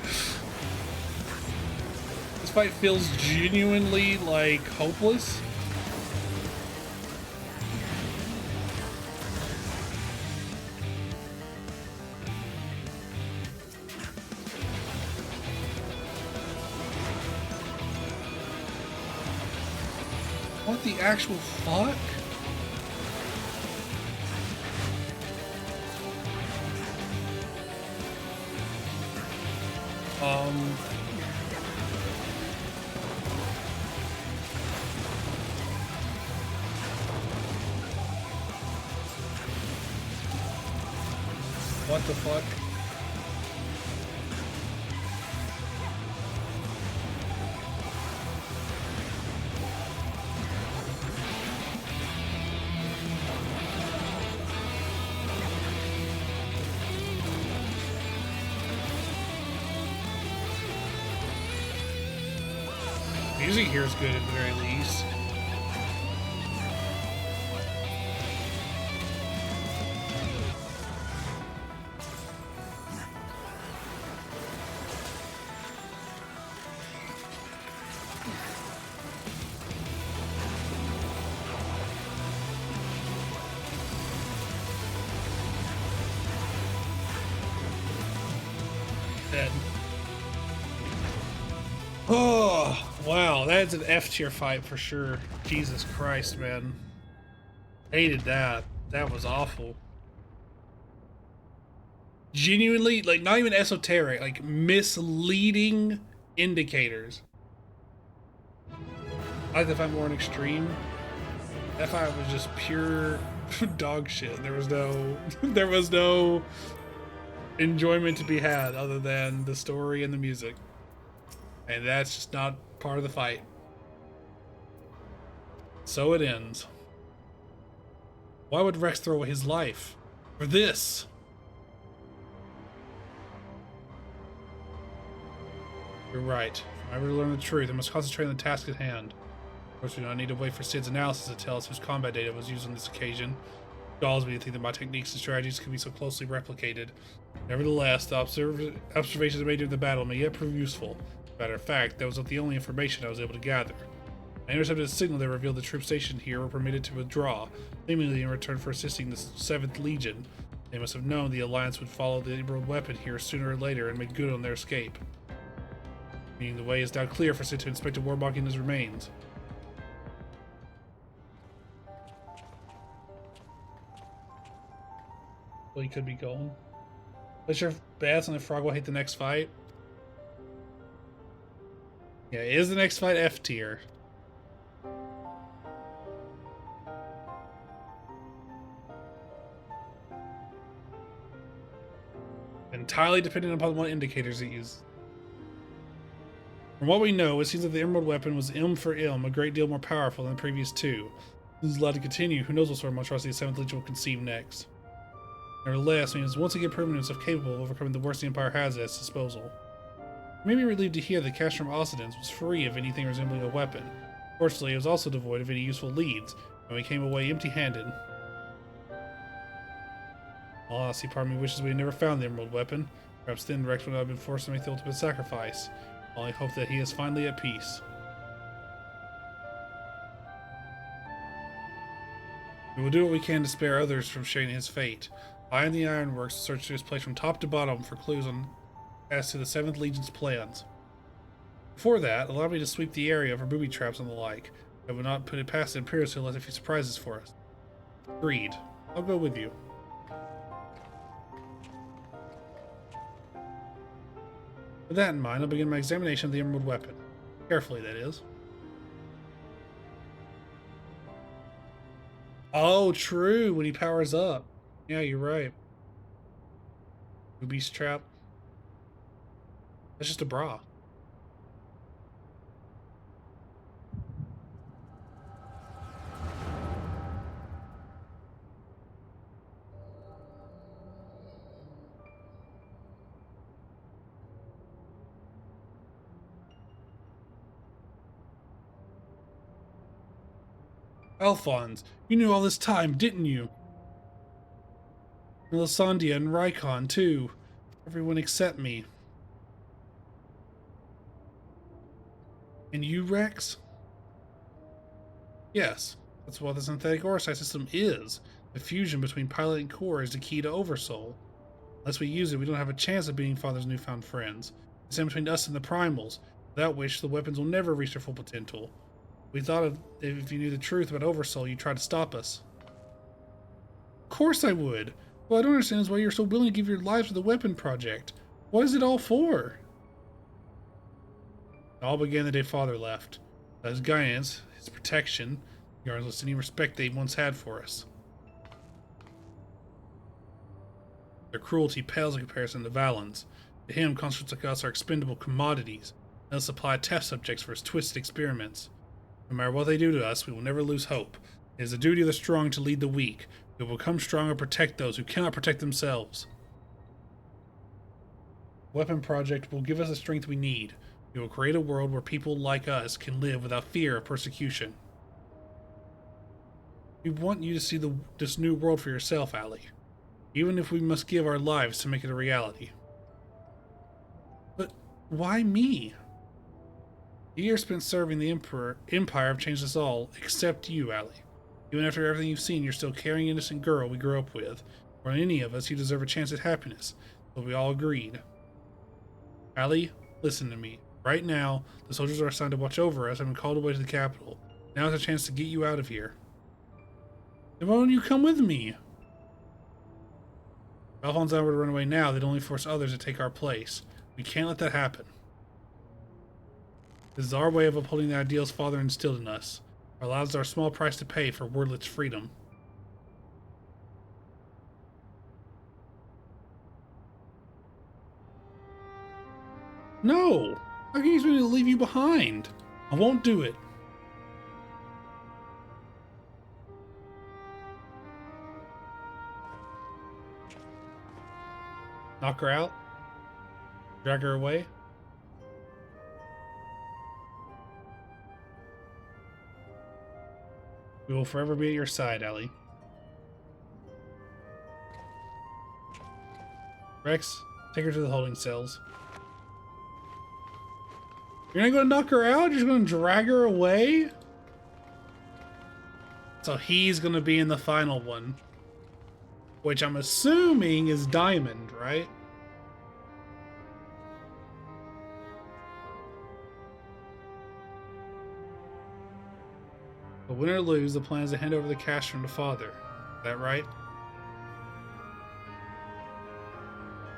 This fight feels genuinely, like, hopeless. What the actual fuck? What the fuck? Music here is good at the very least. Dead. Oh, wow, that's an F tier fight for sure. Jesus Christ, man. Hated that. That was awful. Genuinely, like, not even esoteric, like, misleading indicators. I like the fight more an extreme. That fight was just pure dog shit. There was no enjoyment to be had other than the story and the music. And that's just not part of the fight. So it ends. Why would Rex throw away his life? For this? You're right. If I'm ever to learn the truth, I must concentrate on the task at hand. Of course, we don't need to wait for Sid's analysis to tell us whose combat data was used on this occasion. It galls me to think that my techniques and strategies could be so closely replicated. Nevertheless, the observations made during the battle may yet prove useful. As a matter of fact, that was not the only information I was able to gather. I intercepted a signal that revealed the troops stationed here were permitted to withdraw, seemingly in return for assisting the 7th Legion. They must have known the Alliance would follow the Emerald Weapon here sooner or later and make good on their escape. Meaning the way is now clear for Sid to inspect Warmog and his remains. Well, he could be going. Place your bets on if Frog will hate the next fight. Yeah, is the next fight F tier? Entirely dependent upon what indicators it uses. From what we know, it seems that the Emerald Weapon was ilm for ilm, a great deal more powerful than the previous two. This is allowed to continue. Who knows what sort of monstrosity the 7th Legion will conceive next. Nevertheless, it was once again proven himself capable of overcoming the worst the Empire has at its disposal. You may be relieved to hear that Castrum Occidens was free of anything resembling a weapon. Fortunately, it was also devoid of any useful leads, and we came away empty-handed. Honestly, part of me wishes we had never found the Emerald Weapon. Perhaps then Rex would not have been forced to make the ultimate sacrifice. I only hope that he is finally at peace. We will do what we can to spare others from sharing his fate. I and the Ironworks will search this place from top to bottom for clues as to the 7th Legion's plans. Before that, allow me to sweep the area for booby traps and the like. I would not put it past the Imperials to let a few surprises for us. Agreed. I'll go with you. With that in mind, I'll begin my examination of the Emerald Weapon. Carefully, that is. Oh, true, when he powers up. Yeah, you're right. Booby trap. That's just a bra. Alphonse, you knew all this time, didn't you? Melisandre and Rykon, too. Everyone except me. And you, Rex? Yes, that's what the synthetic Orsite system is. The fusion between pilot and core is the key to Oversoul. Unless we use it, we don't have a chance of beating Father's newfound friends. It's in between us and the Primals, without which the weapons will never reach their full potential. We thought if you knew the truth about Oversoul, you'd try to stop us. Of course I would. What I don't understand is why you're so willing to give your lives to the weapon project. What is it all for? It all began the day Father left. His guidance, his protection, regardless of any respect they once had for us. Their cruelty pales in comparison to Valen's. To him, constructs like us are expendable commodities, and they'll supply test subjects for his twisted experiments. No matter what they do to us, we will never lose hope. It is the duty of the strong to lead the weak. We will become strong and protect those who cannot protect themselves. The Weapon Project will give us the strength we need. We will create a world where people like us can live without fear of persecution. We want you to see this new world for yourself, Allie. Even if we must give our lives to make it a reality. But why me? The years spent serving the Empire have changed us all, except you, Allie. Even after everything you've seen, you're still a caring, innocent girl we grew up with. Or any of us, you deserve a chance at happiness. But we all agreed. Allie, listen to me. Right now, the soldiers are assigned to watch over us and have been called away to the capital. Now is a chance to get you out of here. Then why don't you come with me? If Alphonse and I were to run away now, they'd only force others to take our place. We can't let that happen. This is our way of upholding the ideals Father instilled in us. Our lives are a small price to pay for wordless freedom. No! How can you expect me to leave you behind? I won't do it. Knock her out? Drag her away? We will forever be at your side, Ellie. Rex, take her to the holding cells. You're not gonna knock her out? You're just gonna drag her away? So he's gonna be in the final one. Which I'm assuming is Diamond, right? But win or lose, the plan is to hand over the cash from the father. Is that right?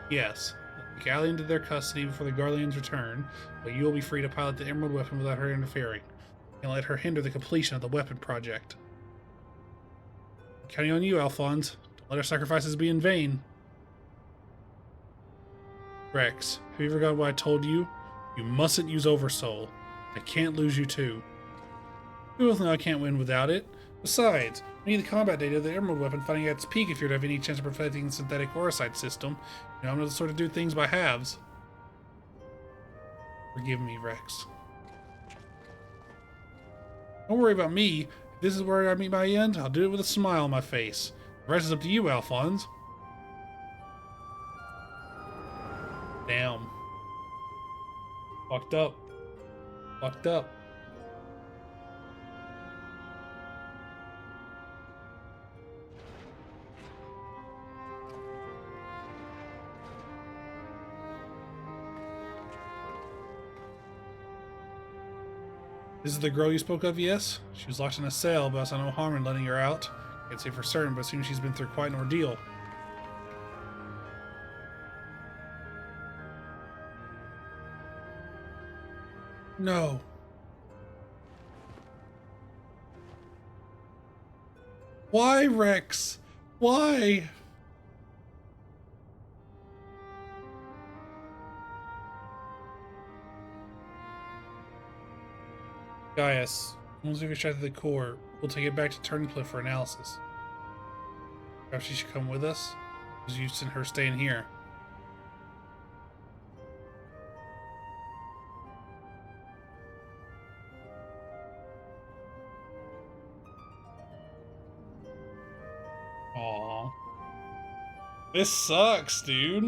Yes. Take Allie into their custody before the Guardians return, but you will be free to pilot the Emerald weapon without her interfering, and let her hinder the completion of the weapon project. I'm counting on you, Alphonse. Don't let our sacrifices be in vain. Rex, have you forgotten what I told you? You mustn't use Oversoul. I can't lose you too. We both know I can't win without it. Besides, we need the combat data of the Emerald weapon finding at its peak if you're to have any chance of perfecting the synthetic Orosite system. You know, I'm not the sort of do things by halves. Forgive me, Rex. Don't worry about me. If this is where I meet my end, I'll do it with a smile on my face. The rest is up to you, Alphonse. Damn. Fucked up. Fucked up. This is the girl you spoke of, yes? She was locked in a cell, but I saw no harm in letting her out. Can't say for certain, but it seems she's been through quite an ordeal. No. Why, Rex? Why? Gaius, once we've extracted the core, we'll take it back to Turncliffe for analysis. Perhaps she should come with us? There's use in her staying here. Aww. This sucks, dude.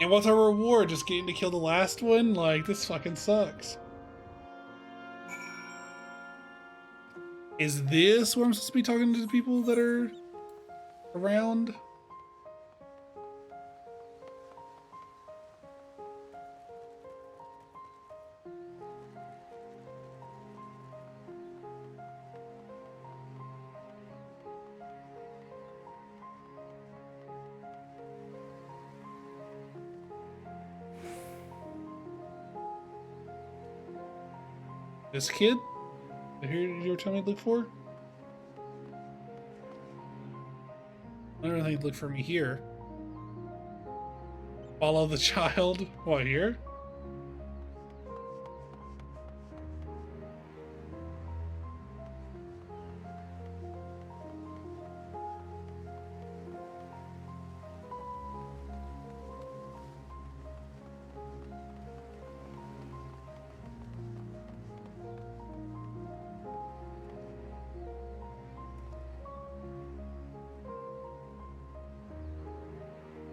And what's our reward? Just getting to kill the last one? Like, this fucking sucks. Is this where I'm supposed to be talking to the people that are around? This kid? Who you were telling me to look for? I don't think you'd look for me here. Follow the child? What, here?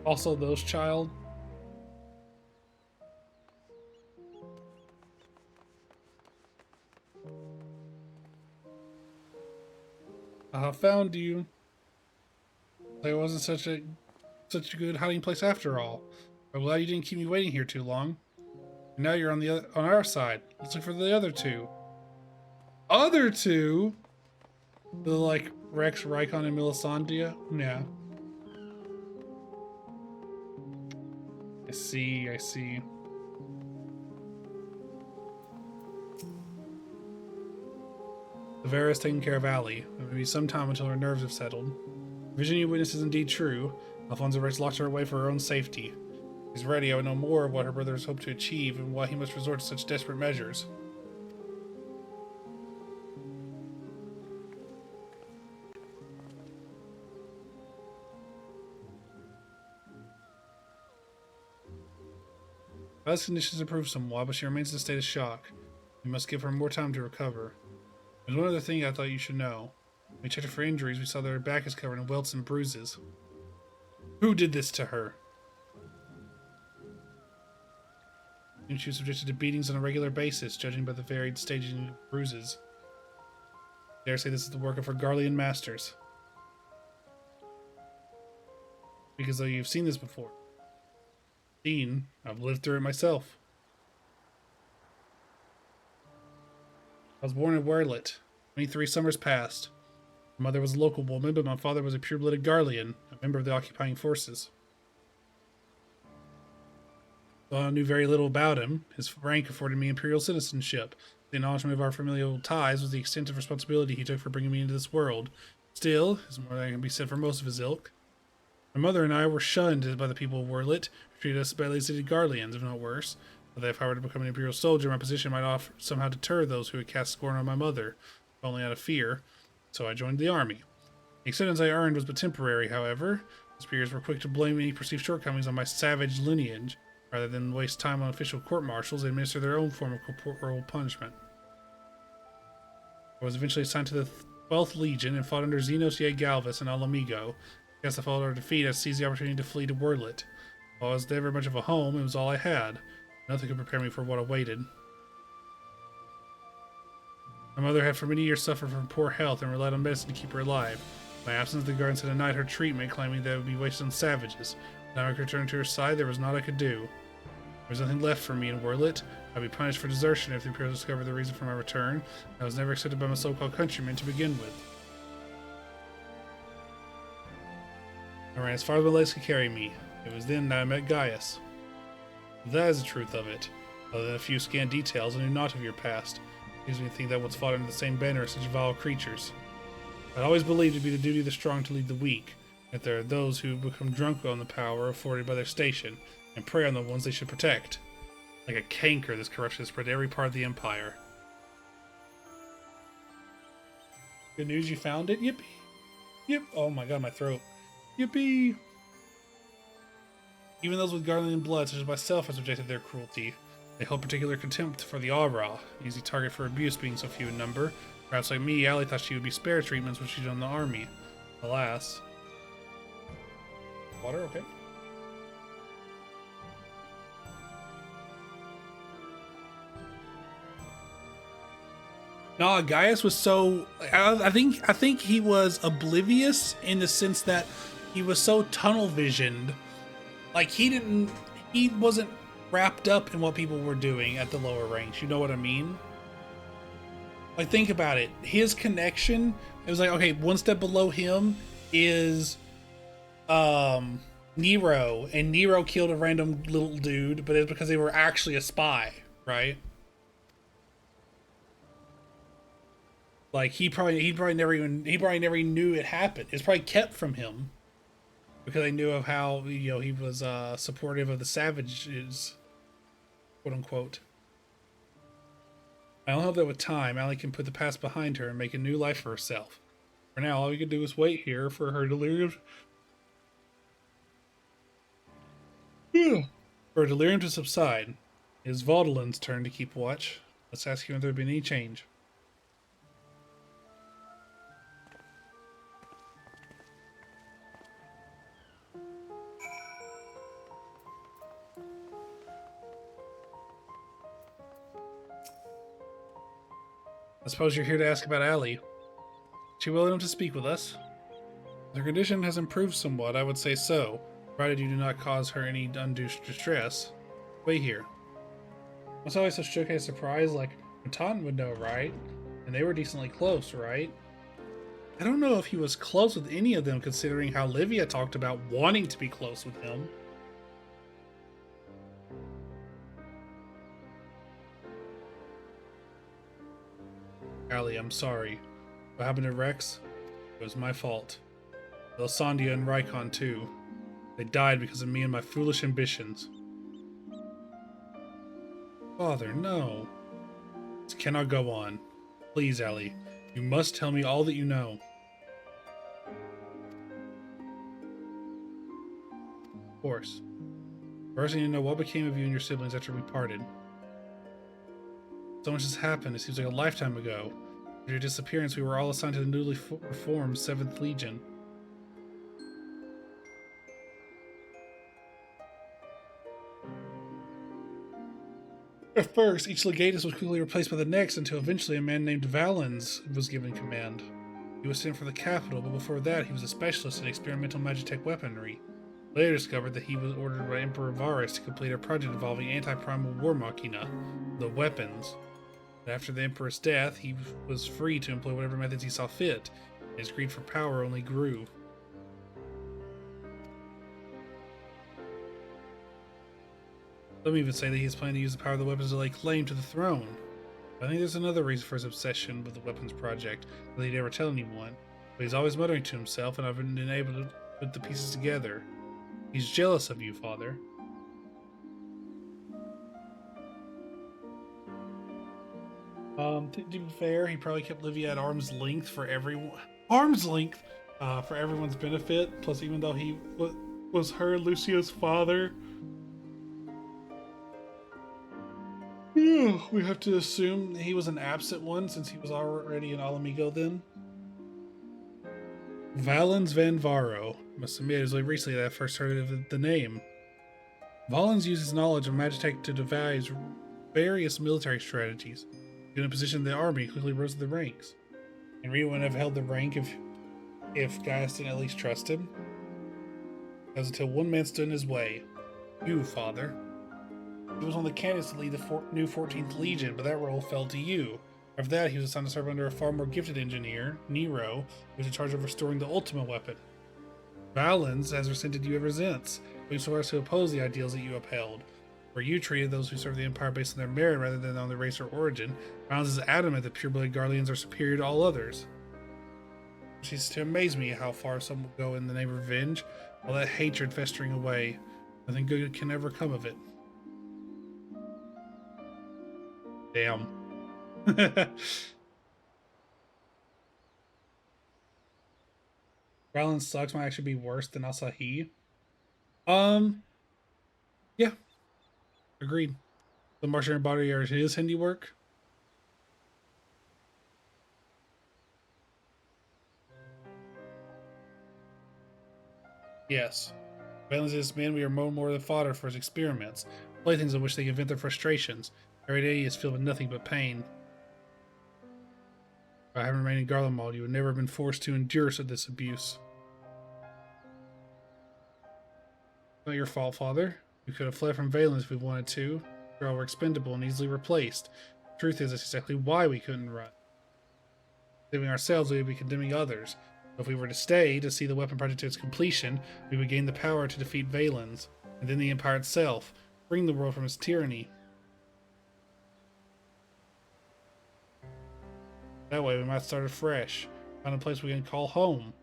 Also those child. I found you. There wasn't such a good hiding place after all. I'm glad you didn't keep me waiting here too long. And now you're on our side. Let's look for the other two. Other two? The like Rex, Rykon, and Melisandre? Yeah. I see. Severa's taking care of Allie. It may be some time until her nerves have settled. Vision you witness is indeed true. Alfonso Rex locked her away for her own safety. If he's ready, I would know more of what her brothers hope to achieve and why he must resort to such desperate measures. Alice's conditions improved somewhat, but she remains in a state of shock. We must give her more time to recover. There's one other thing I thought you should know. When we checked her for injuries, we saw that her back is covered in welts and bruises. Who did this to her? And she was subjected to beatings on a regular basis, judging by the varied staging of bruises. I dare say this is the work of her Garlean masters. Because though you've seen this before. I've lived through it myself. I was born in Werlet. 23 summers passed. My mother was a local woman, but my father was a pure-blooded Garlean, a member of the occupying forces. Though I knew very little about him, his rank afforded me imperial citizenship. The acknowledgement of our familial ties was the extent of responsibility he took for bringing me into this world. Still, as more than can be said for most of his ilk. My mother and I were shunned by the people of Werlet, who treated us badly as did Garleans, if not worse. But if I were to become an imperial soldier, my position might somehow deter those who would cast scorn on my mother, if only out of fear. So I joined the army. The acceptance I earned was but temporary, however. His peers were quick to blame any perceived shortcomings on my savage lineage. Rather than waste time on official court-martials, they administer their own form of corporal punishment. I was eventually assigned to the 12th Legion and fought under Xenos Ye Galvus and Alamigo. As I followed our defeat, I seized the opportunity to flee to Werlet. While I was never much of a home, it was all I had. Nothing could prepare me for what awaited. My mother had for many years suffered from poor health and relied on medicine to keep her alive. In my absence, the guards had denied her treatment, claiming that it would be wasted on savages. Now I could return to her side, there was naught I could do. There was nothing left for me in Werlet. I'd be punished for desertion if the Imperials discovered the reason for my return. I was never accepted by my so-called countrymen to begin with. I ran as far as my legs could carry me. It was then that I met Gaius. That is the truth of it. Other than a few scant details, I knew naught of your past. It gives me to think that once fought under the same banner as such vile creatures. I'd always believed it to be the duty of the strong to lead the weak, yet there are those who become drunk on the power afforded by their station, and prey on the ones they should protect. Like a canker, this corruption has spread to every part of the Empire. Good news, you found it? Yippee! Yep. Oh my god, my throat. Yippee! Even those with Garlean blood, such as myself, are subjected to their cruelty. They hold particular contempt for the Aura, an easy target for abuse being so few in number. Perhaps like me, Allie thought she would be spared treatments when she joined the army. Alas. Water, okay. No, Gaius was so. I think he was oblivious in the sense that he was so tunnel visioned. Like he wasn't wrapped up in what people were doing at the lower ranks. You know what I mean? Like think about it. His connection. It was like okay, one step below him is Nero, and Nero killed a random little dude, but it's because they were actually a spy, right? Like he probably never even knew it happened. It's probably kept from him because they knew of how he was supportive of the savages, quote unquote. I don't hope that with time, Allie can put the past behind her and make a new life for herself. For now, all we can do is wait here for her delirium. For her delirium to subside. It is Vaudelin's turn to keep watch. Let's ask him if there has been any change. I suppose you're here to ask about Allie. She willing enough to speak with us? Her condition has improved somewhat, I would say so, provided you do not cause her any undue distress. Wait here. That's always such a surprise, like, Matan would know, right? And they were decently close, right? I don't know if he was close with any of them, considering how Livia talked about wanting to be close with him. Allie, I'm sorry. What happened to Rex? It was my fault. Elsandia and Rykon, too. They died because of me and my foolish ambitions. Father, no. This cannot go on. Please, Allie. You must tell me all that you know. Of course. First, I need to know what became of you and your siblings after we parted. So much has happened, it seems like a lifetime ago. After your disappearance, we were all assigned to the newly formed 7th Legion. At first, each legatus was quickly replaced by the next until eventually a man named Valens was given command. He was sent for the capital, but before that, he was a specialist in experimental Magitech weaponry. Later discovered that he was ordered by Emperor Varus to complete a project involving anti-primal war machina, the weapons. But after the Emperor's death, he was free to employ whatever methods he saw fit, and his greed for power only grew. Some even say that he is planning to use the power of the weapons to lay claim to the throne. I think there's another reason for his obsession with the weapons project that he'd never tell anyone, but he's always muttering to himself, and I've been able to put the pieces together. He's jealous of you, Father. To be fair, he probably kept Livia at arm's length for everyone. Arm's length! For everyone's benefit. Plus, even though he was her, Lucio's father, we have to assume he was an absent one since he was already an Alamigo then. Valens van Varo. Must admit, it was only recently that I first heard of the name. Valens used his knowledge of Magitech to devise various military strategies. In a position in the army, quickly rose to the ranks. And Rita wouldn't have held the rank if Gaius didn't at least trust him. That was until one man stood in his way. You, Father. He was on the candidates to lead the new 14th Legion, but that role fell to you. After that, he was assigned to serve under a far more gifted engineer, Nero, who was in charge of restoring the Ultima weapon. Valens has resented you ever since, being so as to oppose the ideals that you upheld. Where you treated those who serve the Empire based on their merit rather than on their race or origin, Valens is adamant that pure-blooded Garleans are superior to all others. It used to amaze me how far some will go in the name of revenge, all that hatred festering away. Nothing good can ever come of it. Damn. Valens sucks might actually be worse than Asahi. Yeah. Agreed. The Martian body are his handiwork. Yes. Valens is man we are more than fodder for his experiments, playthings in which they invent their frustrations. Every day he is filled with nothing but pain. If I haven't remained in Garlemald, you would never have been forced to endure this abuse. Not your fault, Father. We could have fled from Valens if we wanted to. We all were expendable and easily replaced. The truth is, that's exactly why we couldn't run. Saving ourselves, we would be condemning others. But if we were to stay to see the weapon project to its completion, we would gain the power to defeat Valens, and then the Empire itself, bring the world from its tyranny. That way we might start afresh, find a place we can call home.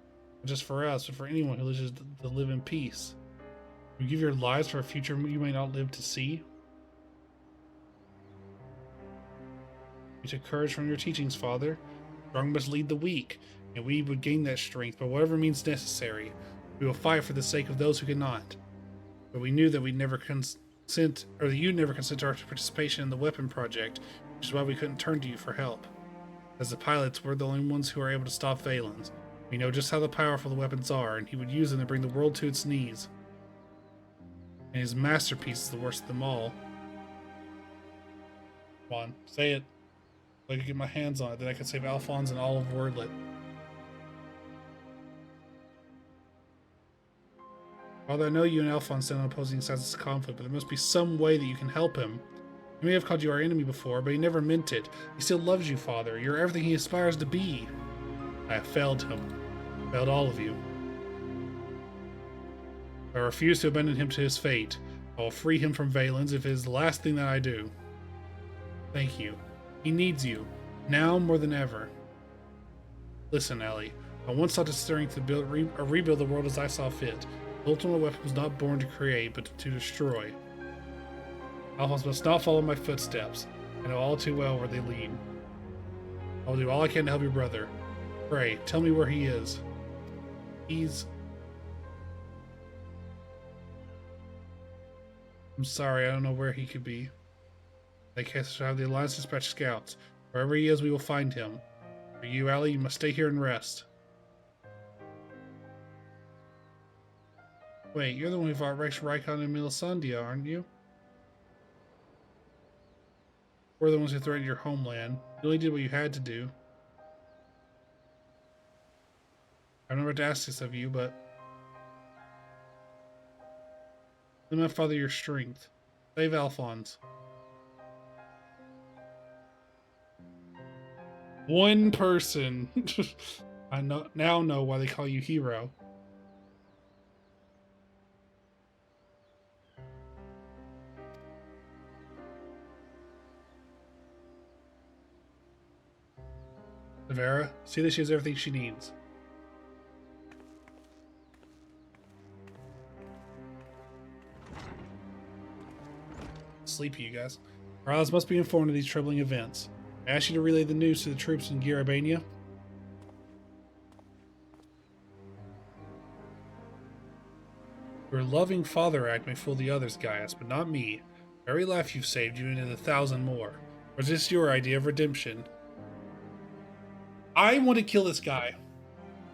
Not just for us, but for anyone who wishes to live in peace. You give your lives for a future you may not live to see? You took courage from your teachings, Father. Strong must lead the weak, and we would gain that strength by whatever means necessary. We will fight for the sake of those who cannot. But we knew that we'd never consent, or that you'd never consent to our participation in the weapon project, which is why we couldn't turn to you for help. As the pilots, we're the only ones who are able to stop Valens. We know just how powerful the weapons are, and he would use them to bring the world to its knees. And his masterpiece is the worst of them all. Come on, say it. If I could get my hands on it, then I could save Alphonse and all of Wordlet. Father, I know you and Alphonse stand on opposing sides of this conflict, but there must be some way that you can help him. He may have called you our enemy before, but he never meant it. He still loves you, Father. You're everything he aspires to be. I have failed him. Failed all of you. I refuse to abandon him to his fate. I will free him from Valens if it is the last thing that I do. Thank you. He needs you, now more than ever. Listen, Ellie. I once sought the strength to rebuild the world as I saw fit. The ultimate weapon was not born to create, but to destroy. Alphonse must not follow my footsteps. I know all too well where they lead. I will do all I can to help your brother. Pray, tell me where he is. I'm sorry, I don't know where he could be. I guess I shall have the Alliance dispatch scouts. Wherever he is, we will find him. For you, Allie, you must stay here and rest. Wait, you're the one who fought Rex Rykon and Melisandre, aren't you? We're the ones who threatened your homeland. You only did what you had to do. I've never to ask this of you, but let my father your strength. Save Alphonse. One person. I now know why they call you hero. Severa, see that she has everything she needs. Sleepy, you guys. Morales must be informed of these troubling events. I ask you to relay the news to the troops in Garabania. Your loving father act may fool the others, Gaius, but not me. Every life you've saved you into 1,000 more. Or is this your idea of redemption? I want to kill this guy.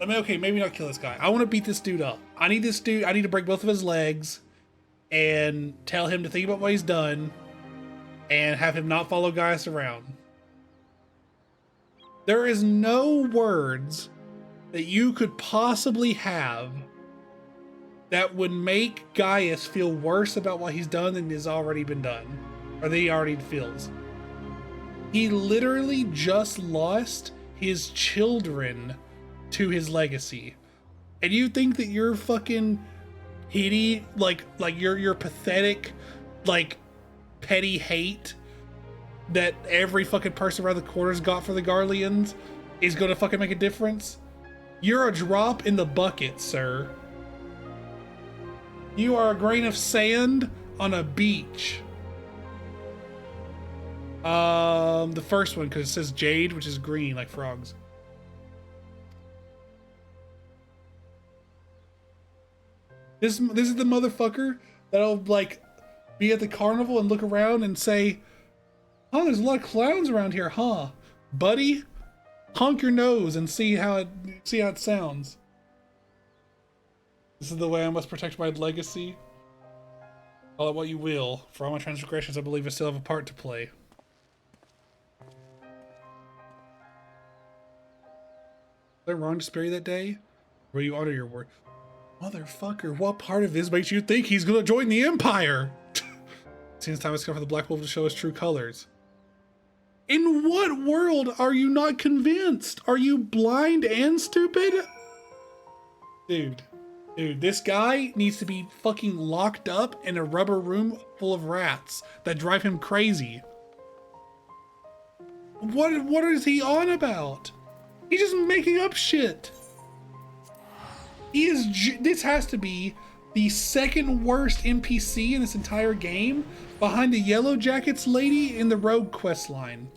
I mean, okay, maybe not kill this guy. I want to beat this dude up. I need this dude. I need to break both of his legs and tell him to think about what he's done and have him not follow Gaius around. There is no words that you could possibly have that would make Gaius feel worse about what he's done than has already been done, or that he already feels. He literally just lost his children to his legacy, and you think that you're fucking hitty, like your pathetic, like petty hate that every fucking person around the corner's got for the Garleans is gonna fucking make a difference? You're a drop in the bucket, sir. You are a grain of sand on a beach. The first one, because it says jade, which is green, like frogs. This is the motherfucker that'll like be at the carnival and look around and say, "Oh, there's a lot of clowns around here, huh, buddy? Honk your nose and see how it sounds." This is the way I must protect my legacy. Call it what you will. For all my transgressions, I believe I still have a part to play. Was I wrong to spare you that day? Will you honor your word? Motherfucker, what part of this makes you think he's gonna join the Empire? Since time has come for the Black Wolf to show his true colors. In what world are you not convinced? Are you blind and stupid? Dude, this guy needs to be fucking locked up in a rubber room full of rats that drive him crazy. What is he on about? He's just making up shit. This has to be the second worst NPC in this entire game, behind the Yellow Jackets lady in the Rogue quest line.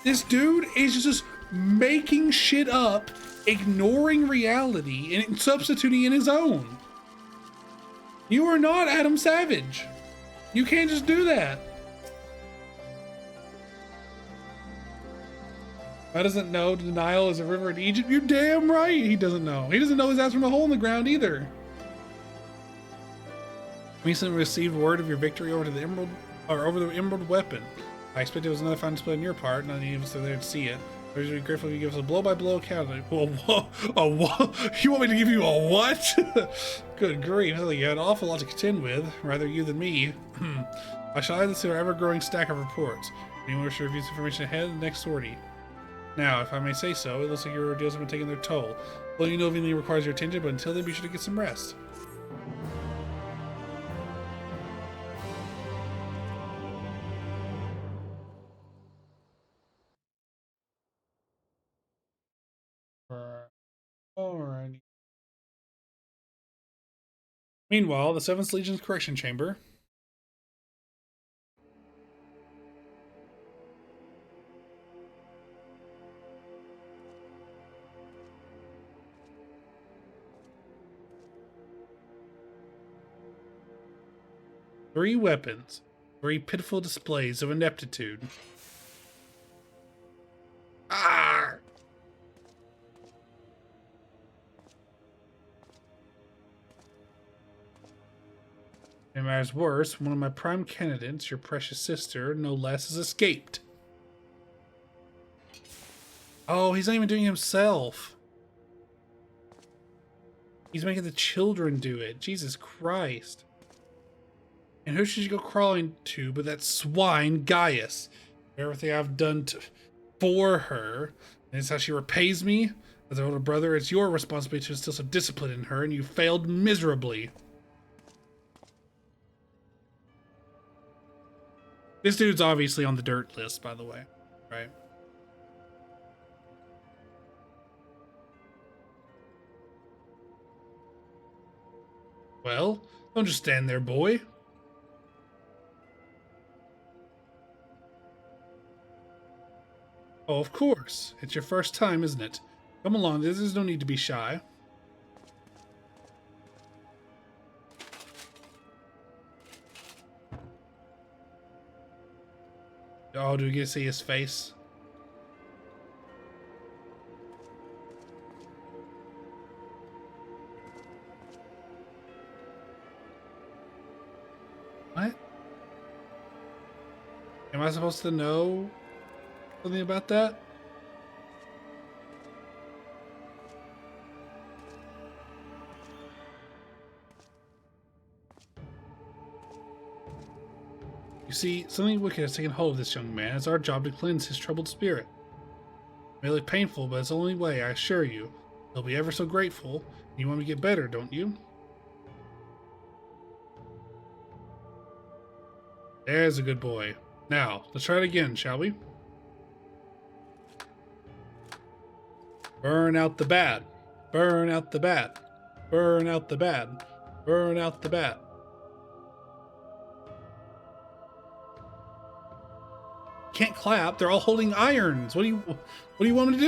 This dude is just making shit up, ignoring reality, and substituting in his own. You are not Adam Savage. You can't just do that. I doesn't know the Nile is a river in Egypt. You're damn right he doesn't know. He doesn't know his ass from a hole in the ground either. Recently received word of your victory over the Emerald Weapon. I expect it was another fine display on your part. None of us are there to see it. We're just grateful if you give us a blow-by-blow account. A what? You want me to give you a what? Good grief! You had an awful lot to contend with. Rather you than me. I shall add this to our ever-growing stack of reports. Anyone wish to review this information ahead of the next sortie? Now, if I may say so, it looks like your ordeals have been taking their toll. Well, you know if anything requires your attention, but until then, be sure to get some rest. Alrighty. Meanwhile, the 7th Legion's correction chamber. Three weapons, three pitiful displays of ineptitude. matters worse, one of my prime candidates, your precious sister, no less, has escaped. Oh, he's not even doing it himself. He's making the children do it. Jesus Christ. And who should you go crawling to but that swine Gaius? Everything I've done for her, and it's how she repays me. As her older brother, it's your responsibility to instill some discipline in her, and you failed miserably. This dude's obviously on the dirt list, by the way, right? Well, don't just stand there, boy. Oh, of course. It's your first time, isn't it? Come along, there's no need to be shy. Oh, do we get to see his face? What? Am I supposed to know something about that? You see, something wicked has taken hold of this young man. It's our job to cleanse his troubled spirit. It may look painful, but it's the only way, I assure you. He'll be ever so grateful. You want me to get better, don't you? There's a good boy. Now, let's try it again, shall we? Burn out the bad. Burn out the bad. Burn out the bad. Burn out the bad. Can't clap. They're all holding irons. What do you want me to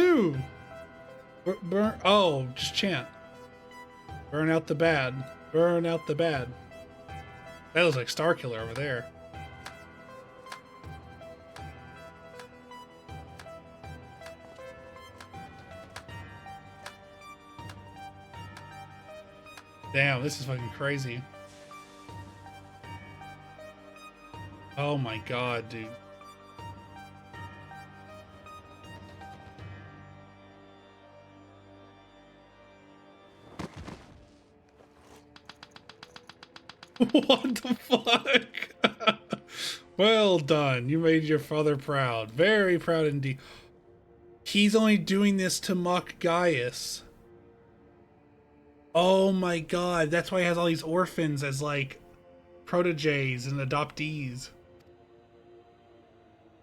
do? Burn. Oh, just chant. Burn out the bad. Burn out the bad. That looks like Starkiller over there. Damn, this is fucking crazy. Oh my god, dude. What the fuck? Well done. You made your father proud. Very proud indeed. He's only doing this to mock Gaius. Oh my god. That's why he has all these orphans as like proteges and adoptees.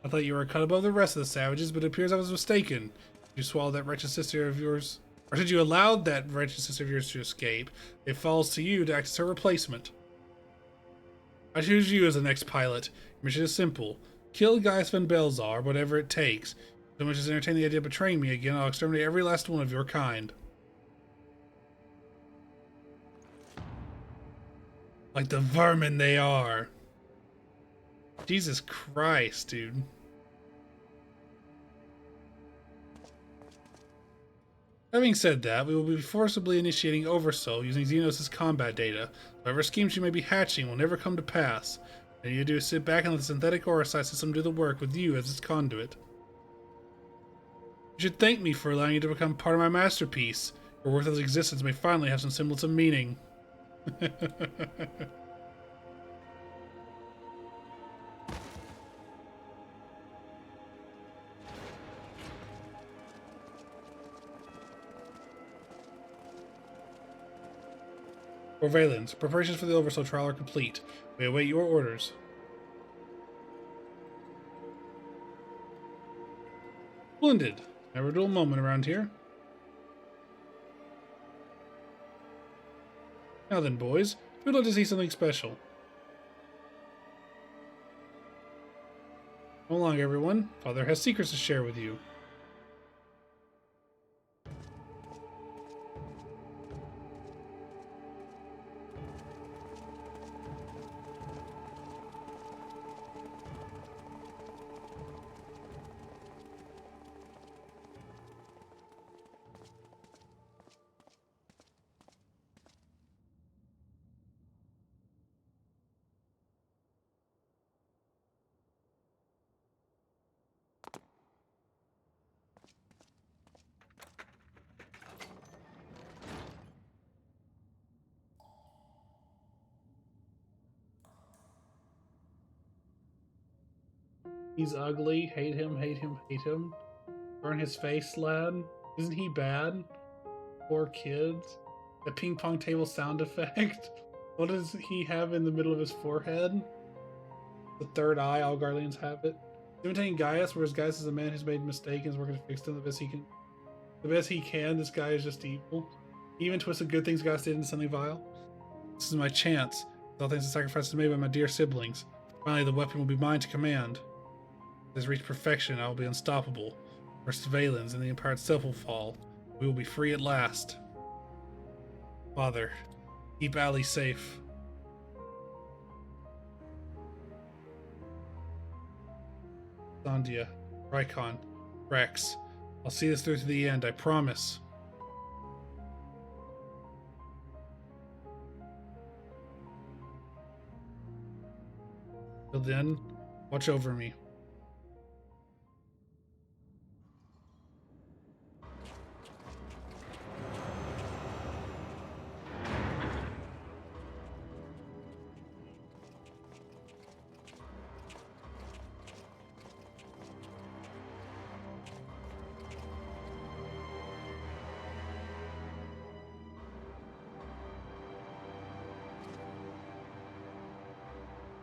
I thought you were cut above the rest of the savages, but it appears I was mistaken. You swallowed that wretched sister of yours, or did you allow that wretched sister of yours to escape? It falls to you to act as her replacement. I choose you as the next pilot. Your mission is simple. Kill Gaius Van Belzar, whatever it takes. So much as entertain the idea of betraying me again, I'll exterminate every last one of your kind. Like the vermin they are. Jesus Christ, dude. Having said that, we will be forcibly initiating Oversoul using Xenos' combat data. Whatever schemes you may be hatching will never come to pass. All you do is sit back and let the synthetic Orosite system do the work with you as its conduit. You should thank me for allowing you to become part of my masterpiece. Your worthless existence may finally have some semblance of meaning. For Valens, preparations for the Oversoul trial are complete. We await your orders. Splendid. Never a dull moment around here. Now then, boys, we'd like to see something special. Come along, everyone. Father has secrets to share with you. He's ugly. Hate him, hate him, hate him. Burn his face, lad. Isn't he bad? Poor kids. The ping pong table sound effect. What does he have in the middle of his forehead? The third eye. All Guardians have it. Imitating Gaius, whereas Gaius is a man who's made a mistake and is working to fix them the best he can. The best he can. This guy is just evil. He even twisted good things Gaius did into something vile. This is my chance. All things and sacrifices made by my dear siblings. Finally, the weapon will be mine to command. It has reached perfection. I will be unstoppable. First Valens and the Empire itself will fall. We will be free at last. Father, keep Ali safe. Sandia, Rykon, Rex. I'll see this through to the end, I promise. Till then, watch over me.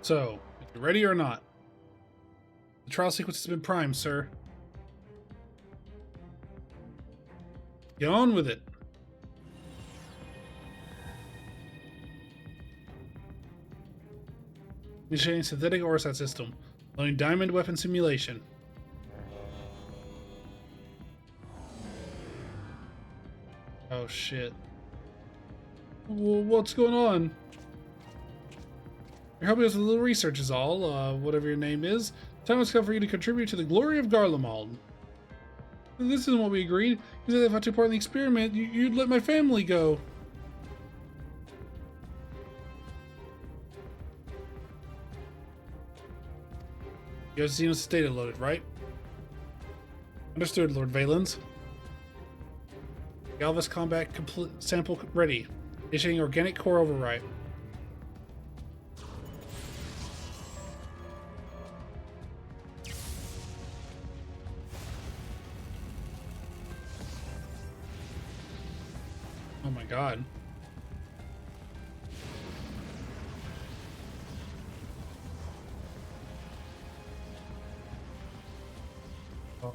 So, you ready or not? The trial sequence has been primed, sir. Get on with it. Initiating synthetic Orsat system. Loading diamond weapon simulation. Oh shit. What's going on? You're helping us with a little research is all, whatever your name is. Time has come for you to contribute to the glory of Garlemald. This isn't what we agreed. You said if I took part in the experiment, you'd let my family go. You guys seen us data loaded, right? Understood, Lord Valens. Galvus combat complete sample ready. Issuing organic core override. Oh my god. Oh.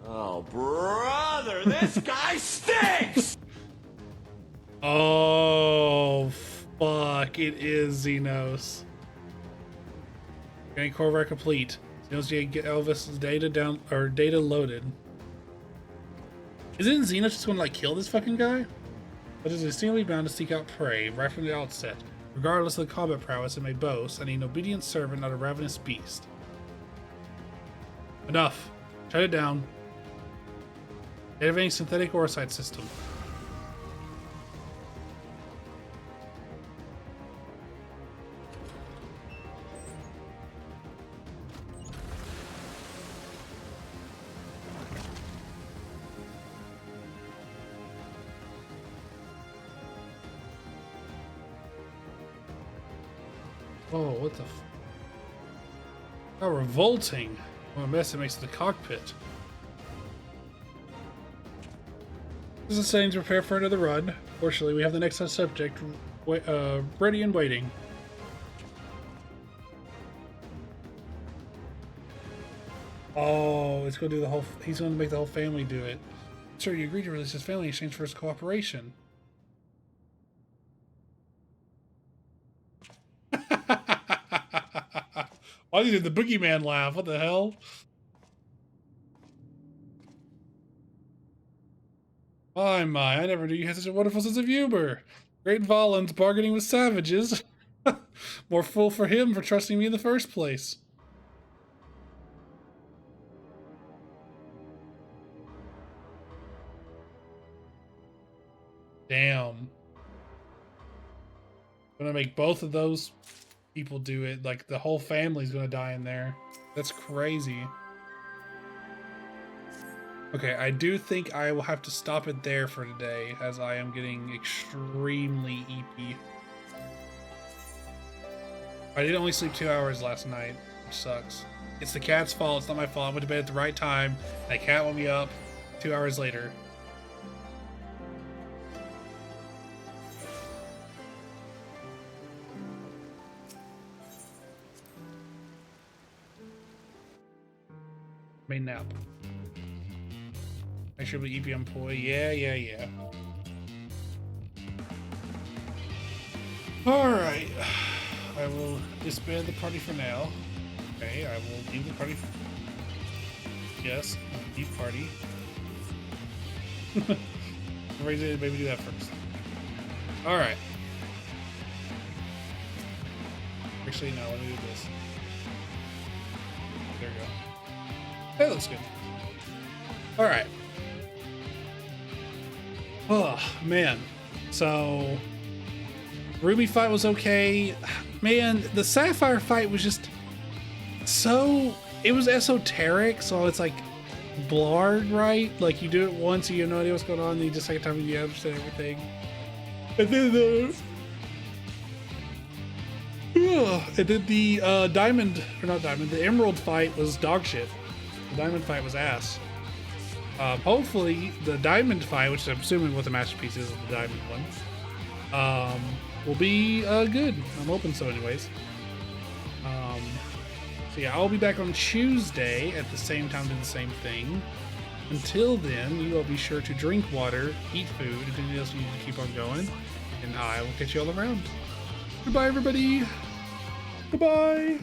Oh, brother, this guy stinks! Oh, fuck. It is Xenos. Getting Corvair complete. Xenos get Elvis' data down, or data loaded. Isn't Xenos just gonna, like, kill this fucking guy? But is distinctly bound to seek out prey right from the outset. Regardless of the combat prowess it may boast, and an obedient servant, not a ravenous beast. Enough. Shut it down. Activating synthetic Orsite system. Oh, what the f... How revolting. What a mess it makes of the cockpit. This is saying to prepare for another run. Fortunately, we have the next subject ready and waiting. Oh, it's going to do the whole... He's going to make the whole family do it. Sir, you agreed to release his family in exchange for his cooperation. Why did the boogeyman laugh? What the hell? My, I never knew you had such a wonderful sense of humor. Great Volans bargaining with savages. More fool for him for trusting me in the first place. Damn. I'm gonna make both of those people do it. Like, the whole family's gonna die in there. That's crazy. Okay, I do think I will have to stop it there for today, as I am getting extremely EP. I did only sleep 2 hours last night, which sucks. It's the cat's fault. It's not my fault. I went to bed at the right time. That cat woke me up 2 hours later. Made nap. I should be EP employee. Yeah. Alright. I will disband the party for now. Okay, I will leave the party. Yes, leave party. Maybe do that first. Alright. Actually, no, let me do this. There we go. That looks good. Alright. Oh, man. So, Ruby fight was okay. Man, the Sapphire fight was just so... It was esoteric, so it's like blurred, right? Like you do it once, you have no idea what's going on, and the second time you understand everything. And then the diamond, or not diamond, the emerald fight was dog shit. The diamond fight was ass. Hopefully the diamond fight, which I'm assuming what the masterpiece is, the diamond one, will be good. I'm hoping so anyways. So yeah, I'll be back on Tuesday at the same time doing the same thing. Until then, you all be sure to drink water, eat food, if anything else you need to keep on going, and I will catch you all around. Goodbye, everybody. Goodbye.